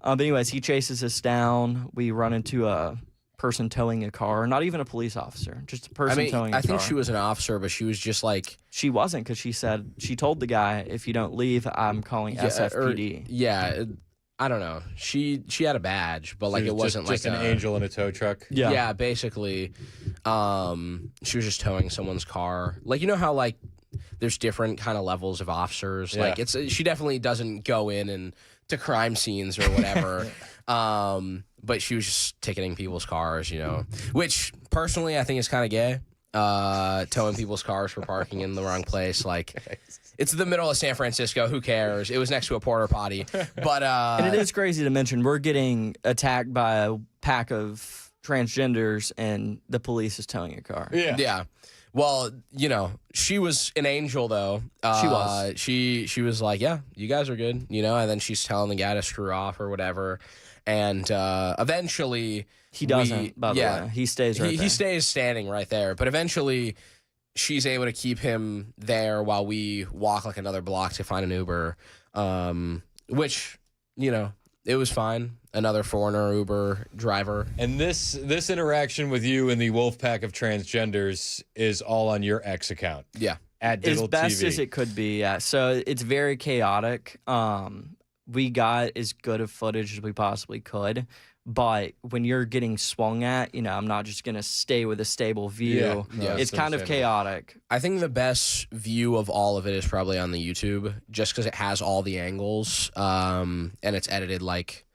But anyways, he chases us down. We run into a person towing a car. Not even a police officer, just a person towing a car. I think she was an officer, but she was just like... She wasn't, because she told the guy, if you don't leave, I'm calling SFPD. I don't know. She had a badge, but like it wasn't just like an angel in a tow truck. Yeah, basically. She was just towing someone's car. Like, you know how like there's different kind of levels of officers. Yeah. Like she definitely doesn't go in and to crime scenes or whatever. But she was just ticketing people's cars, which personally I think is kind of gay. Towing people's cars for parking in the wrong place. Like, it's the middle of San Francisco. Who cares? It was next to a porta potty. But and it is crazy to mention we're getting attacked by a pack of transgenders, and the police is towing a car. Yeah. Well, she was an angel, though. She was. She was like, yeah, you guys are good, and then she's telling the guy to screw off or whatever. And eventually... He doesn't, by the way. He stays right there. He stays standing right there. But eventually, she's able to keep him there while we walk like another block to find an Uber, which, it was fine. Another foreigner Uber driver. And this interaction with you and the wolf pack of transgenders is all on your X account. Yeah. At Diddle As best TV. as it could be, yeah. So it's very chaotic. We got as good of footage as we possibly could. But when you're getting swung at, I'm not just going to stay with a stable view. Yeah, it's kind of chaotic. I think the best view of all of it is probably on the YouTube, just because it has all the angles, and it's edited like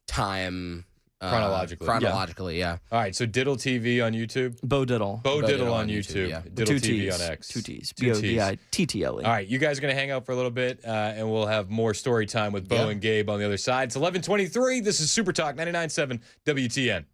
time chronologically. Yeah. All right. So Diddle TV on YouTube. Bo Diddle. Bo Diddle on YouTube. Yeah. Diddle Two TV T's. on X. Two T's. Two T's. B-O-D-I-T-T-L-E. All right. You guys are going to hang out for a little bit, and we'll have more story time with Bo and Gabe on the other side. It's 11:23. This is Super Talk 99.7 WTN.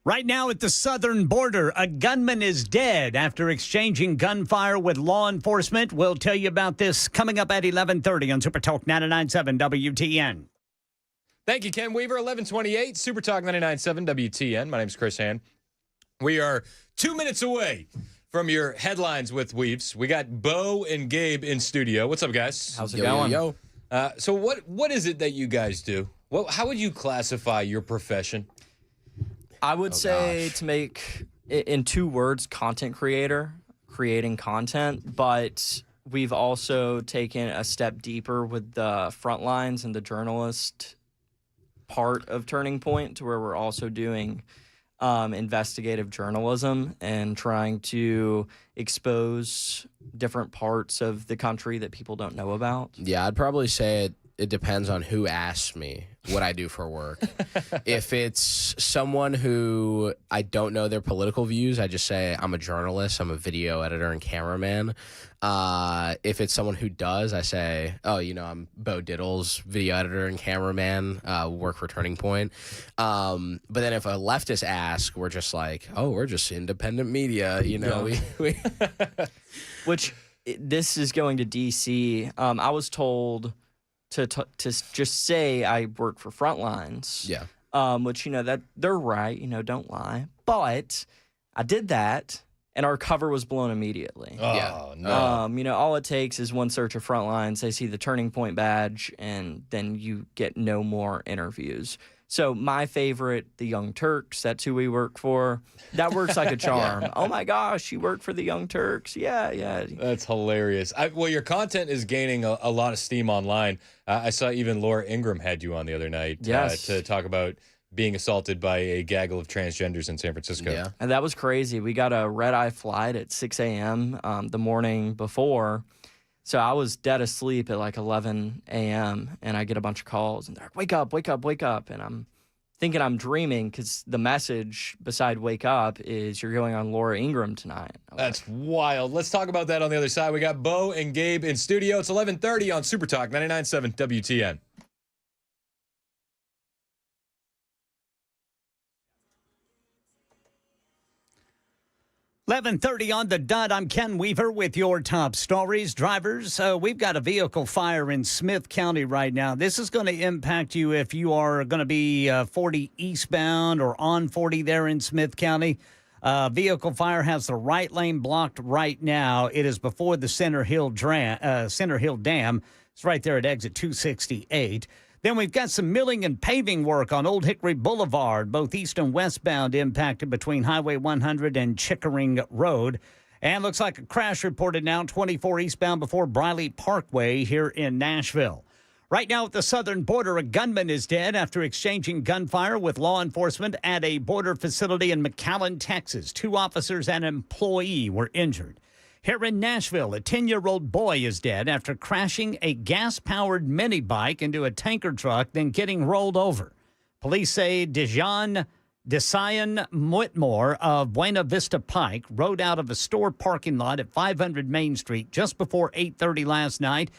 Right now at the southern border, a gunman is dead after exchanging gunfire with law enforcement. We'll tell you about this coming up at 11:30 on Super Talk 99.7 WTN. Thank you, Ken Weaver. 11:28, Super Talk 99.7 WTN. My name's Chris Hand. We are 2 minutes away from your headlines with Weaves. We got Bo and Gabe in studio. What's up, guys? How's it going? Yo. So what is it that you guys do? How would you classify your profession? I would say to make it in 2 words, content creator, creating content, but we've also taken a step deeper with the front lines and the journalist part of Turning Point to where we're also doing investigative journalism and trying to expose different parts of the country that people don't know about. Yeah, I'd probably say it depends on who asks me what I do for work. If it's someone who I don't know their political views, I just say I'm a journalist, I'm a video editor and cameraman. If it's someone who does, I say, I'm Bo Diddle's video editor and cameraman, work for Turning Point. But then if a leftist asks, we're just like, we're just independent media, we Which this is going to D.C. I was told to just say I work for Frontlines. Yeah. Which, that they're right, don't lie. But I did that, and our cover was blown immediately. Oh, no. All it takes is one search of Frontlines. They see the Turning Point badge, and then you get no more interviews. So my favorite, the Young Turks, that's who we work for. That works like a charm. Oh, my gosh, you work for the Young Turks. Yeah. That's hilarious. Well, your content is gaining a lot of steam online. I saw even Laura Ingraham had you on the other night to talk about being assaulted by a gaggle of transgenders in San Francisco. Yeah. And that was crazy. We got a red-eye flight at 6 a.m. The morning before. So I was dead asleep at like 11 a.m. and I get a bunch of calls and they're like, wake up, wake up, wake up. And I'm thinking I'm dreaming because the message beside wake up is you're going on Laura Ingraham tonight. That's wild. Let's talk about that on the other side. We got Bo and Gabe in studio. It's 11:30 on Super Talk 99.7 WTN. $11:30 on the dot. I'm Ken Weaver with your top stories. Drivers, we've got a vehicle fire in Smith County right now. This is going to impact you if you are going to be 40 eastbound or on 40 there in Smith County. Vehicle fire has the right lane blocked right now. It is before the Center Hill Dam. It's right there at exit 268. Then we've got some milling and paving work on Old Hickory Boulevard, both east and westbound impacted between Highway 100 and Chickering Road. And looks like a crash reported now 24 eastbound before Briley Parkway here in Nashville. Right now at the southern border, a gunman is dead after exchanging gunfire with law enforcement at a border facility in McAllen, Texas. 2 officers and an employee were injured. Here in Nashville, a 10-year-old boy is dead after crashing a gas-powered mini bike into a tanker truck, then getting rolled over. Police say Dejan Whitmore of Buena Vista Pike rode out of a store parking lot at 500 Main Street just before 8:30 last night.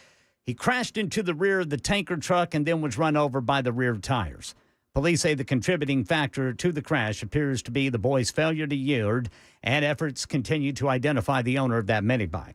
He crashed into the rear of the tanker truck and then was run over by the rear tires. Police say the contributing factor to the crash appears to be the boy's failure to yield, and efforts continue to identify the owner of that mini bike.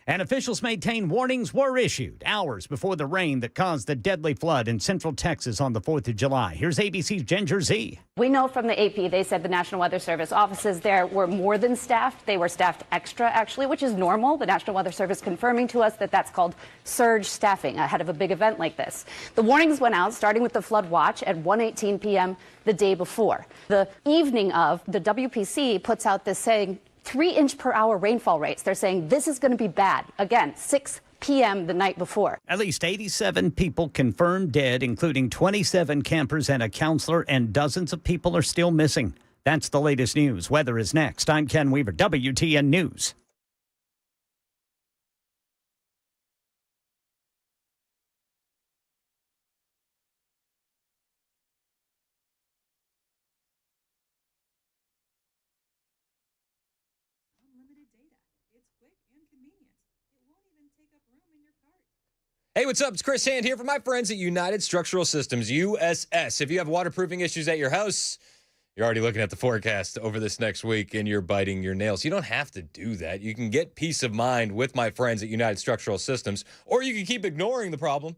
And officials maintain warnings were issued hours before the rain that caused the deadly flood in central Texas on the 4th of July. Here's ABC's Ginger Z. We know from the AP, they said the National Weather Service offices there were more than staffed. They were staffed extra, actually, which is normal. The National Weather Service confirming to us that that's called surge staffing ahead of a big event like this. The warnings went out starting with the flood watch at 1:18 p.m. the day before. The evening of, the WPC puts out this saying 3-inch per hour rainfall rates. They're saying this is going to be bad. Again, 6 p.m. the night before. At least 87 people confirmed dead, including 27 campers and a counselor, and dozens of people are still missing. That's the latest news. Weather is next. I'm Ken Weaver, WTN News. Hey, what's up? It's Chris Hand here from my friends at United Structural Systems, USS. If you have waterproofing issues at your house, You're already looking at the forecast over this next week and you're biting your nails. You don't have to do that. You can get peace of mind with my friends at United Structural Systems, or you can keep ignoring the problem.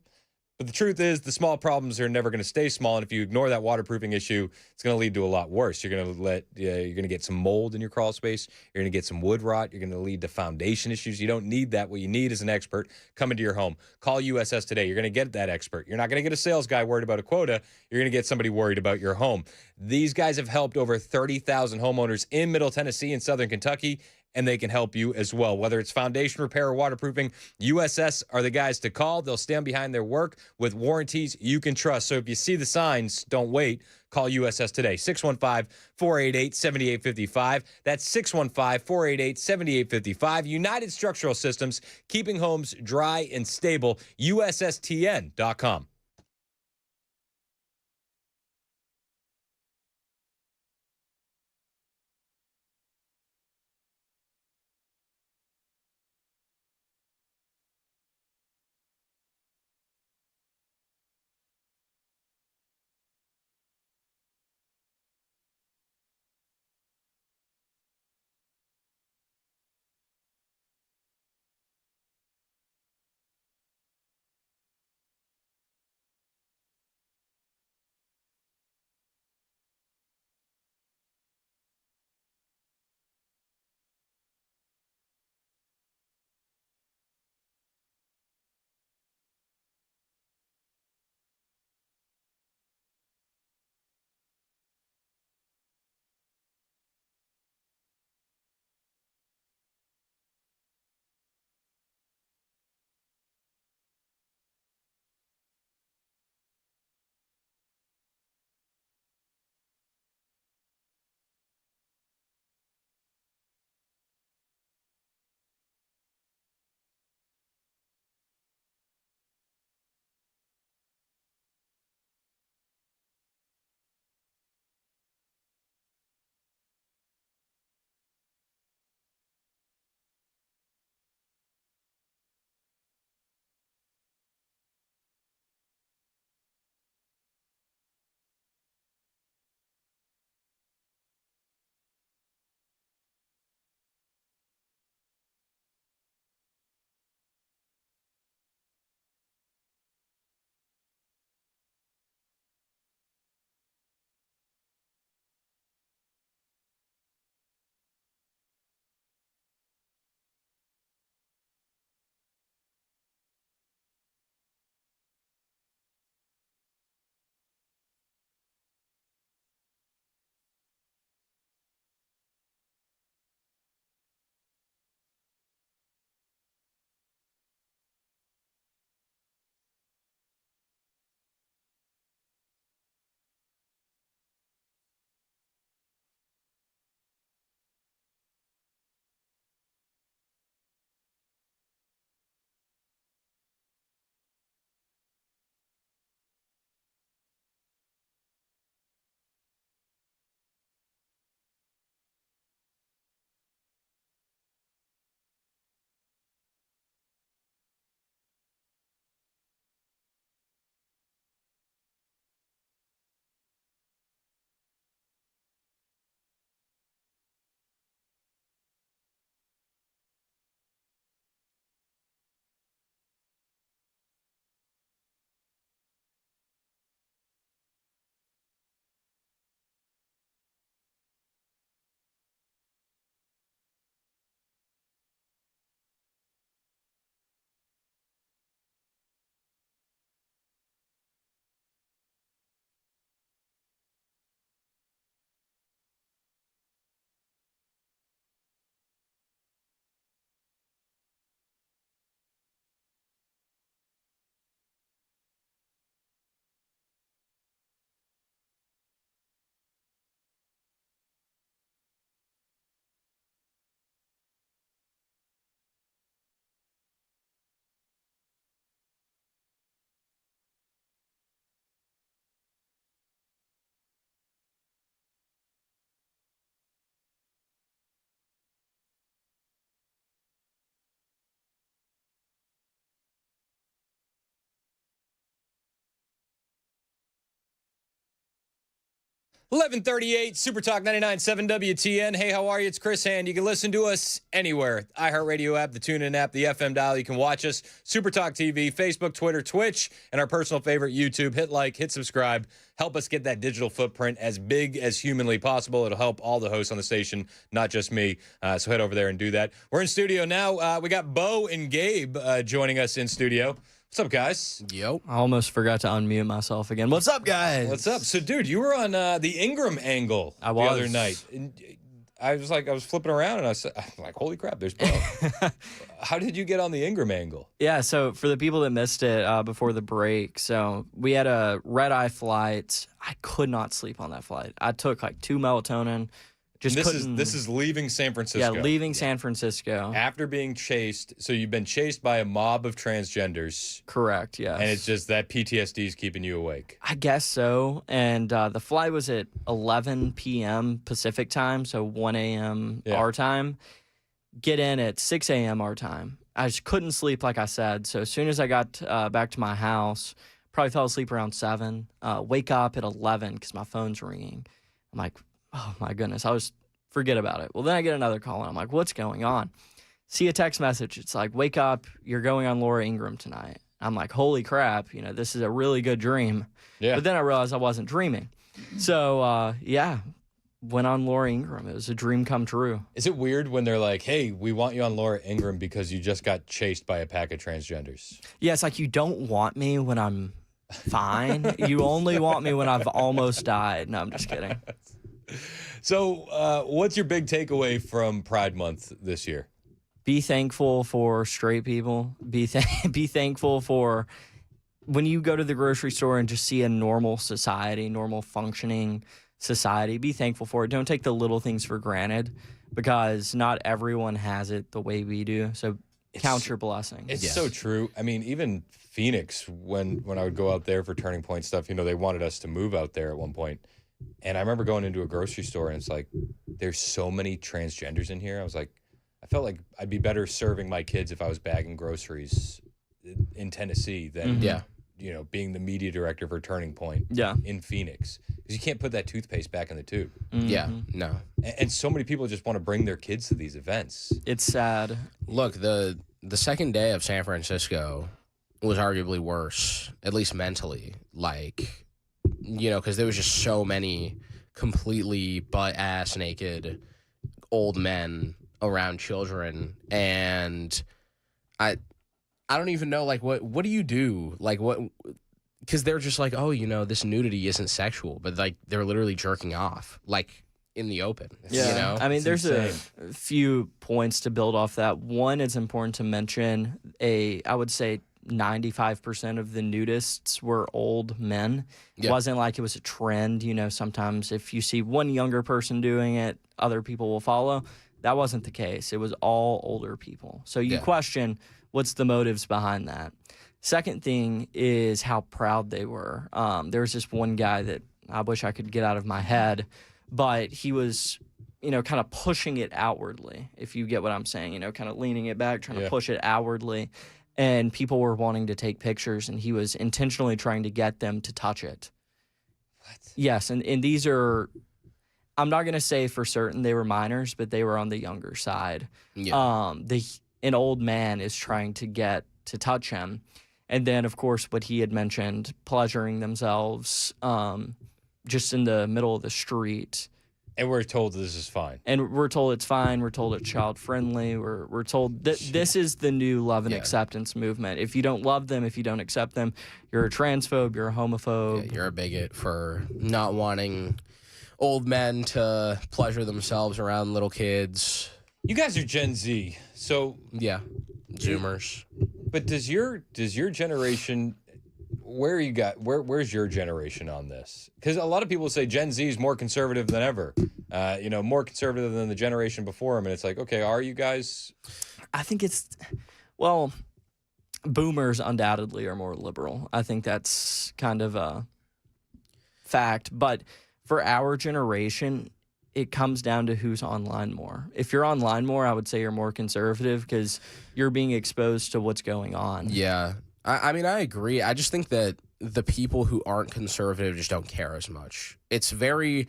But the truth is, the small problems are never going to stay small, and if you ignore that waterproofing issue, it's going to lead to a lot worse. You're going to get some mold in your crawl space. You're going to get some wood rot. You're going to lead to foundation issues. You don't need that. What you need is an expert coming to your home. Call USS today. You're going to get that expert. You're not going to get a sales guy worried about a quota. You're going to get somebody worried about your home. These guys have helped over 30,000 homeowners in Middle Tennessee and Southern Kentucky, and they can help you as well. Whether it's foundation repair or waterproofing, USS are the guys to call. They'll stand behind their work with warranties you can trust. So if you see the signs, don't wait. Call USS today, 615-488-7855. That's 615-488-7855. United Structural Systems, keeping homes dry and stable. USSTN.com. 1138 Super Talk 99.7 WTN. Hey, how are you? It's Chris Hand. You can listen to us anywhere. iHeartRadio app, the TuneIn app, the FM dial. You can watch us. Super Talk TV, Facebook, Twitter, Twitch, and our personal favorite, YouTube. Hit like, hit subscribe. Help us get that digital footprint as big as humanly possible. It'll help all the hosts on the station, not just me. So head over there and do that. We're in studio now. We got Bo and Gabe joining us in studio. What's up, guys? Yep. I almost forgot to unmute myself again. What's up, guys? What's up? So, dude, you were on the Ingram angle the other night. And I was flipping around, and I'm like, holy crap, there's Bo. How did you get on the Ingram angle? Yeah, so for the people that missed it before the break, so we had a red-eye flight. I could not sleep on that flight. I took like 2 melatonin. This is leaving San Francisco. Yeah, leaving San Francisco. After being chased. So you've been chased by a mob of transgenders. Correct, yes. And it's just that PTSD is keeping you awake. I guess so. And the flight was at 11 p.m. Pacific time, so 1 a.m. our time. Get in at 6 a.m. our time. I just couldn't sleep, like I said. So as soon as I got back to my house, probably fell asleep around 7. Wake up at 11 because my phone's ringing. I'm like, oh, my goodness. Forget about it. Well, then I get another call, and I'm like, what's going on? See a text message. It's like, wake up. You're going on Laura Ingram tonight. I'm like, holy crap. This is a really good dream. Yeah. But then I realized I wasn't dreaming. So, went on Laura Ingram. It was a dream come true. Is it weird when they're like, hey, we want you on Laura Ingram because you just got chased by a pack of transgenders? Yeah, it's like you don't want me when I'm fine. You only want me when I've almost died. No, I'm just kidding. So what's your big takeaway from Pride Month this year? Be thankful for straight people. Be thankful for when you go to the grocery store and just see a normal society, normal functioning society. Be thankful for it. Don't take the little things for granted because not everyone has it the way we do. So count your blessings. It's so true. I mean, even Phoenix, when I would go out there for Turning Point stuff, they wanted us to move out there at one point. And I remember going into a grocery store, and it's like, there's so many transgenders in here. I felt like I'd be better serving my kids if I was bagging groceries in Tennessee than, being the media director for Turning Point in Phoenix. Because you can't put that toothpaste back in the tube. Mm-hmm. Yeah, no. And so many people just want to bring their kids to these events. It's sad. Look, the second day of San Francisco was arguably worse, at least mentally. Because there was just so many completely butt-ass naked old men around children, and I don't even know, what do you do? Because they're just like, oh, this nudity isn't sexual, but, they're literally jerking off, in the open, I mean, there's a few points to build off that. One, it's important to mention I would say 95% of the nudists were old men. It wasn't like it was a trend. Sometimes if you see one younger person doing it, other people will follow. That wasn't the case. It was all older people. So you question what's the motives behind that. Second thing is how proud they were. There was this one guy that I wish I could get out of my head, but he was, kind of pushing it outwardly, if you get what I'm saying, kind of leaning it back, trying to push it outwardly. And people were wanting to take pictures, and he was intentionally trying to get them to touch it. What? Yes, and these are, I'm not going to say for certain they were minors, but they were on the younger side. Yeah. An old man is trying to get to touch him. And then, of course, what he had mentioned, pleasuring themselves just in the middle of the street. And we're told this is fine. And we're told it's fine. We're told it's child-friendly. We're told that this is the new love and acceptance movement. If you don't love them, if you don't accept them, you're a transphobe, you're a homophobe. Yeah, you're a bigot for not wanting old men to pleasure themselves around little kids. You guys are Gen Z, so... Yeah, Zoomers. But does your generation... Where's your generation on this? Because a lot of people say Gen Z is more conservative than ever, more conservative than the generation before them. And it's like, okay, are you guys? I think boomers undoubtedly are more liberal. I think that's kind of a fact. But for our generation, it comes down to who's online more. If you're online more, I would say you're more conservative because you're being exposed to what's going on. Yeah. I mean, I agree. I just think that the people who aren't conservative just don't care as much. It's very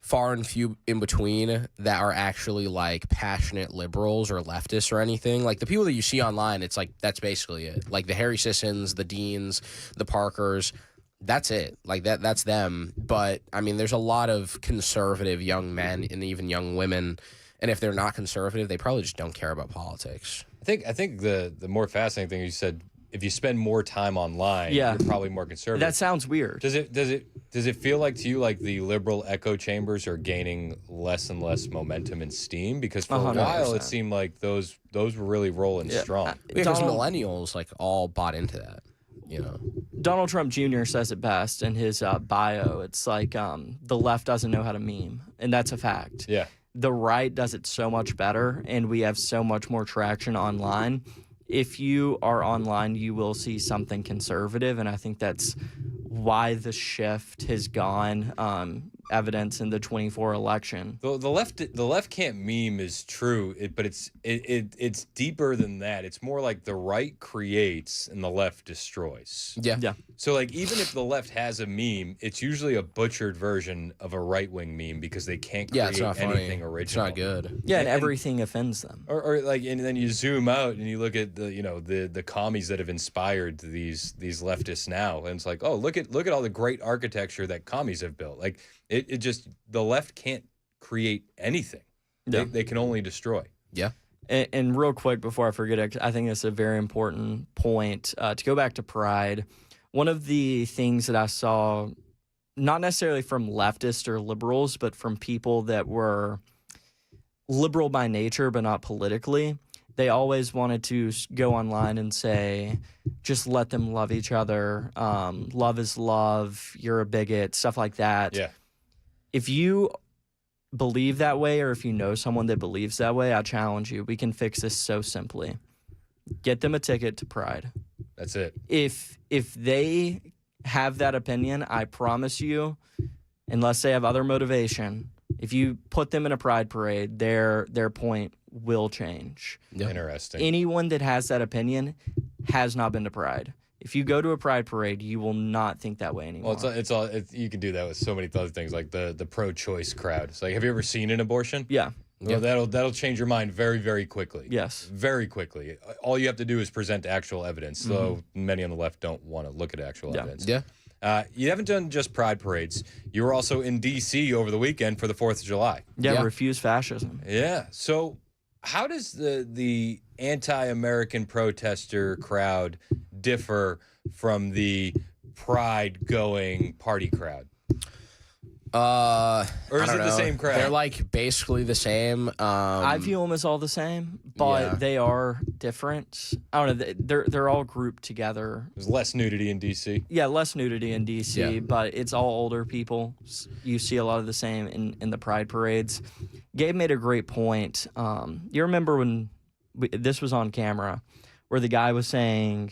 far and few in between that are actually like passionate liberals or leftists or anything. Like the people that you see online, it's like that's basically it. Like the Harry Sissons, the Deans, the Parkers, that's it. Like that's them. But I mean, there's a lot of conservative young men and even young women, and if they're not conservative, they probably just don't care about politics. I think the more fascinating thing you said, if you spend more time online, Yeah. you're probably more conservative. That sounds weird. Does it feel like to you like the liberal echo chambers are gaining less and less momentum and steam? Because for a 100%. while it seemed like those were really rolling strong. Because Donald- millennials like all bought into that. You know, Donald Trump Jr. says it best in his bio. It's like the left doesn't know how to meme, and that's a fact. Yeah. The right does it so much better, and we have so much more traction online. If you are online, you will see something conservative, and I think that's why the shift has gone evidence in the 24 election. The left can't meme is true, but it's deeper than that. It's more like the right creates and the left destroys. Yeah. So like even if the left has a meme, it's usually a butchered version of a right-wing meme because they can't create it's not funny. anything original. It's not good. Yeah, and everything offends them. Or like, and then you zoom out and you look at the commies that have inspired these leftists now, and it's like, oh, look at all the great architecture that commies have built. Like it just, the left can't create anything. Yeah. They can only destroy. Yeah. And real quick before I forget, I think it's a very important point to go back to pride. One of the things that I saw, not necessarily from leftists or liberals, but from people that were liberal by nature but not politically, they always wanted to go online and say, just let them love each other. Love is love. You're a bigot, stuff like that. Yeah. If you believe that way, or if you know someone that believes that way, I challenge you. We can fix this so simply. Get them a ticket to Pride. That's it. If they have that opinion, I promise you, unless they have other motivation, if you put them in a Pride parade, their point will change. Interesting. Anyone that has that opinion has not been to Pride. If you go to a Pride parade, you will not think that way anymore. Well, it's you can do that with so many other things, like the pro-choice crowd. It's like, have you ever seen an abortion? Yeah. Well, that'll change your mind very, very quickly. Yes. Very quickly. All you have to do is present actual evidence, though many on the left don't want to look at actual evidence. Yeah. You haven't done just pride parades. You were also in D.C. over the weekend for the 4th of July. Yeah, refuse fascism. Yeah. So how does the anti-American protester crowd differ from the pride-going party crowd? Or is it the same crowd? They're like basically the same. I view them as all the same, but they are different. I don't know. They're all grouped together. There's less nudity in D.C. Yeah, less nudity in D.C., but it's all older people. You see a lot of the same in the pride parades. Gabe made a great point. You remember when this was on camera, where the guy was saying,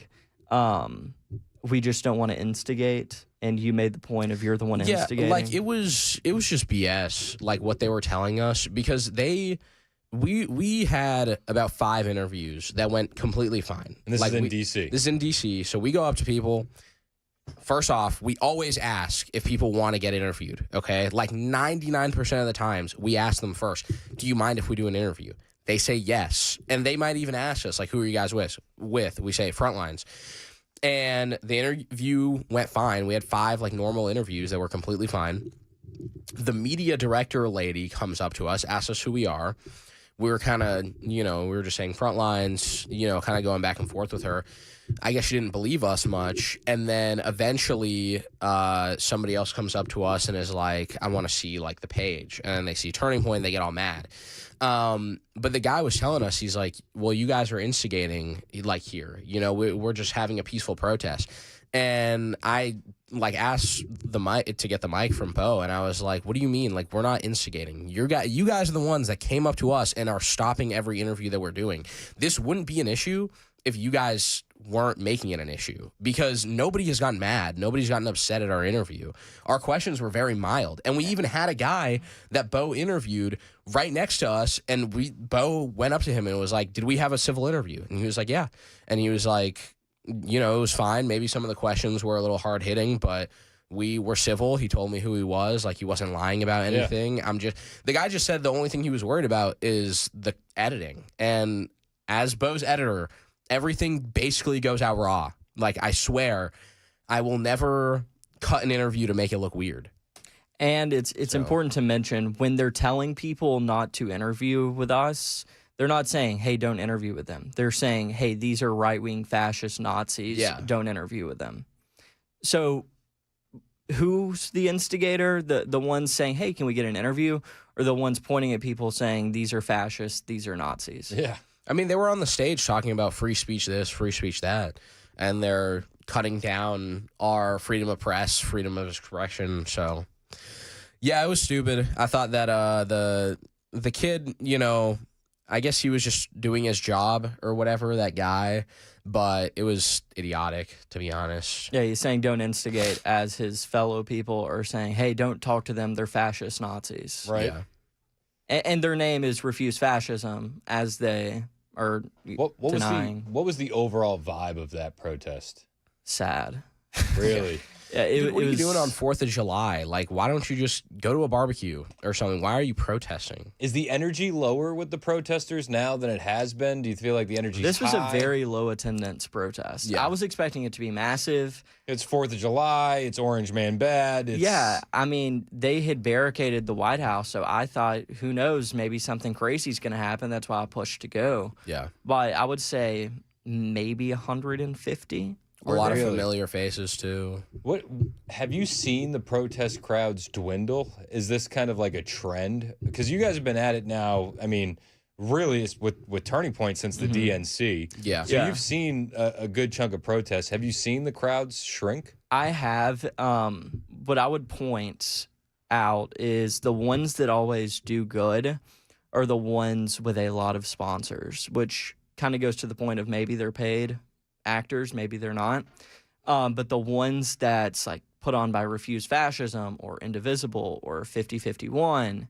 we just don't want to instigate, and you made the point of you're the one instigating. Like it was just BS, like what they were telling us, because we had about 5 interviews that went completely fine. And this like is in D.C. This is in D.C. So we go up to people. First off, we always ask if people want to get interviewed, okay? Like 99% of the times, we ask them first, do you mind if we do an interview? They say yes. And they might even ask us, like, who are you guys with? We say Frontlines. And the interview went fine. We had 5 like normal interviews that were completely fine. The media director lady comes up to us, asks us who we are. We were kind of, we were just saying Frontlines, kind of going back and forth with her. I guess she didn't believe us much. And then eventually somebody else comes up to us and is like, I want to see like the page. And they see Turning Point, they get all mad. But the guy was telling us, he's like, well, you guys are instigating like here, we're just having a peaceful protest. And I like asked the mic to get the mic from Bo, and I was like, what do you mean? Like, we're not instigating. You guys are the ones that came up to us and are stopping every interview that we're doing. This wouldn't be an issue if you guys weren't making it an issue, because nobody has gotten mad. Nobody's gotten upset at our interview. Our questions were very mild. And we even had a guy that Bo interviewed right next to us, and Bo went up to him and was like, did we have a civil interview? And he was like, yeah. And he was like, you know, it was fine. Maybe some of the questions were a little hard hitting, but we were civil. He told me who he was. Like, he wasn't lying about anything. The guy just said the only thing he was worried about is the editing. And as Bo's editor, everything basically goes out raw. Like, I swear, I will never cut an interview to make it look weird. And it's important to mention, when they're telling people not to interview with us, they're not saying, hey, don't interview with them. They're saying, hey, these are right-wing fascist Nazis. Yeah. Don't interview with them. So who's the instigator? The ones saying, hey, can we get an interview? Or the ones pointing at people saying, these are fascists, these are Nazis? Yeah. I mean, they were on the stage talking about free speech this, free speech that. And they're cutting down our freedom of press, freedom of expression. So, yeah, it was stupid. I thought that the kid, you know, I guess he was just doing his job or whatever, that guy. But it was idiotic, to be honest. Yeah, he's saying don't instigate, as his fellow people are saying, hey, don't talk to them, they're fascist Nazis. Right. Yeah. And their name is Refuse Fascism, as they are denying. What was the overall vibe of that protest? Sad. Really? Yeah, Dude, what are you doing on 4th of July? Like, why don't you just go to a barbecue or something? Why are you protesting? Is the energy lower with the protesters now than it has been? Do you feel like the energy? This was a very low attendance protest. Yeah. I was expecting it to be massive. It's 4th of July. It's Orange Man Bad. Yeah, I mean, they had barricaded the White House, so I thought, who knows, maybe something crazy is going to happen. That's why I pushed to go. Yeah. But I would say maybe 150. A lot of familiar faces, too. What have you seen the protest crowds dwindle? Is this kind of like a trend? Because you guys have been at it now, I mean, really, it's with Turning Point since the DNC. Yeah. So you've seen a good chunk of protests. Have you seen the crowds shrink? I have. What I would point out is the ones that always do good are the ones with a lot of sponsors, which kind of goes to the point of maybe they're paid actors, maybe they're not. But the ones that's like put on by Refuse Fascism or Indivisible or 5051,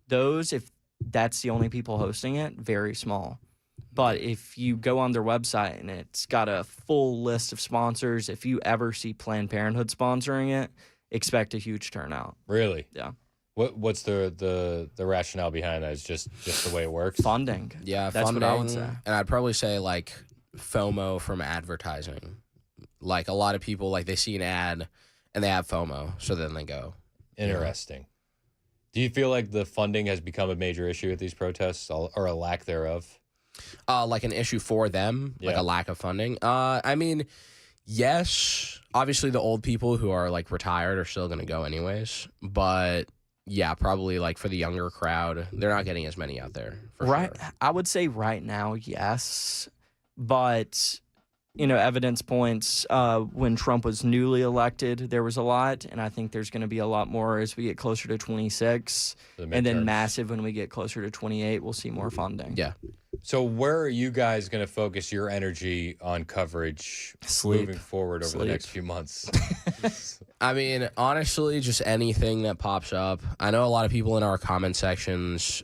those, if that's the only people hosting it, very small. But if you go on their website and it's got a full list of sponsors, if you ever see Planned Parenthood sponsoring it, expect a huge turnout. Really? Yeah. What's the rationale behind that? Is just the way it works? Funding. Yeah, that's funding, what I would say. And I'd probably say, like, FOMO from advertising. Like, a lot of people, like, they see an ad and they have FOMO, so then they go. Interesting. Do you feel like the funding has become a major issue at these protests, or a lack thereof? Like an issue for them, like a lack of funding? I mean, yes. Obviously, the old people who are, like, retired are still going to go anyways. But, yeah, probably, like, for the younger crowd, they're not getting as many out there. Right. Sure. I would say right now, yes. But, you know, evidence points when Trump was newly elected, there was a lot. And I think there's going to be a lot more as we get closer to 26. And then massive when we get closer to 28. We'll see more funding. Yeah. So where are you guys going to focus your energy on coverage moving forward over the next few months? I mean, honestly, just anything that pops up. I know a lot of people in our comment sections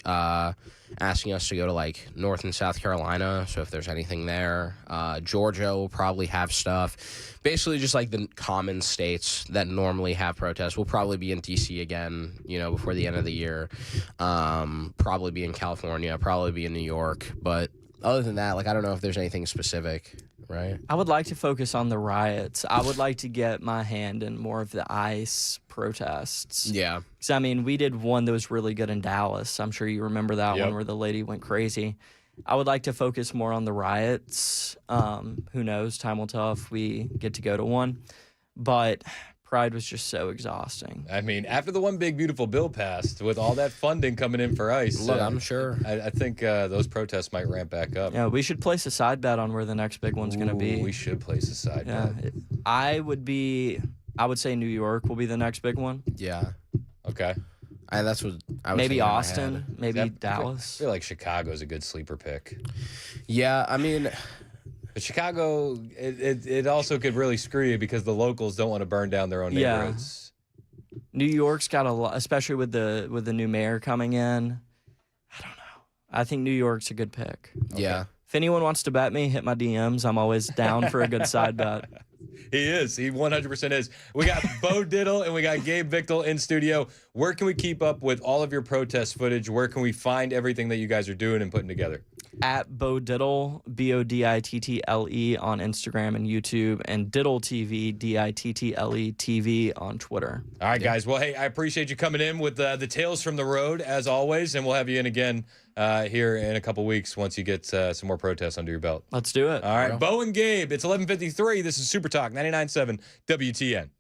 asking us to go to, like, North and South Carolina. So if there's anything there, Georgia will probably have stuff. Basically, just like the common states that normally have protests. We'll probably be in D.C. again, you know, before the end of the year. Probably be in California, probably be in New York. But other than that, like, I don't know if there's anything specific, right? I would like to focus on the riots. I would like to get my hand in more of the ICE protests. Yeah. Because, I mean, we did one that was really good in Dallas. I'm sure you remember that one where the lady went crazy. I would like to focus more on the riots. Who knows? Time will tell if we get to go to one. But Pride was just so exhausting. I mean, after the one big beautiful bill passed, with all that funding coming in for ICE, look, I'm sure. I think those protests might ramp back up. Yeah, we should place a side bet on where the next big one's going to be. We should place a side bet. I would say New York will be the next big one. Yeah. Okay. And that's what I was maybe thinking in my Austin, head. maybe Dallas. I feel like Chicago's a good sleeper pick. Yeah, I mean, but Chicago, it also could really screw you because the locals don't want to burn down their own neighborhoods. New York's got a lot, especially with the new mayor coming in. I don't know. I think New York's a good pick. Yeah. If anyone wants to bet me, hit my DMs. I'm always down for a good side bet. He is. He 100% is. We got Bo Diddle and we got Gabe Victel in studio. Where can we keep up with all of your protest footage? Where can we find everything that you guys are doing and putting together? At Bo Diddle, BODITTLE on Instagram and YouTube, and Diddle TV, DITTLE TV on Twitter. All right, guys. Well, hey, I appreciate you coming in with the tales from the road, as always, and we'll have you in again here in a couple weeks once you get some more protests under your belt. Let's do it. All right, Bo and Gabe, it's 11:53. This is Super Talk 99.7 WTN.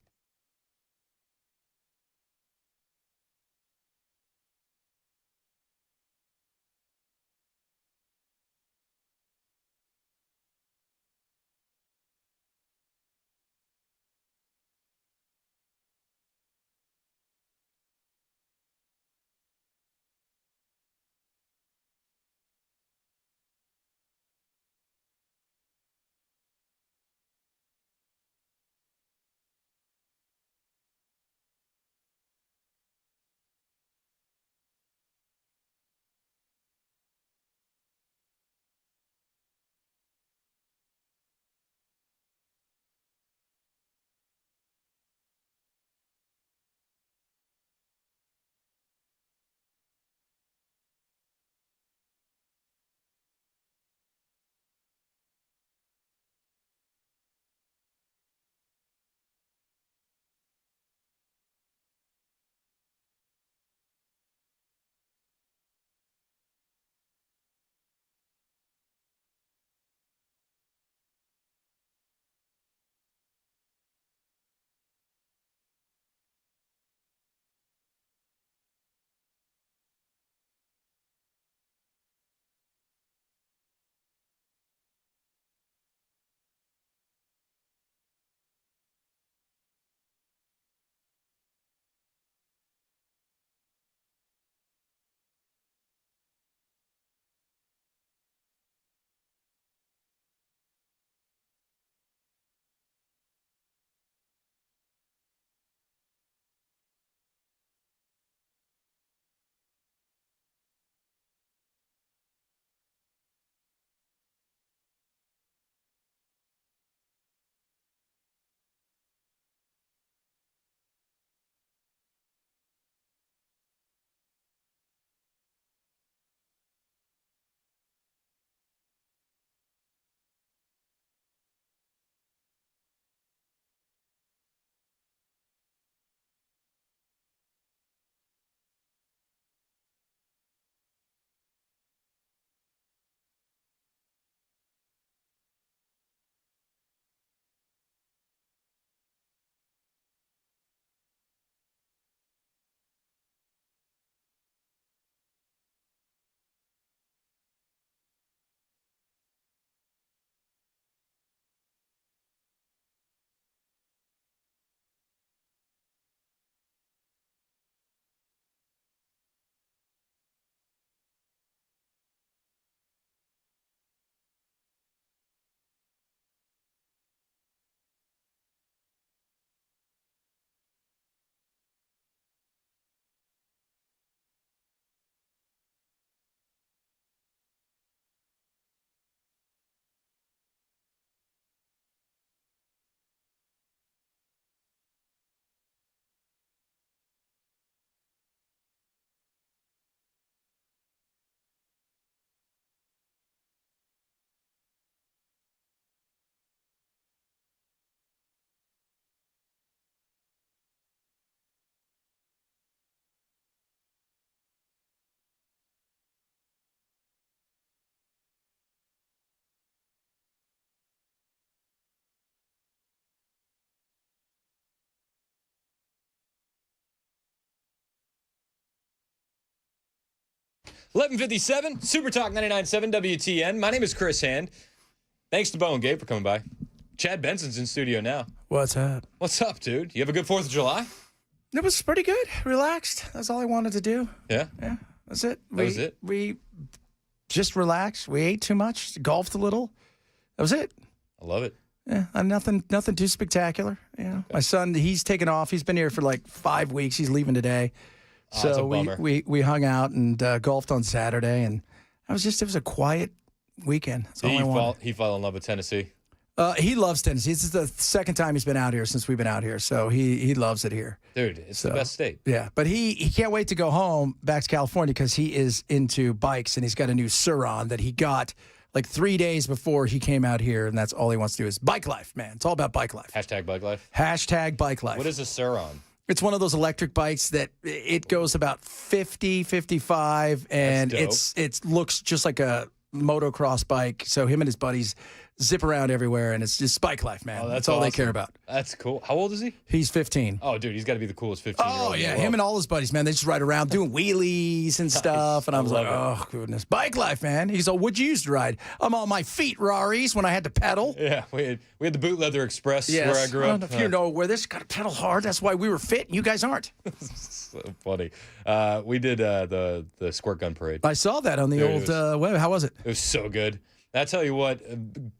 $11:57, Super Talk 99.7 WTN. My name is Chris Hand. Thanks to Bo and Gabe for coming by. Chad Benson's in studio now. What's up? What's up, dude? You have a good 4th of July? It was pretty good. Relaxed. That's all I wanted to do. Yeah? Yeah, that's it. That was it? We just relaxed. We ate too much, golfed a little. That was it. I love it. Yeah, nothing too spectacular. You know, my son, he's taken off. He's been here for like 5 weeks. He's leaving today. Oh, that's a So bummer. we hung out and golfed on Saturday, and it was a quiet weekend. That's all I wanted. He fell in love with Tennessee. He loves Tennessee. This is the second time he's been out here since we've been out here, so he loves it here. Dude, it's the best state. Yeah, but he can't wait to go home back to California because he is into bikes, and he's got a new Suron that he got like 3 days before he came out here, and that's all he wants to do is bike life, man. It's all about bike life. Hashtag bike life. Hashtag bike life. What is a Suron? It's one of those electric bikes that it goes about 50, 55, and it looks just like a motocross bike. So him and his buddies zip around everywhere, and it's just bike life, man. Oh, that's all they care about. That's cool. How old is he? He's 15. Oh, dude, he's got to be the coolest 15-year-old. Oh, yeah. Him and all his buddies, man, they just ride around doing wheelies and stuff. And I was like, oh, goodness. Bike life, man. He's like, what'd you used to ride? I'm on my feet, Raris, when I had to pedal. Yeah, we had the Boot Leather Express where I grew up. I don't know if you know where this got to pedal hard. That's why we were fit, and you guys aren't. So funny. We did the squirt gun parade. I saw that on the old web. How was it? It was so good. I tell you what,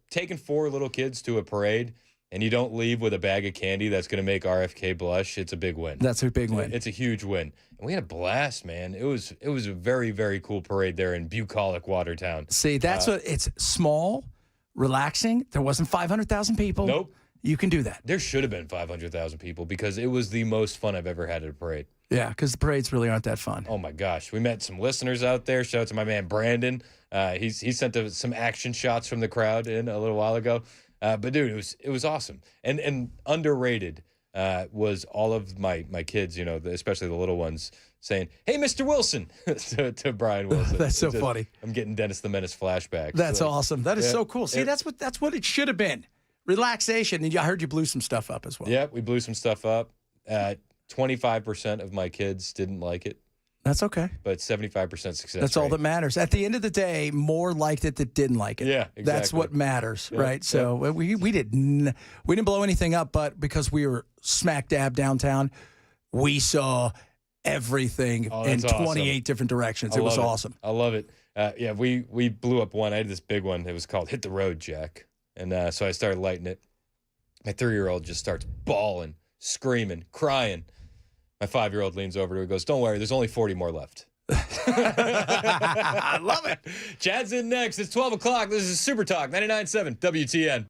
taking 4 little kids to a parade and you don't leave with a bag of candy that's going to make RFK blush, it's a big win. That's a big win. It's a huge win. And we had a blast, man. It was a very, very cool parade there in bucolic Watertown. See, that's what it's small, relaxing. There wasn't 500,000 people. Nope. You can do that. There should have been 500,000 people because it was the most fun I've ever had at a parade. Yeah, because the parades really aren't that fun. Oh, my gosh. We met some listeners out there. Shout out to my man, Brandon. He sent some action shots from the crowd in a little while ago. But, dude, it was awesome. And underrated was all of my kids, you know, especially the little ones, saying, "Hey, Mr. Wilson," to Brian Wilson. That's so funny. I'm getting Dennis the Menace flashbacks. That's awesome. That is so cool. See, that's what it should have been. Relaxation. And I heard you blew some stuff up as well. Yeah, we blew some stuff up. 25% of my kids didn't like it. That's okay. But 75% success That's all that matters. At the end of the day, more liked it that didn't like it. Yeah, exactly. That's what matters, right? So we didn't blow anything up, but because we were smack dab downtown, we saw everything in 28 different directions. It was awesome. I love it. We blew up one. I had this big one. It was called "Hit the Road, Jack," and so I started lighting it. My 3-year-old just starts bawling, screaming, crying. My 5-year-old leans over to her and goes, "Don't worry, there's only 40 more left." I love it. Chad's in next. It's 12 o'clock. This is Super Talk 99.7 WTN.